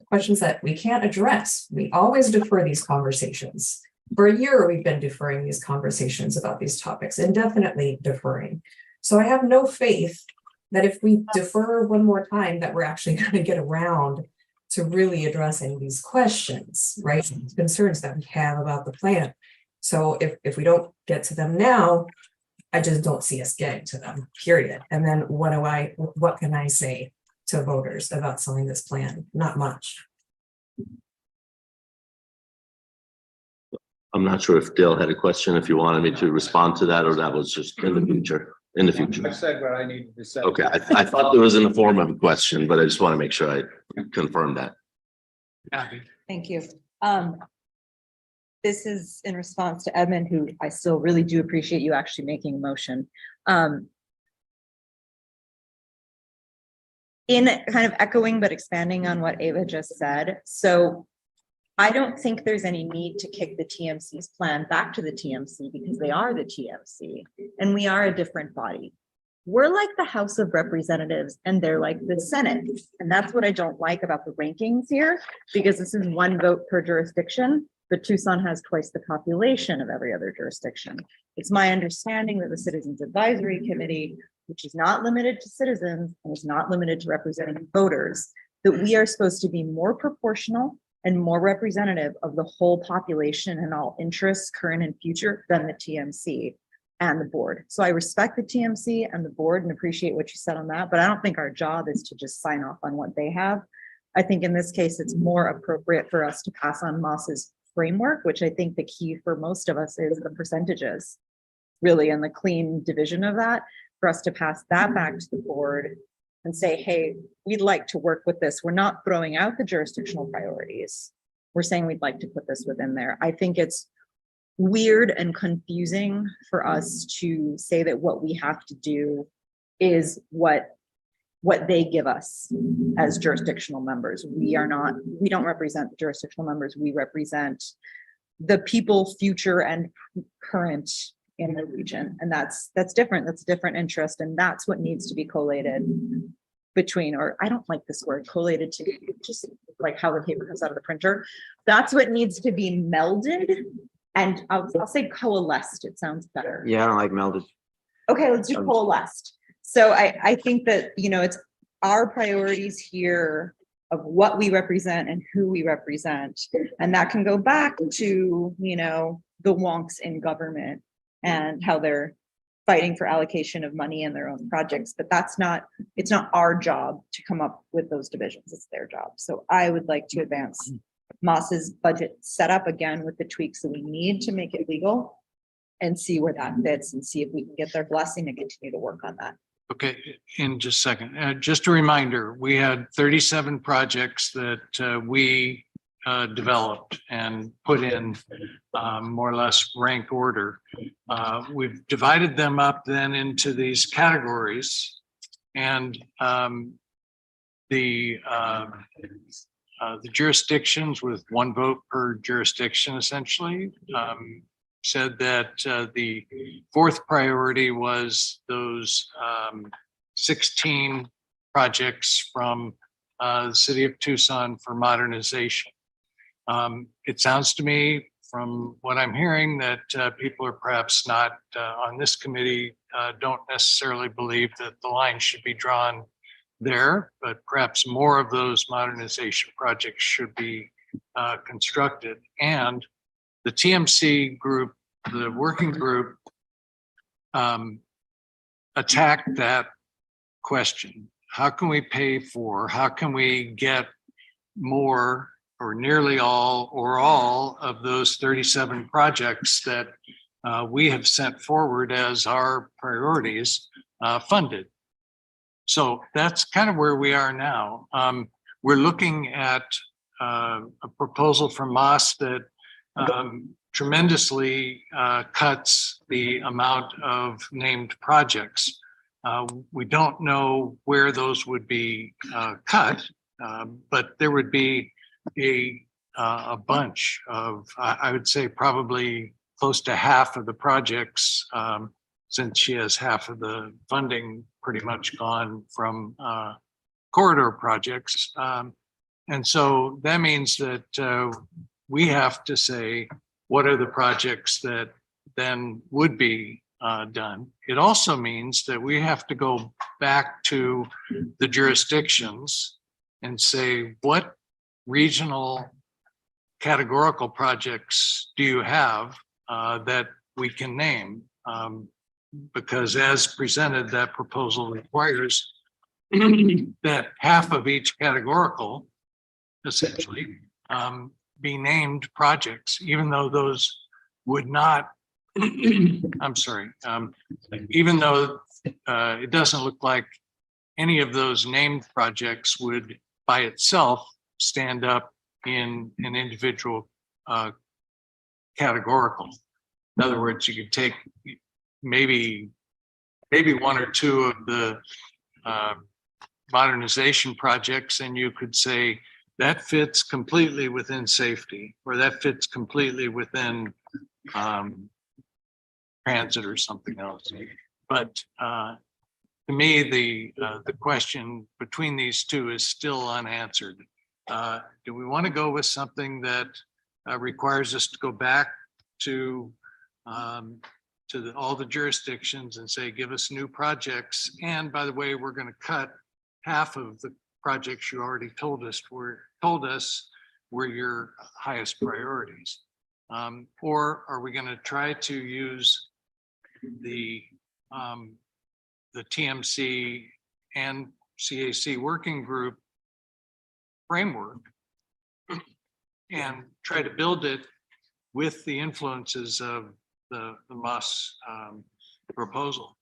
questions that we can't address. We always defer these conversations. For a year, we've been deferring these conversations about these topics, indefinitely deferring. So I have no faith that if we defer one more time, that we're actually going to get around to really addressing these questions, right? Concerns that we have about the plan. So if we don't get to them now, I just don't see us getting to them, period. And then what can I say to voters about selling this plan? Not much. I'm not sure if Dale had a question, if you wanted me to respond to that, or that was just in the future, I said what I needed to say. Okay, I thought there was in the form of a question, but I just want to make sure I confirm that. Abby? Thank you. This is in response to Edmund, who I still really do appreciate you actually making a motion. In kind of echoing but expanding on what Ava just said. So I don't think there's any need to kick the TMC's plan back to the TMC because they are the TMC and we are a different body. We're like the House of Representatives and they're like the Senate. And that's what I don't like about the rankings here, because this is 1 vote per jurisdiction, but Tucson has twice the population of every other jurisdiction. It's my understanding that the Citizens Advisory Committee, which is not limited to citizens and is not limited to representing voters, that we are supposed to be more proportional and more representative of the whole population and all interests, current and future, than the TMC and the board. So I respect the TMC and the board and appreciate what you said on that, but I don't think our job is to just sign off on what they have. I think in this case, it's more appropriate for us to pass on Moss's framework, which I think the key for most of us is the percentages, really, and the clean division of that, for us to pass that back to the board and say, hey, we'd like to work with this. We're not throwing out the jurisdictional priorities. We're saying we'd like to put this within there. I think it's weird and confusing for us to say that what we have to do is what they give us as jurisdictional members. We don't represent the jurisdictional members. We represent the people, future and current, in the region. And that's different. That's a different interest. And that's what needs to be collated between, or I don't like this word, collated, to just like how the paper comes out of the printer. That's what needs to be melded. And I'll say coalesced. It sounds better. Yeah, I don't like melded. Okay, let's do coalesced. So I think that, it's our priorities here of what we represent and who we represent. And that can go back to, the wonks in government and how they're fighting for allocation of money in their own projects. But it's not our job to come up with those divisions. It's their job. So I would like to advance Moss's budget set up again with the tweaks that we need to make it legal and see where that fits and see if we can get their blessing to continue to work on that. Okay, in just a second, just a reminder, we had 37 projects that we developed and put in more or less rank order. We've divided them up then into these categories, and the jurisdictions with one vote per jurisdiction essentially said that the fourth priority was those 16 projects from the city of Tucson for modernization. It sounds to me from what I'm hearing that people are perhaps not on this committee don't necessarily believe that the line should be drawn there, but perhaps more of those modernization projects should be constructed. And the TMC group, the working group, attacked that question. How can we pay for, how can we get more or nearly all or all of those 37 projects that we have sent forward as our priorities funded? So that's kind of where we are now. We're looking at a proposal from Moss that tremendously cuts the amount of named projects. We don't know where those would be cut, but there would be a bunch of, I would say probably close to half of the projects, since she has half of the funding pretty much gone from corridor projects. And so that means that we have to say, what are the projects that then would be done? It also means that we have to go back to the jurisdictions and say, what regional categorical projects do you have that we can name? Because as presented, that proposal requires that half of each categorical essentially be named projects, even though those would not, I'm sorry, even though it doesn't look like any of those named projects would by itself stand up in an individual categorical. In other words, you could take maybe one or two of the modernization projects and you could say that fits completely within safety, or that fits completely within transit or something else. But to me, the question between these two is still unanswered. Do we want to go with something that requires us to go back to all the jurisdictions and say, give us new projects? And by the way, we're going to cut half of the projects you already told us were your highest priorities. Or are we going to try to use the TMC and CAC working group framework and try to build it with the influences of the Moss proposal?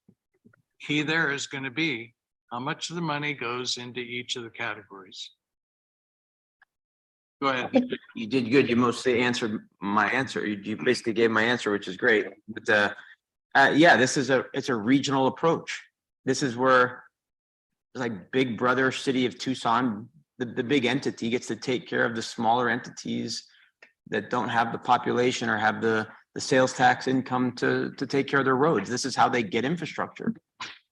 Key there is going to be how much of the money goes into each of the categories. Go ahead. You did good. You mostly answered my answer. You basically gave my answer, which is great. But yeah, it's a regional approach. This is where like Big Brother City of Tucson, the big entity gets to take care of the smaller entities that don't have the population or have the sales tax income to take care of their roads. This is how they get infrastructure.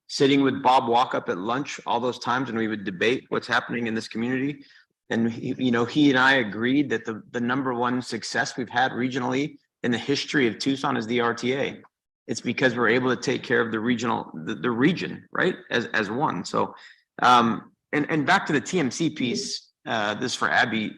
Sitting with Bob Walkup at lunch all those times when we would debate what's happening in this community. And he and I agreed that the number one success we've had regionally in the history of Tucson is the RTA. It's because we're able to take care of the region, right? As one. So, and back to the TMC piece, this for Abby,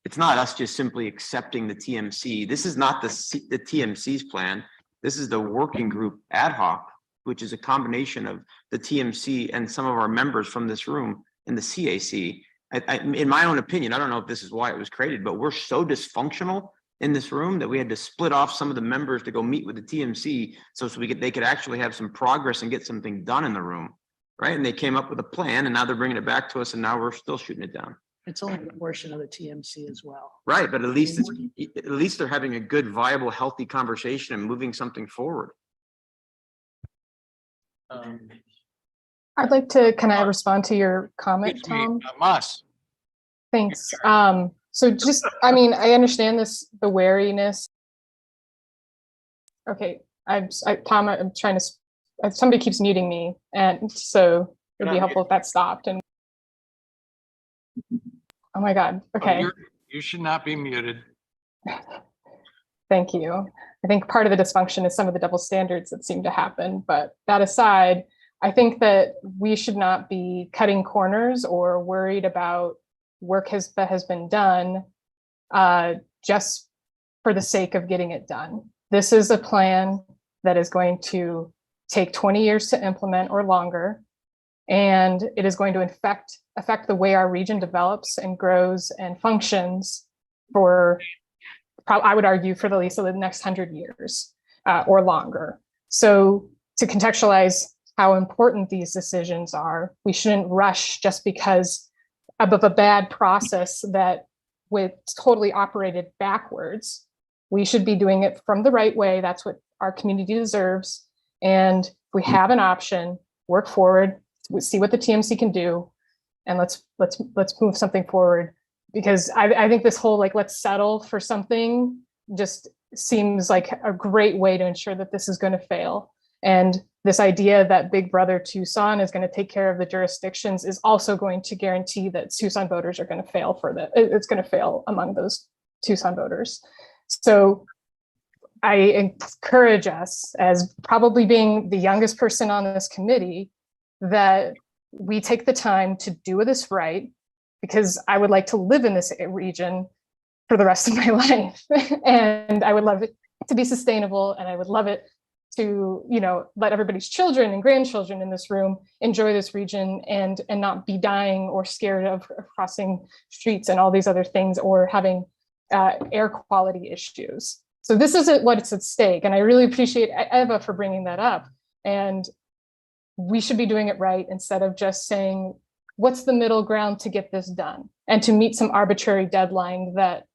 it's not us just simply accepting the TMC. This is not the TMC's plan. This is the working group ad hoc, which is a combination of the TMC and some of our members from this room in the CAC. In my own opinion, I don't know if this is why it was created, but we're so dysfunctional in this room that we had to split off some of the members to go meet with the TMC so they could actually have some progress and get something done in the room, right? And they came up with a plan and now they're bringing it back to us and now we're still shooting it down. It's only a portion of the TMC as well. Right, but at least they're having a good, viable, healthy conversation and moving something forward. I'd like to, can I respond to your comment, Excuse me, Tom? Moss. Thanks. So just, I mean, I understand this, the wariness. Okay, Tom, I'm trying to, somebody keeps muting me, and so it'd be helpful if that stopped. And oh my God, okay. You should not be muted. Thank you. I think part of the dysfunction is some of the double standards that seem to happen, but that aside, I think that we should not be cutting corners or worried about work that has been done just for the sake of getting it done. This is a plan that is going to take 20 years to implement or longer, and it is going to affect the way our region develops and grows and functions for, I would argue, for the least of the next 100 years or longer. So to contextualize how important these decisions are, we shouldn't rush just because of a bad process that totally operated backwards. We should be doing it from the right way. That's what our community deserves. And if we have an option, work forward, see what the TMC can do, and let's move something forward. Because I think this whole let's settle for something just seems like a great way to ensure that this is going to fail. And this idea that Big Brother Tucson is going to take care of the jurisdictions is also going to guarantee that Tucson voters are going to fail it's going to fail among those Tucson voters. So I encourage us, as probably being the youngest person on this committee, that we take the time to do this right, because I would like to live in this region for the rest of my life. And I would love it to be sustainable, and I would love it to, let everybody's children and grandchildren in this room enjoy this region and not be dying or scared of crossing streets and all these other things, or having air quality issues. So this isn't what's at stake. And I really appreciate Eva for bringing that up. And we should be doing it right, instead of just saying, what's the middle ground to get this done and to meet some arbitrary deadline that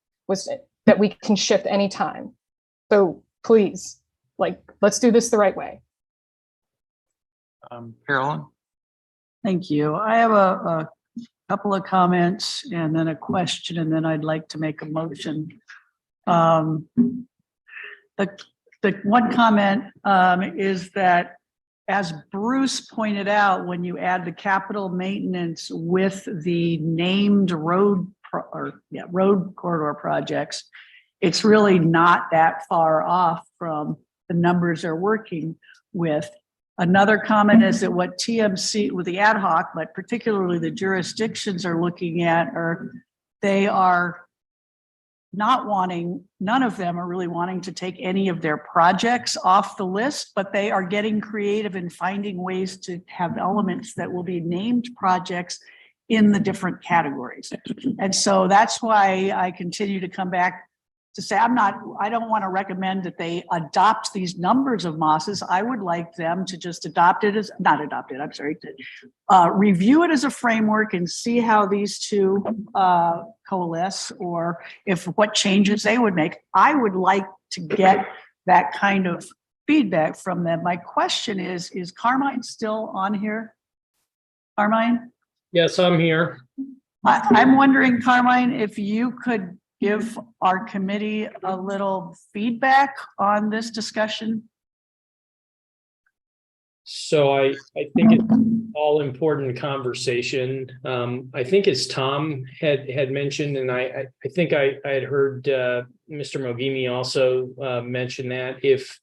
we can shift anytime. So please, let's do this the right way. Carolyn? Thank you. I have a couple of comments and then a question, and then I'd like to make a motion. The one comment is that, as Bruce pointed out, when you add the capital maintenance with the named road corridor projects, it's really not that far off from the numbers they're working with. Another comment is that what TMC with the ad hoc, but particularly the jurisdictions are looking at, they are not wanting, none of them are really wanting to take any of their projects off the list, but they are getting creative in finding ways to have elements that will be named projects in the different categories. And so that's why I continue to come back to say, I don't want to recommend that they adopt these numbers of mosses. I would like them to just review it as a framework and see how these two coalesce, or what changes they would make. I would like to get that kind of feedback from them. My question is Carmine still on here? Carmine? Yes, I'm here. I'm wondering, Carmine, if you could give our committee a little feedback on this discussion. So I think it's all important conversation. I think as Tom had mentioned, and I think I had heard Mr. Mogimi also mention that, if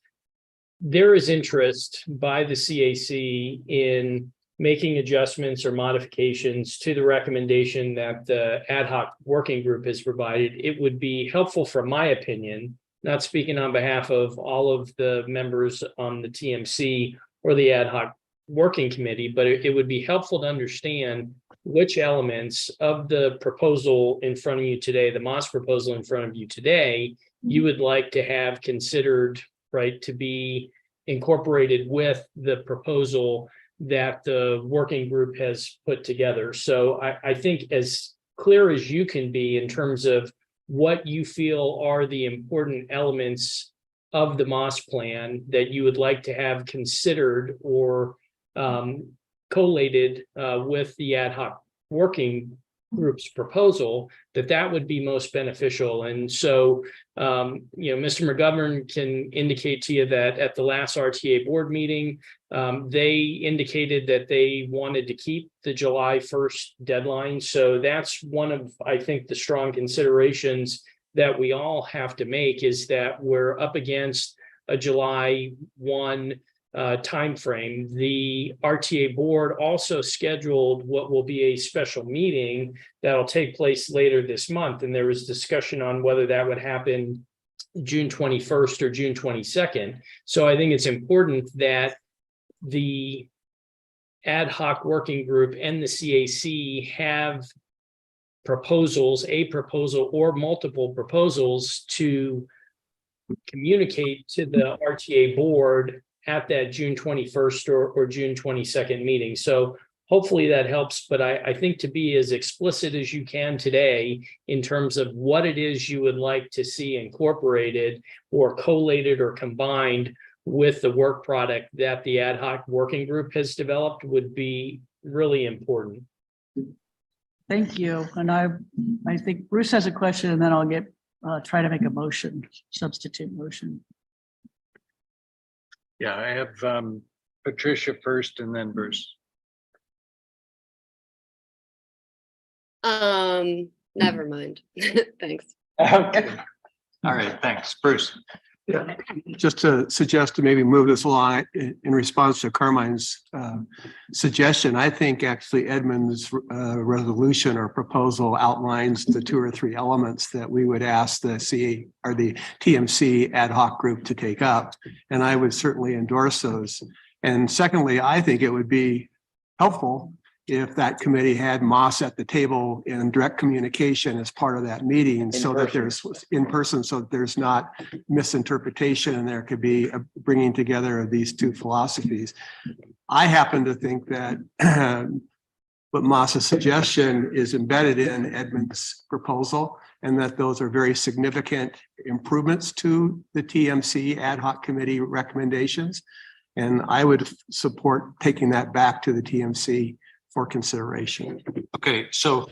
there is interest by the CAC in making adjustments or modifications to the recommendation that the ad hoc working group has provided, it would be helpful, from my opinion, not speaking on behalf of all of the members on the TMC or the ad hoc working committee, but it would be helpful to understand which elements of the proposal in front of you today, the Moss proposal in front of you today, you would like to have considered, right, to be incorporated with the proposal that the working group has put together. So I think as clear as you can be in terms of what you feel are the important elements of the MOS plan that you would like to have considered or collated with the ad hoc working group's proposal, that would be most beneficial. And so, Mr. McGovern can indicate to you that at the last RTA board meeting, they indicated that they wanted to keep the July 1st deadline. So that's one of, I think, the strong considerations that we all have to make, is that we're up against a July 1 timeframe. The RTA board also scheduled what will be a special meeting that'll take place later this month. And there was discussion on whether that would happen June 21st or June 22nd. So I think it's important that the ad hoc working group and the CAC have proposals, a proposal or multiple proposals to communicate to the RTA board at that June 21st or June 22nd meeting. So hopefully that helps, but I think to be as explicit as you can today in terms of what it is you would like to see incorporated or collated or combined with the work product that the ad hoc working group has developed would be really important. Thank you. And I think Bruce has a question, and then I'll try to make a motion, substitute motion. Yeah, I have Patricia first and then Bruce. Never mind. Thanks. Okay. All right, thanks. Bruce. Yeah, just to suggest to maybe move this along in response to Carmine's suggestion, I think actually Edmund's resolution or proposal outlines the 2 or 3 elements that we would ask the CA or the TMC ad hoc group to take up. And I would certainly endorse those. And secondly, I think it would be helpful if that committee had Moss at the table in direct communication as part of that meeting, so that there's in person, so that there's not misinterpretation and there could be a bringing together of these 2 philosophies. I happen to think that what Moss's suggestion is embedded in Edmund's proposal, and that those are very significant improvements to the TMC ad hoc committee recommendations. And I would support taking that back to the TMC for consideration. Okay, so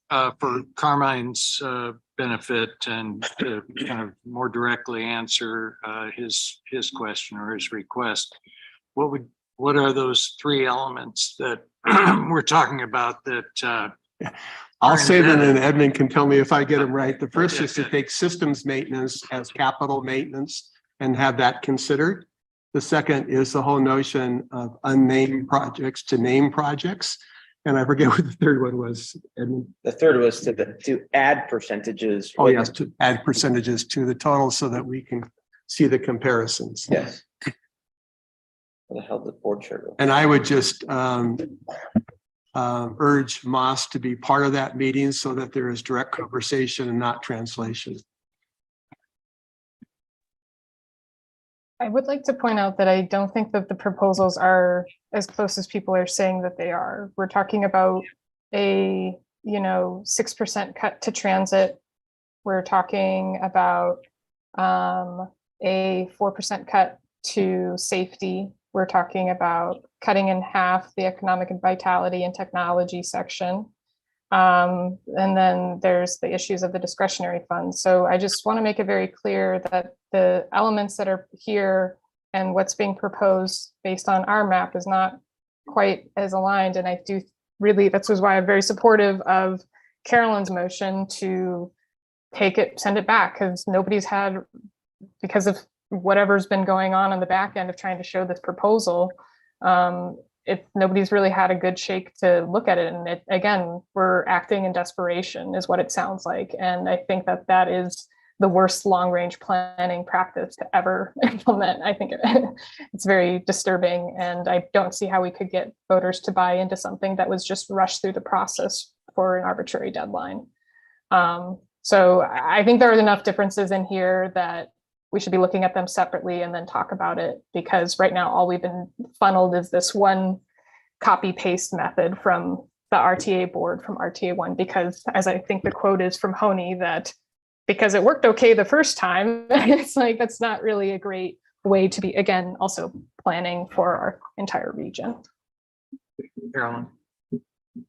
for Carmine's benefit and to kind of more directly answer his question or his request, what are those 3 elements that we're talking about that I'll say them and Edmund can tell me if I get them right. The first is to take systems maintenance as capital maintenance and have that considered. The second is the whole notion of unnamed projects to name projects. And I forget what the third one was, Edmund. The third was to add percentages. Oh, yes, to add percentages to the total so that we can see the comparisons. Yes. What the hell did the board chair go? And I would just urge Moss to be part of that meeting so that there is direct conversation and not translation. I would like to point out that I don't think that the proposals are as close as people are saying that they are. We're talking about a, 6% cut to transit. We're talking about a 4% cut to safety. We're talking about cutting in half the economic and vitality and technology section. And then there's the issues of the discretionary funds. So I just want to make it very clear that the elements that are here and what's being proposed based on our map is not quite as aligned. And I do really, that's why I'm very supportive of Carolyn's motion to send it back, because nobody's had, because of whatever's been going on the back end of trying to show this proposal, nobody's really had a good shake to look at it. And again, we're acting in desperation is what it sounds like. And I think that is the worst long-range planning practice to ever implement. I think it's very disturbing. And I don't see how we could get voters to buy into something that was just rushed through the process for an arbitrary deadline. So I think there are enough differences in here that we should be looking at them separately and then talk about it, because right now all we've been funneled is this one copy paste method from the RTA board from RTA 1, because as I think the quote is from Honey, that because it worked okay the first time, it's like that's not really a great way to be, again, also planning for our entire region. Carolyn.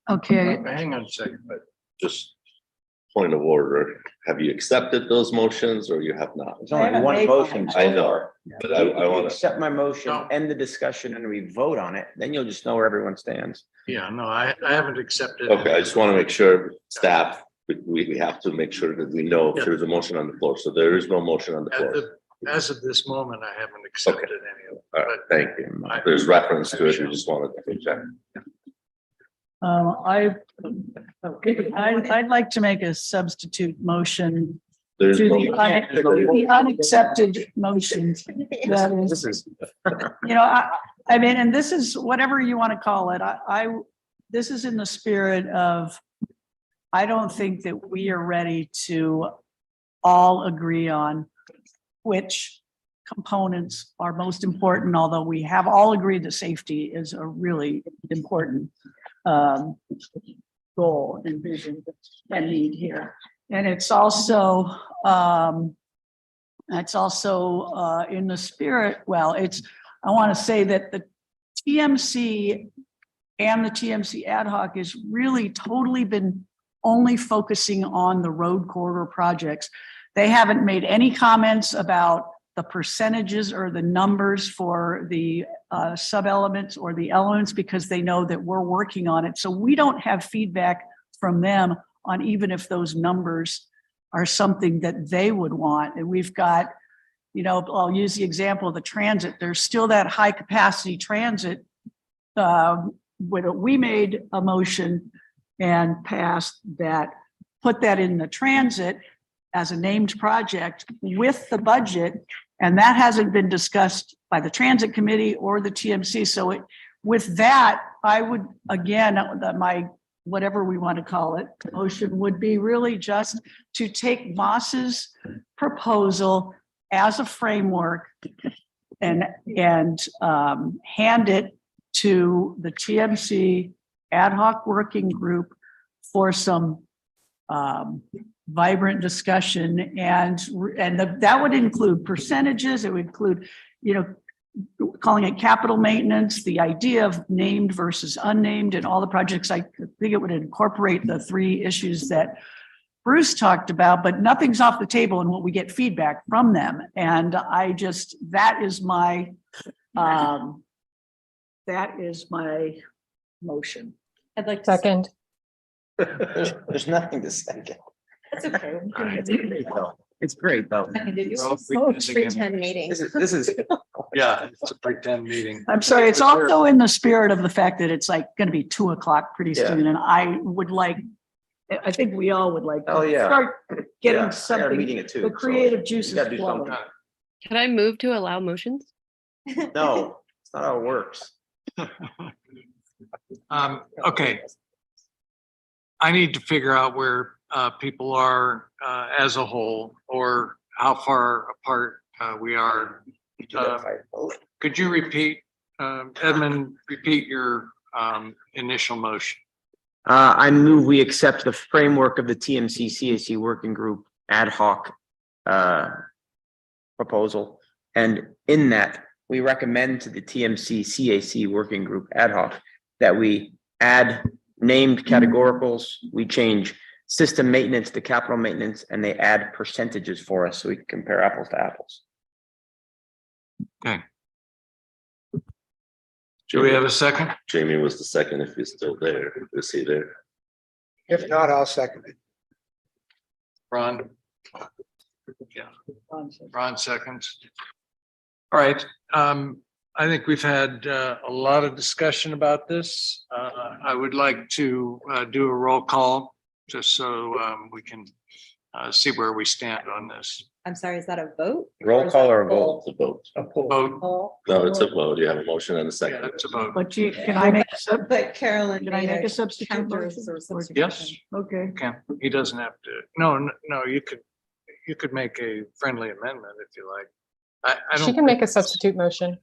Okay, Hang on a second, but Just point of order, have you accepted those motions or you have not? There's only one motion. I know, but I want to, Accept my motion, No. end the discussion, and we vote on it, then you'll just know where everyone stands. yeah, no, I haven't accepted. okay, I just want to make sure staff, we have to make sure that we know if there's a motion on the floor. So there is no motion on the floor. As of this moment, I haven't accepted any of it. All right, thank you. There's reference to it. We just wanted to check. I'd like to make a substitute motion There's to no- the unaccepted motions. That This is, is, I mean, and this is whatever you want to call it. This is in the spirit of, I don't think that we are ready to all agree on which components are most important, although we have all agreed that safety is a really important goal and vision and need here. And it's also in the spirit, well, I want to say that the TMC and the TMC ad hoc is really totally been only focusing on the road corridor projects. They haven't made any comments about the percentages or the numbers for the sub-elements or the elements, because they know that we're working on it. So we don't have feedback from them on even if those numbers are something that they would want. And we've got, I'll use the example of the transit. There's still that high capacity transit. We made a motion and passed that, put that in the transit as a named project with the budget. And that hasn't been discussed by the transit committee or the TMC. So with that, I would, again, my, whatever we want to call it, motion would be really just to take Moss's proposal as a framework and hand it to the TMC ad hoc working group for some vibrant discussion, and that would include percentages. It would include, calling it capital maintenance, the idea of named versus unnamed and all the projects. I think it would incorporate the three issues that Bruce talked about, but nothing's off the table in what we get feedback from them. And that is my motion. I'd like to Second. There's nothing to second. That's okay. It's great, though. Pretend meeting. This is. Yeah, it's a pretend meeting. I'm sorry, it's also in the spirit of the fact that it's like going to be 2:00 pretty Yeah. soon. And I think we all would like Oh, to yeah. start getting Yeah, I got a something, meeting at 2, the so creative we juices gotta do flowing. something. Can I move to allow motions? No, it's not how it works. Okay. I need to figure out where people are as a whole, or how far apart we are. Could you repeat, Edmund, repeat your initial motion? I move we accept the framework of the TMC CAC working group ad hoc proposal. And in that, we recommend to the TMC CAC working group ad hoc that we add named categoricals, we change system maintenance to capital maintenance, and they add percentages for us so we can compare apples to apples. Okay. Do we have a second? Jamie was the second, if he's still there. Is he there? If not, I'll second it. Ron? Yeah, Ron seconds. All right, I think we've had a lot of discussion about this. I would like to do a roll call just so we can see where we stand on this. I'm sorry, is that a vote? Roll call or a vote? It's a vote. Vote. No, it's a vote. You have a motion and a second. Yeah, it's a vote. But can I make, But Carolyn. can I made make a substitute counter motion? or substitution. Yes, Okay. can. He doesn't have to. No, you could make a friendly amendment if you like. I She don't. can make a substitute motion.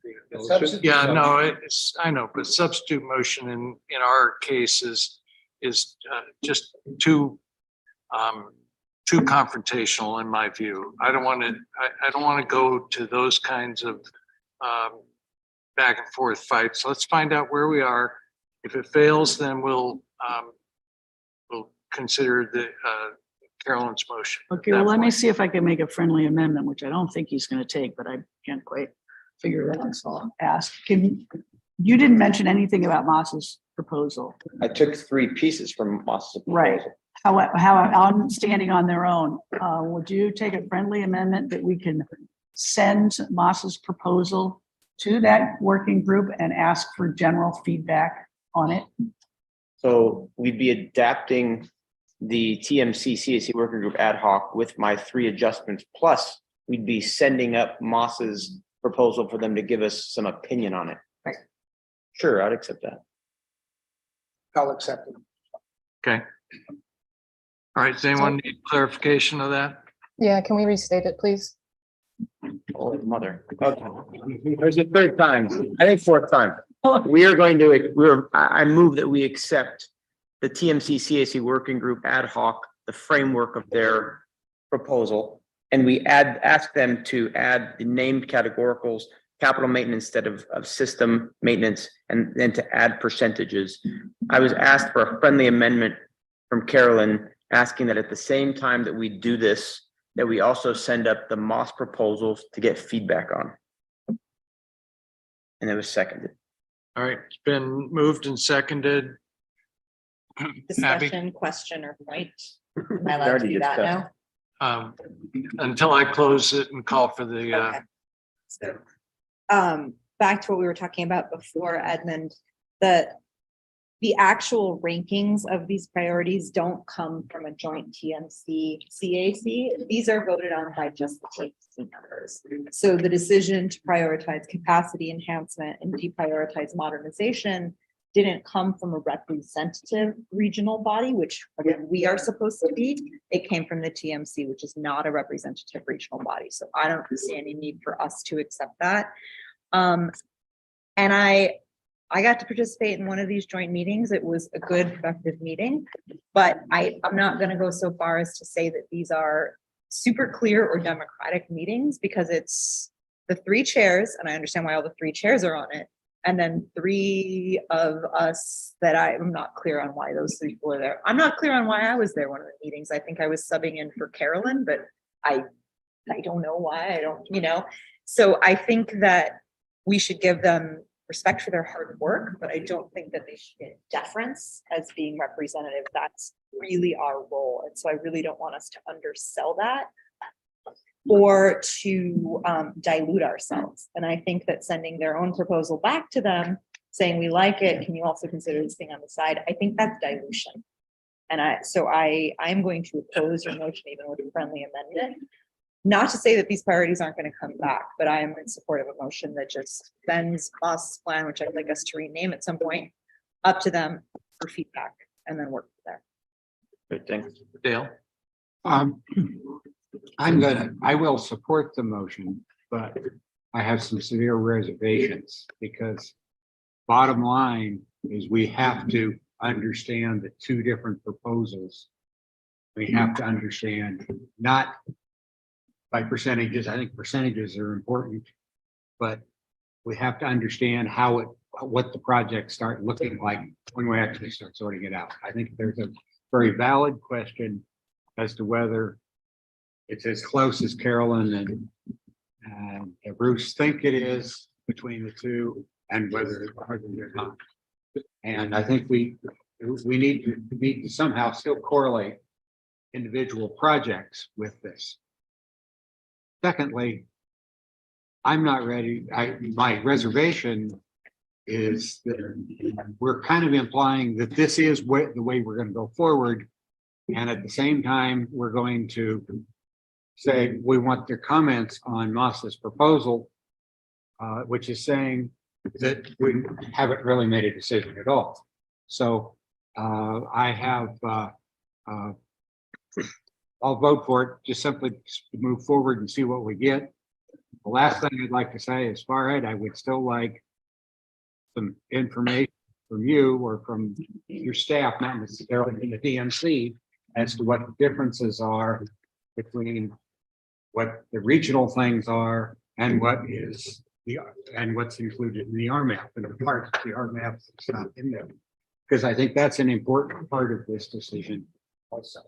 Yeah, no, I know, but substitute motion in our case is just too confrontational in my view. I don't want to go to those kinds of back and forth fights. Let's find out where we are. If it fails, then we'll consider the Carolyn's motion. Okay, well, let me see if I can make a friendly amendment, which I don't think he's gonna take, but I can't quite figure it out, so I'll ask. You didn't mention anything about Moss's proposal. I took 3 pieces from Moss's Right. proposal. How I'm standing on their own, would you take a friendly amendment that we can send Moss's proposal to that working group and ask for general feedback on it? So we'd be adapting the TMC CAC working group ad hoc with my 3 adjustments, plus we'd be sending up Moss's proposal for them to give us some opinion on it. Right. Sure, I'd accept that. I'll accept it. Okay. All right, does anyone need clarification of that? Yeah, can we restate it, please? Oh, mother. Okay. There's a 3rd time. I think 4th time. We are going to, I move that we accept the TMC CAC working group ad hoc, the framework of their proposal. And we ask them to add the named categoricals, capital maintenance instead of system maintenance, and then to add percentages. I was asked for a friendly amendment from Carolyn, asking that at the same time that we do this, that we also send up the Moss proposals to get feedback on. And it was seconded. All right, it's been moved and seconded. Discussion, question, or point? Am I allowed to Already do that discussed. now? Until I close it and call for the, Okay. So, back to what we were talking about before, Edmund, the actual rankings of these priorities don't come from a joint TMC CAC. These are voted on by just the TMC members. So the decision to prioritize capacity enhancement and deprioritize modernization didn't come from a representative regional body, which again, we are supposed to be. It came from the TMC, which is not a representative regional body. So I don't see any need for us to accept that. And I got to participate in one of these joint meetings. It was a good, productive meeting, but I'm not going to go so far as to say that these are super clear or democratic meetings, because it's the 3 chairs, and I understand why all the 3 chairs are on it. And then 3 of us that I'm not clear on why those 3 people are there. I'm not clear on why I was there one of the meetings. I think I was subbing in for Carolyn, but I don't know why. I don't, So I think that we should give them respect for their hard work, but I don't think that they should get deference as being representative. That's really our role. And so I really don't want us to undersell that or to dilute ourselves. And I think that sending their own proposal back to them, saying we like it, can you also consider this thing on the side? I think that's dilution. And I'm going to oppose your motion even with a friendly amendment. Not to say that these priorities aren't going to come back, but I am in support of a motion that just sends us plan, which I'd like us to rename at some point, up to them for feedback and then work from there. Good thing. Dale. I will support the motion, but I have some severe reservations, because bottom line is we have to understand the 2 different proposals. We have to understand, not by percentages. I think percentages are important, but we have to understand what the projects start looking like when we actually start sorting it out. I think there's a very valid question as to whether it's as close as Carolyn and Bruce think it is between the 2, and whether they're not. And I think we need to somehow still correlate individual projects with this. Secondly, I'm not ready. My reservation is that we're kind of implying that this is the way we're going to go forward. And at the same time, we're going to say we want their comments on Moss's proposal, which is saying that we haven't really made a decision at all. So I'll vote for it, just simply to move forward and see what we get. the last thing I'd like to say is, Farhad, I would still like some information from you or from your staff, not necessarily in the DMC, as to what the differences are between what the regional things are and what is and what's included in the RMAP. And of course, the RMAP is not in there, because I think that's an important part of this decision also.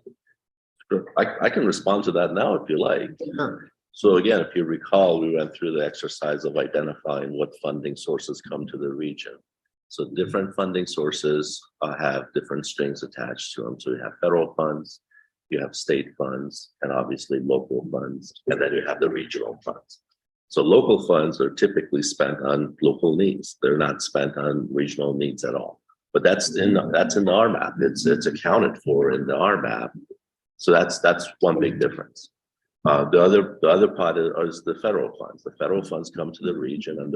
Sure. I can respond to that now if you like. Sure. So again, if you recall, we went through the exercise of identifying what funding sources come to the region. So different funding sources have different strings attached to them. So you have federal funds, you have state funds, and obviously local funds, and then you have the regional funds. So local funds are typically spent on local needs. They're not spent on regional needs at all. But that's in the RMAP. It's accounted for in the RMAP. So that's one big difference. The other part is the federal funds. The federal funds come to the region and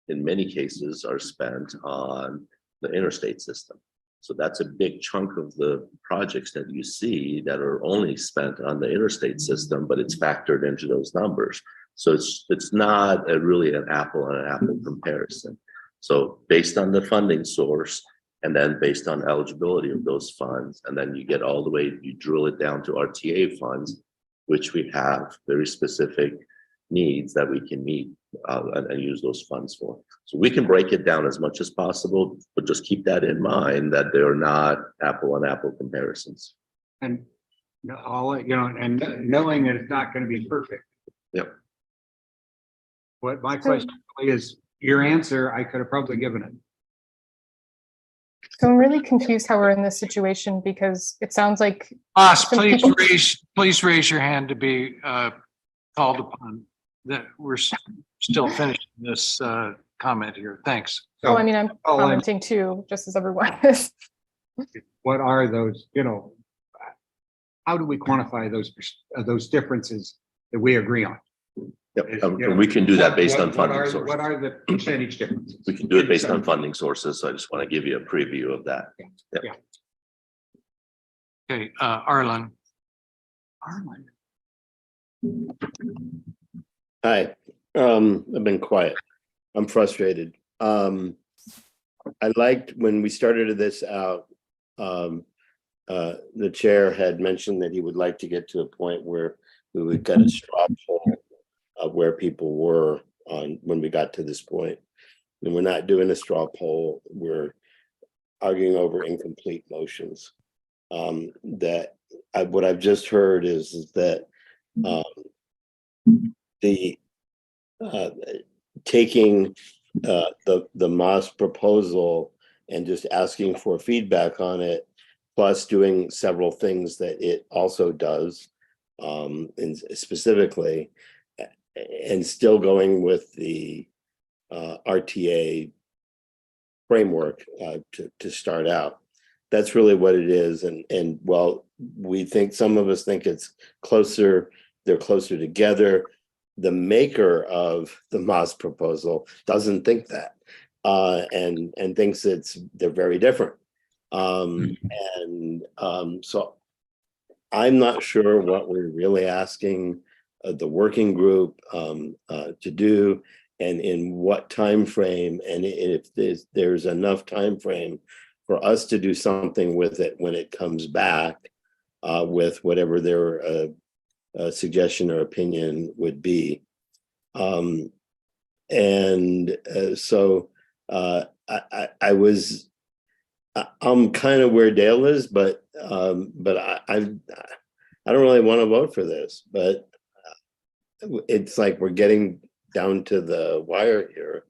in many cases are spent on the interstate system. So that's a big chunk of the projects that you see that are only spent on the interstate system, but it's factored into those numbers. So it's not really an apple comparison. So based on the funding source, and then based on eligibility of those funds, and then you get all the way, you drill it down to RTA funds, which we have very specific needs that we can meet and use those funds for. So we can break it down as much as possible, but just keep that in mind that they're not apple comparisons. And and knowing that it's not going to be perfect. Yep. What my question is, your answer, I could have probably given it. So I'm really confused how we're in this situation because it sounds like. Please raise your hand to be called upon. That we're still finishing this comment here. Thanks. Well, I mean, I'm commenting too, just as everyone is. What are those, how do we quantify those differences that we agree on? Yep. We can do that based on funding sources. What are the percentage differences? We can do it based on funding sources. So I just want to give you a preview of that. Yep. Yeah. Okay, Arlen. Hi, I've been quiet. I'm frustrated. I liked when we started this out, the chair had mentioned that he would like to get to a point where we would get a straw poll of where people were on when we got to this point. And we're not doing a straw poll, we're arguing over incomplete motions. What I've just heard is that the taking the Moss proposal and just asking for feedback on it, plus doing several things that it also does, and specifically, and still going with the RTA framework to start out. That's really what it is. And well, we think, some of us think it's closer, they're closer together. The maker of the Moss proposal doesn't think that, and thinks they're very different. So I'm not sure what we're really asking the working group to do, and in what time frame, and if there's enough time frame for us to do something with it when it comes back, with whatever their suggestion or opinion would be. So I'm kind of where Dale is, but I don't really want to vote for this, but it's like we're getting down to the wire here,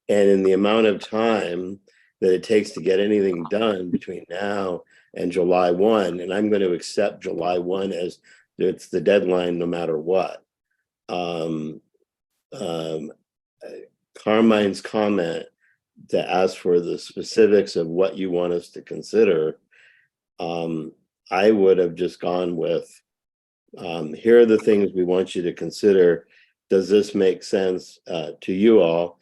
and in the amount of time that it takes to get anything done between now and July 1, and I'm going to accept July 1 as it's the deadline no matter what. Carmine's comment to ask for the specifics of what you want us to consider, I would have just gone with, here are the things we want you to consider. Does this make sense to you all?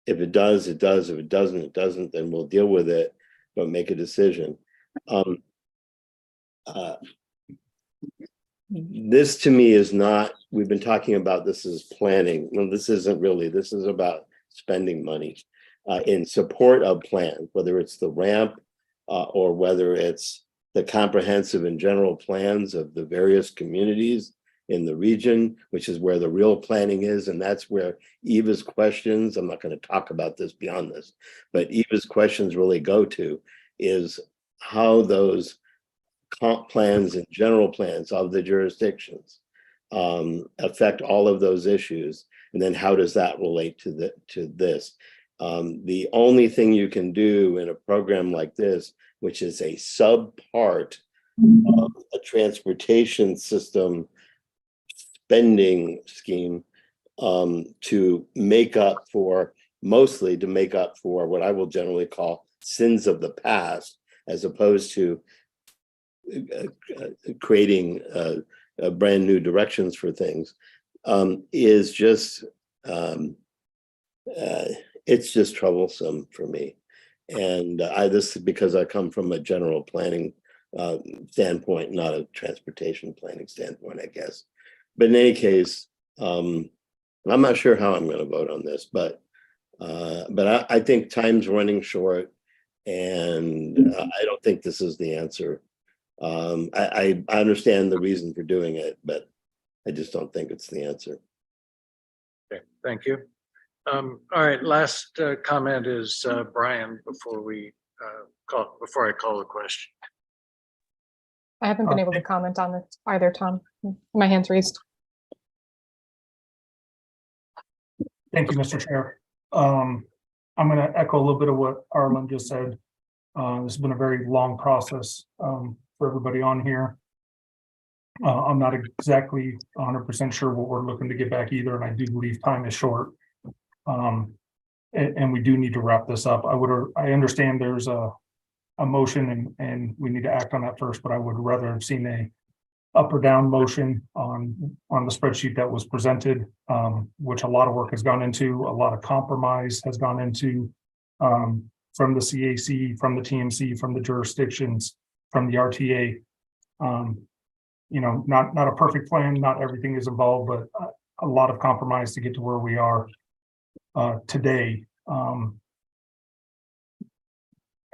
If it does, it does. If it doesn't, it doesn't. Then we'll deal with it, but make a decision. this to me is not, we've been talking about this as planning. No, this isn't really, this is about spending money in support of plan, whether it's the ramp or whether it's the comprehensive and general plans of the various communities in the region, which is where the real planning is. And that's where Eva's questions, I'm not going to talk about this beyond this, but Eva's questions really go to is how those comp plans and general plans of the jurisdictions affect all of those issues. And then how does that relate to this? The only thing you can do in a program like this, which is a subpart of a transportation system spending scheme, to make up for, mostly to make up for what I will generally call sins of the past, as opposed to creating brand new directions for things, is just it's just troublesome for me. And this is because I come from a general planning standpoint, not a transportation planning standpoint, I guess. But in any case, I'm not sure how I'm going to vote on this, but I think time's running short, and I don't think this is the answer. I understand the reason for doing it, but I just don't think it's the answer. Okay, thank you. All right, last comment is Brian before I call the question. I haven't been able to comment on this either, Tom. My hand's raised. Thank you, Mr. Chair. I'm going to echo a little bit of what Arlen just said. This has been a very long process for everybody on here. I'm not exactly 100% sure what we're looking to get back either, and I do believe time is short. And we do need to wrap this up. I understand there's a motion and we need to act on that first, but I would rather have seen a up or down motion on the spreadsheet that was presented, which a lot of work has gone into, a lot of compromise has gone into, from the CAC, from the TMC, from the jurisdictions, from the RTA. You know, not a perfect plan, not everything is involved, but a lot of compromise to get to where we are today.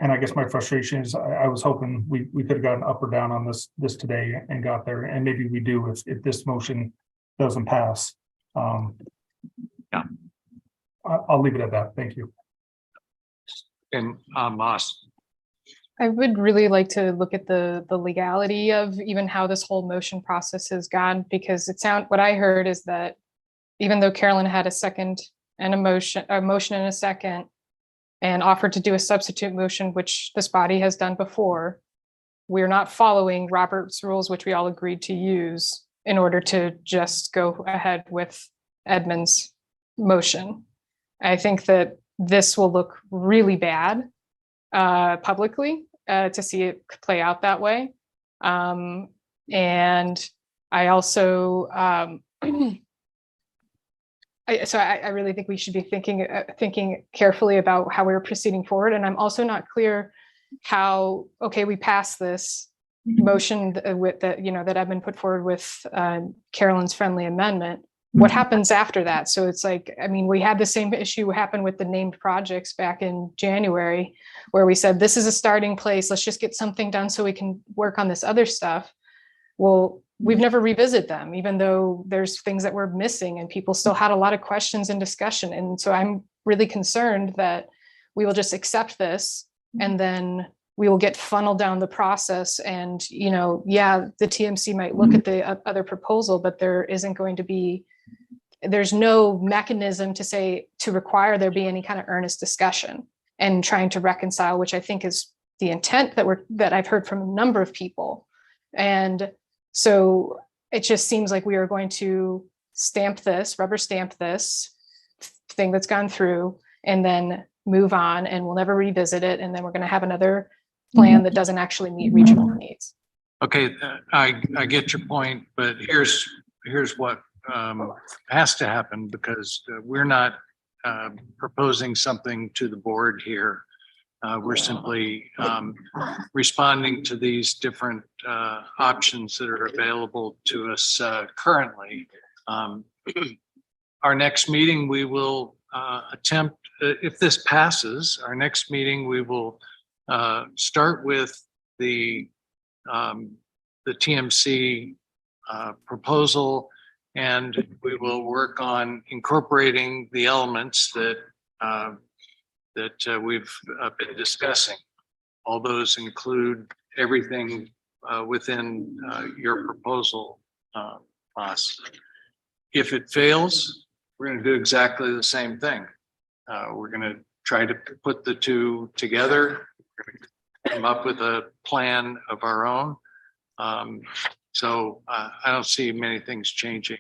And I guess my frustration is I was hoping we could have gotten up or down on this today and got there, and maybe we do if this motion doesn't pass. Yeah, I'll leave it at that. Thank you. And Moss. I would really like to look at the legality of even how this whole motion process has gone, because what I heard is that even though Carolyn had a second and a motion and a second, and offered to do a substitute motion, which this body has done before, we're not following Robert's rules, which we all agreed to use in order to just go ahead with Edmund's motion. I think that this will look really bad publicly to see it play out that way. And I also, I really think we should be thinking carefully about how we're proceeding forward. And I'm also not clear how, okay, we passed this motion with that, that Edmund put forward with Carolyn's friendly amendment. What happens after that? So it's like, I mean, we had the same issue happen with the named projects back in January, where we said, this is a starting place. Let's just get something done so we can work on this other stuff. Well, we've never revisited them, even though there's things that were missing and people still had a lot of questions and discussion. And so I'm really concerned that we will just accept this and then we will get funneled down the process. And, yeah, the TMC might look at the other proposal, but there's no mechanism to require there be any kind of earnest discussion and trying to reconcile, which I think is the intent that I've heard from a number of people. And so it just seems like we are going to rubber stamp this thing that's gone through and then move on, and we'll never revisit it. And then we're going to have another plan that doesn't actually meet regional needs. Okay, I get your point, but here's what has to happen, because we're not proposing something to the board here We're simply responding to these different options that are available to us currently. Our next meeting, we will attempt, if this passes, our next meeting, we will start with the TMC proposal, and we will work on incorporating the elements that we've been discussing. All those include everything within your proposal, Ross. If it fails, we're going to do exactly the same thing. We're going to try to put the two together, come up with a plan of our own. So I don't see many things changing.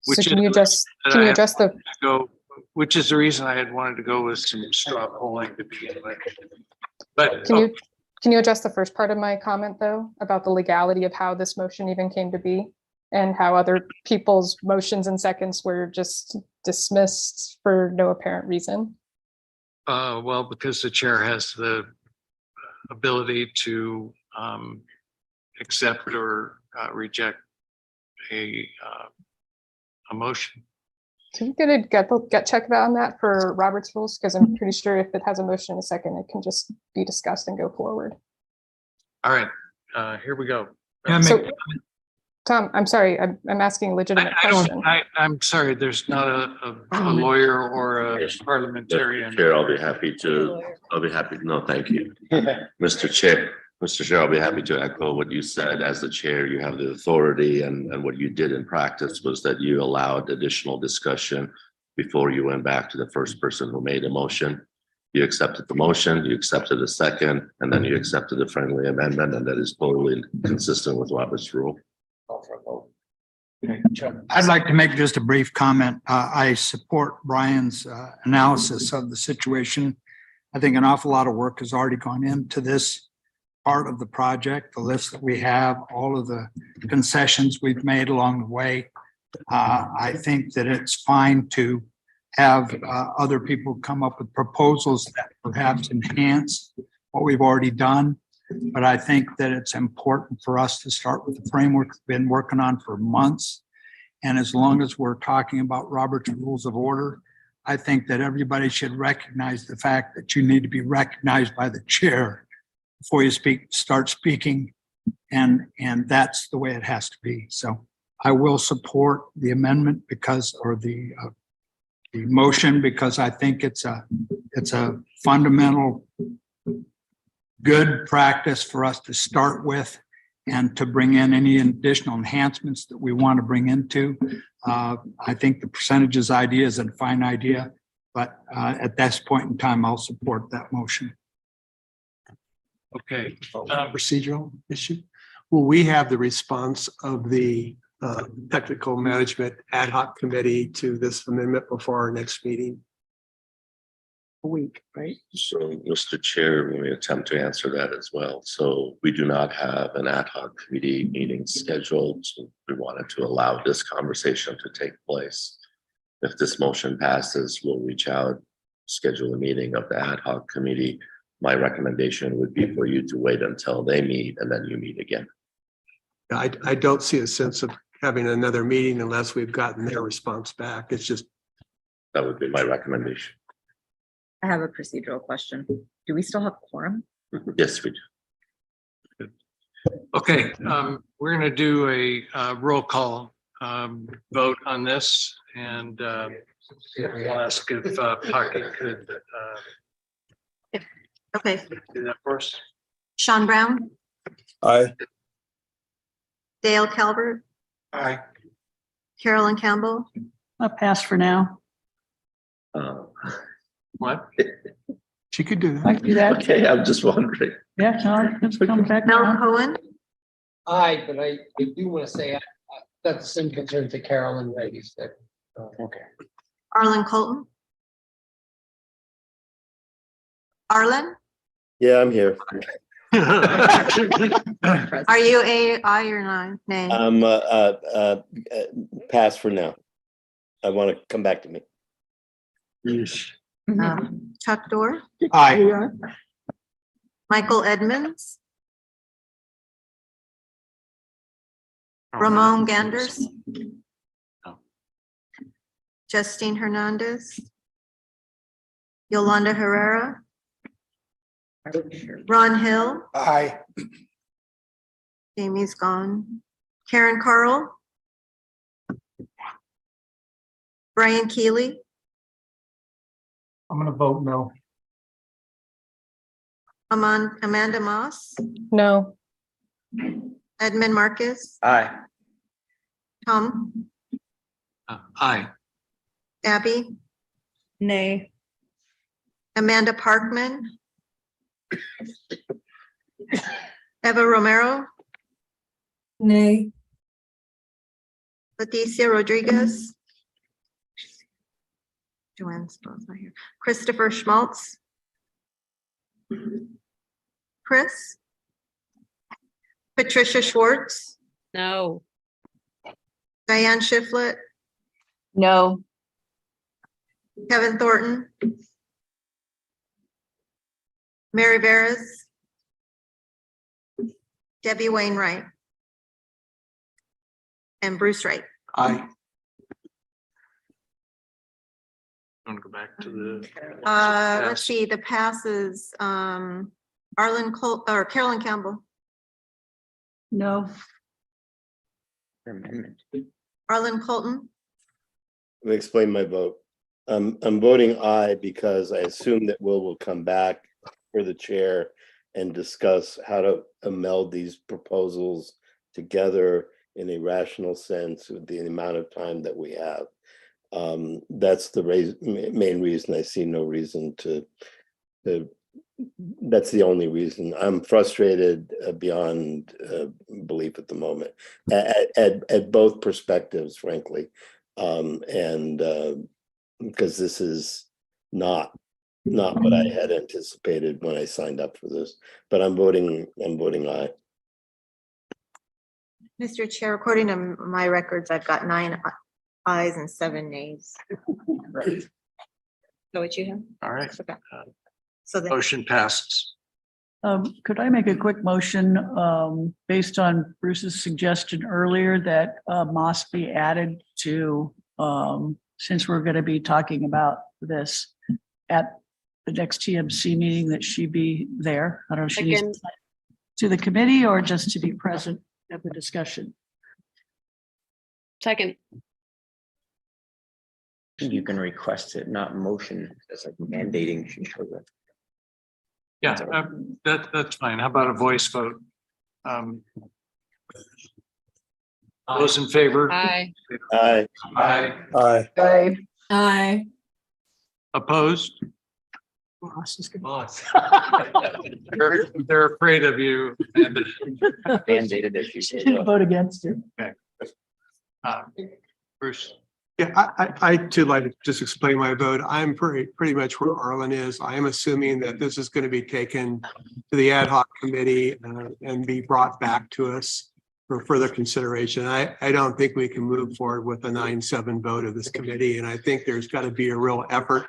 So can you address the, Which is the reason I had wanted to go with some straw polling to begin with. But can you address the first part of my comment though, about the legality of how this motion even came to be and how other people's motions and seconds were just dismissed for no apparent reason? Well, because the chair has the ability to accept or reject a motion. Can you get a gut check on that for Robert's rules? Because I'm pretty sure if it has a motion in a second, it can just be discussed and go forward. All right, here we go. So, Tom, I'm sorry, I'm asking a legitimate question. I'm sorry, there's not a lawyer or a parliamentarian. Chair, I'll be happy to, no, thank you. Mr. Chair, I'll be happy to echo what you said. As the chair, you have the authority, and what you did in practice was that you allowed additional discussion before you went back to the first person who made a motion. You accepted the motion, you accepted a second, and then you accepted a friendly amendment, and that is totally consistent with Robert's rule. I'd like to make just a brief comment. I support Brian's analysis of the situation. I think an awful lot of work has already gone into this part of the project, the list that we have, all of the concessions we've made along the way. I think that it's fine to have other people come up with proposals that perhaps enhance what we've already done. But I think that it's important for us to start with the framework we've been working on for months. And as long as we're talking about Robert's Rules of Order, I think that everybody should recognize the fact that you need to be recognized by the chair before you start speaking. And that's the way it has to be. So I will support the amendment or the motion, because I think it's a fundamental good practice for us to start with, and to bring in any additional enhancements that we want to bring into. I think the percentages idea is a fine idea, but at this point in time, I'll support that motion. Okay. Procedural issue. Will we have the response of the technical management ad hoc committee to this amendment before our next meeting? A week, right? So, Mr. Chair, let me attempt to answer that as well. So we do not have an ad hoc committee meeting scheduled. So we wanted to allow this conversation to take place. If this motion passes, we'll reach out, schedule a meeting of the ad hoc committee. My recommendation would be for you to wait until they meet and then you meet again. I don't see a sense of having another meeting unless we've gotten their response back. It's just. That would be my recommendation. I have a procedural question. Do we still have quorum? Yes, we do. Okay, we're going to do a roll call vote on this, and we'll ask if Pocket could Okay, do that for us. Sean Brown, Aye. Dale Calvert, Aye. Carolyn Campbell, I'll pass for now. What? She could do I that. can do that. Okay, I'm just wondering. Yeah, no, let's come back. Mel around. Cohen, Aye, but I do want to say I've got the same concern to Carolyn raised that. Okay. Arlen Colton. Arlen, Yeah, I'm here. are you a aye or nay? Pass for now. I want to come back to me. Chuck Dorr, Aye. Michael Edmonds, Ramon Ganders, Justine Hernandez, Yolanda Herrera, Ron Hill, Aye. Jamie's gone, Karen Carl, Brian Keeley, I'm gonna vote no. Amanda Moss, No. Edmund Marcus, Aye. Tom, Aye. Abby, Nay. Amanda Parkman, Eva Romero, Nay. Leticia Rodriguez, Joanne's both not here, Christopher Schmaltz, Chris, Patricia Schwartz, No. Diane Shiflett, No. Kevin Thornton, Mary Veras, Debbie Wainwright, and Bruce Wright. Aye. Want to go back to the? Let's see, the passes, Arlen Cole, or Carolyn Campbell, No. Amendment. Arlen Colton, Let me explain my vote. I'm voting aye because I assume that will come back for the chair and discuss how to meld these proposals together in a rational sense with the amount of time that we have. That's the main reason. I see no reason to, that's the only reason. I'm frustrated beyond belief at the moment at both perspectives, frankly. Because this is not what I had anticipated when I signed up for this, but I'm voting aye. Mr. Chair, according to my records, I've got 9 ayes and 7 nays. So what you have? All right. Okay. So then, Motion passes. Could I make a quick motion, based on Bruce's suggestion earlier that, Moss be added to, since we're gonna be talking about this at the next TMC meeting, that she be there? I don't know if she needs Second. to the committee or just to be present at the discussion. Second. You can request it, not motion. It's like mandating. She shows up. Yeah, that's fine. How about a voice vote? Those in favor? Aye. Aye. Aye. Aye. Aye. Aye. Opposed? They're afraid of you. Mandated that she shows up. Vote against it. Bruce? Yeah, I too like to just explain my vote. I'm pretty much where Arlen is. I am assuming that this is going to be taken to the ad hoc committee and be brought back to us for further consideration. I don't think we can move forward with a 9-7 vote of this committee. And I think there's got to be a real effort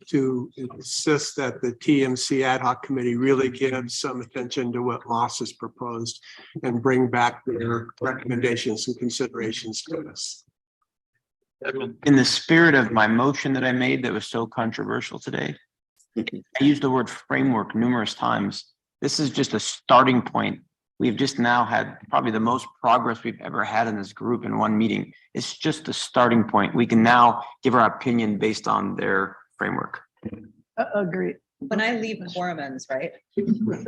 to insist that the TMC ad hoc committee really gives some attention to what Moss has proposed and bring back their recommendations and considerations to us. In the spirit of my motion that I made that was so controversial today, I used the word framework numerous times. This is just a starting point. We've just now had probably the most progress we've ever had in this group in one meeting. It's just a starting point. We can now give our opinion based on their framework. Agree. When I leave quorum ends, right?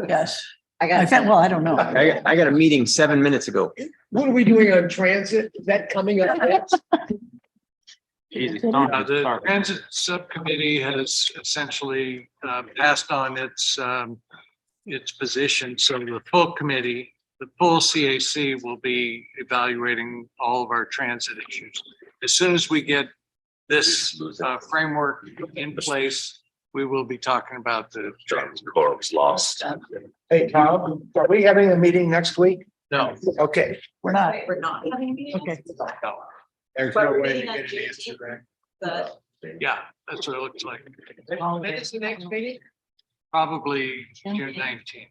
Yes. I got. Well, I don't know. I got a meeting 7 minutes ago. What are we doing on transit? Is that coming up next? The transit subcommittee has essentially passed on its position. So the full committee, the full CAC will be evaluating all of our transit issues. As soon as we get this framework in place, we will be talking about the transit. Corp's lost. Hey, Tom, are we having a meeting next week? No. Okay. We're not. We're not. Okay. No. There's But no we're way to meeting get on an June answer back. But Yeah, that's what it looks like. When is the next meeting? Probably June 19th.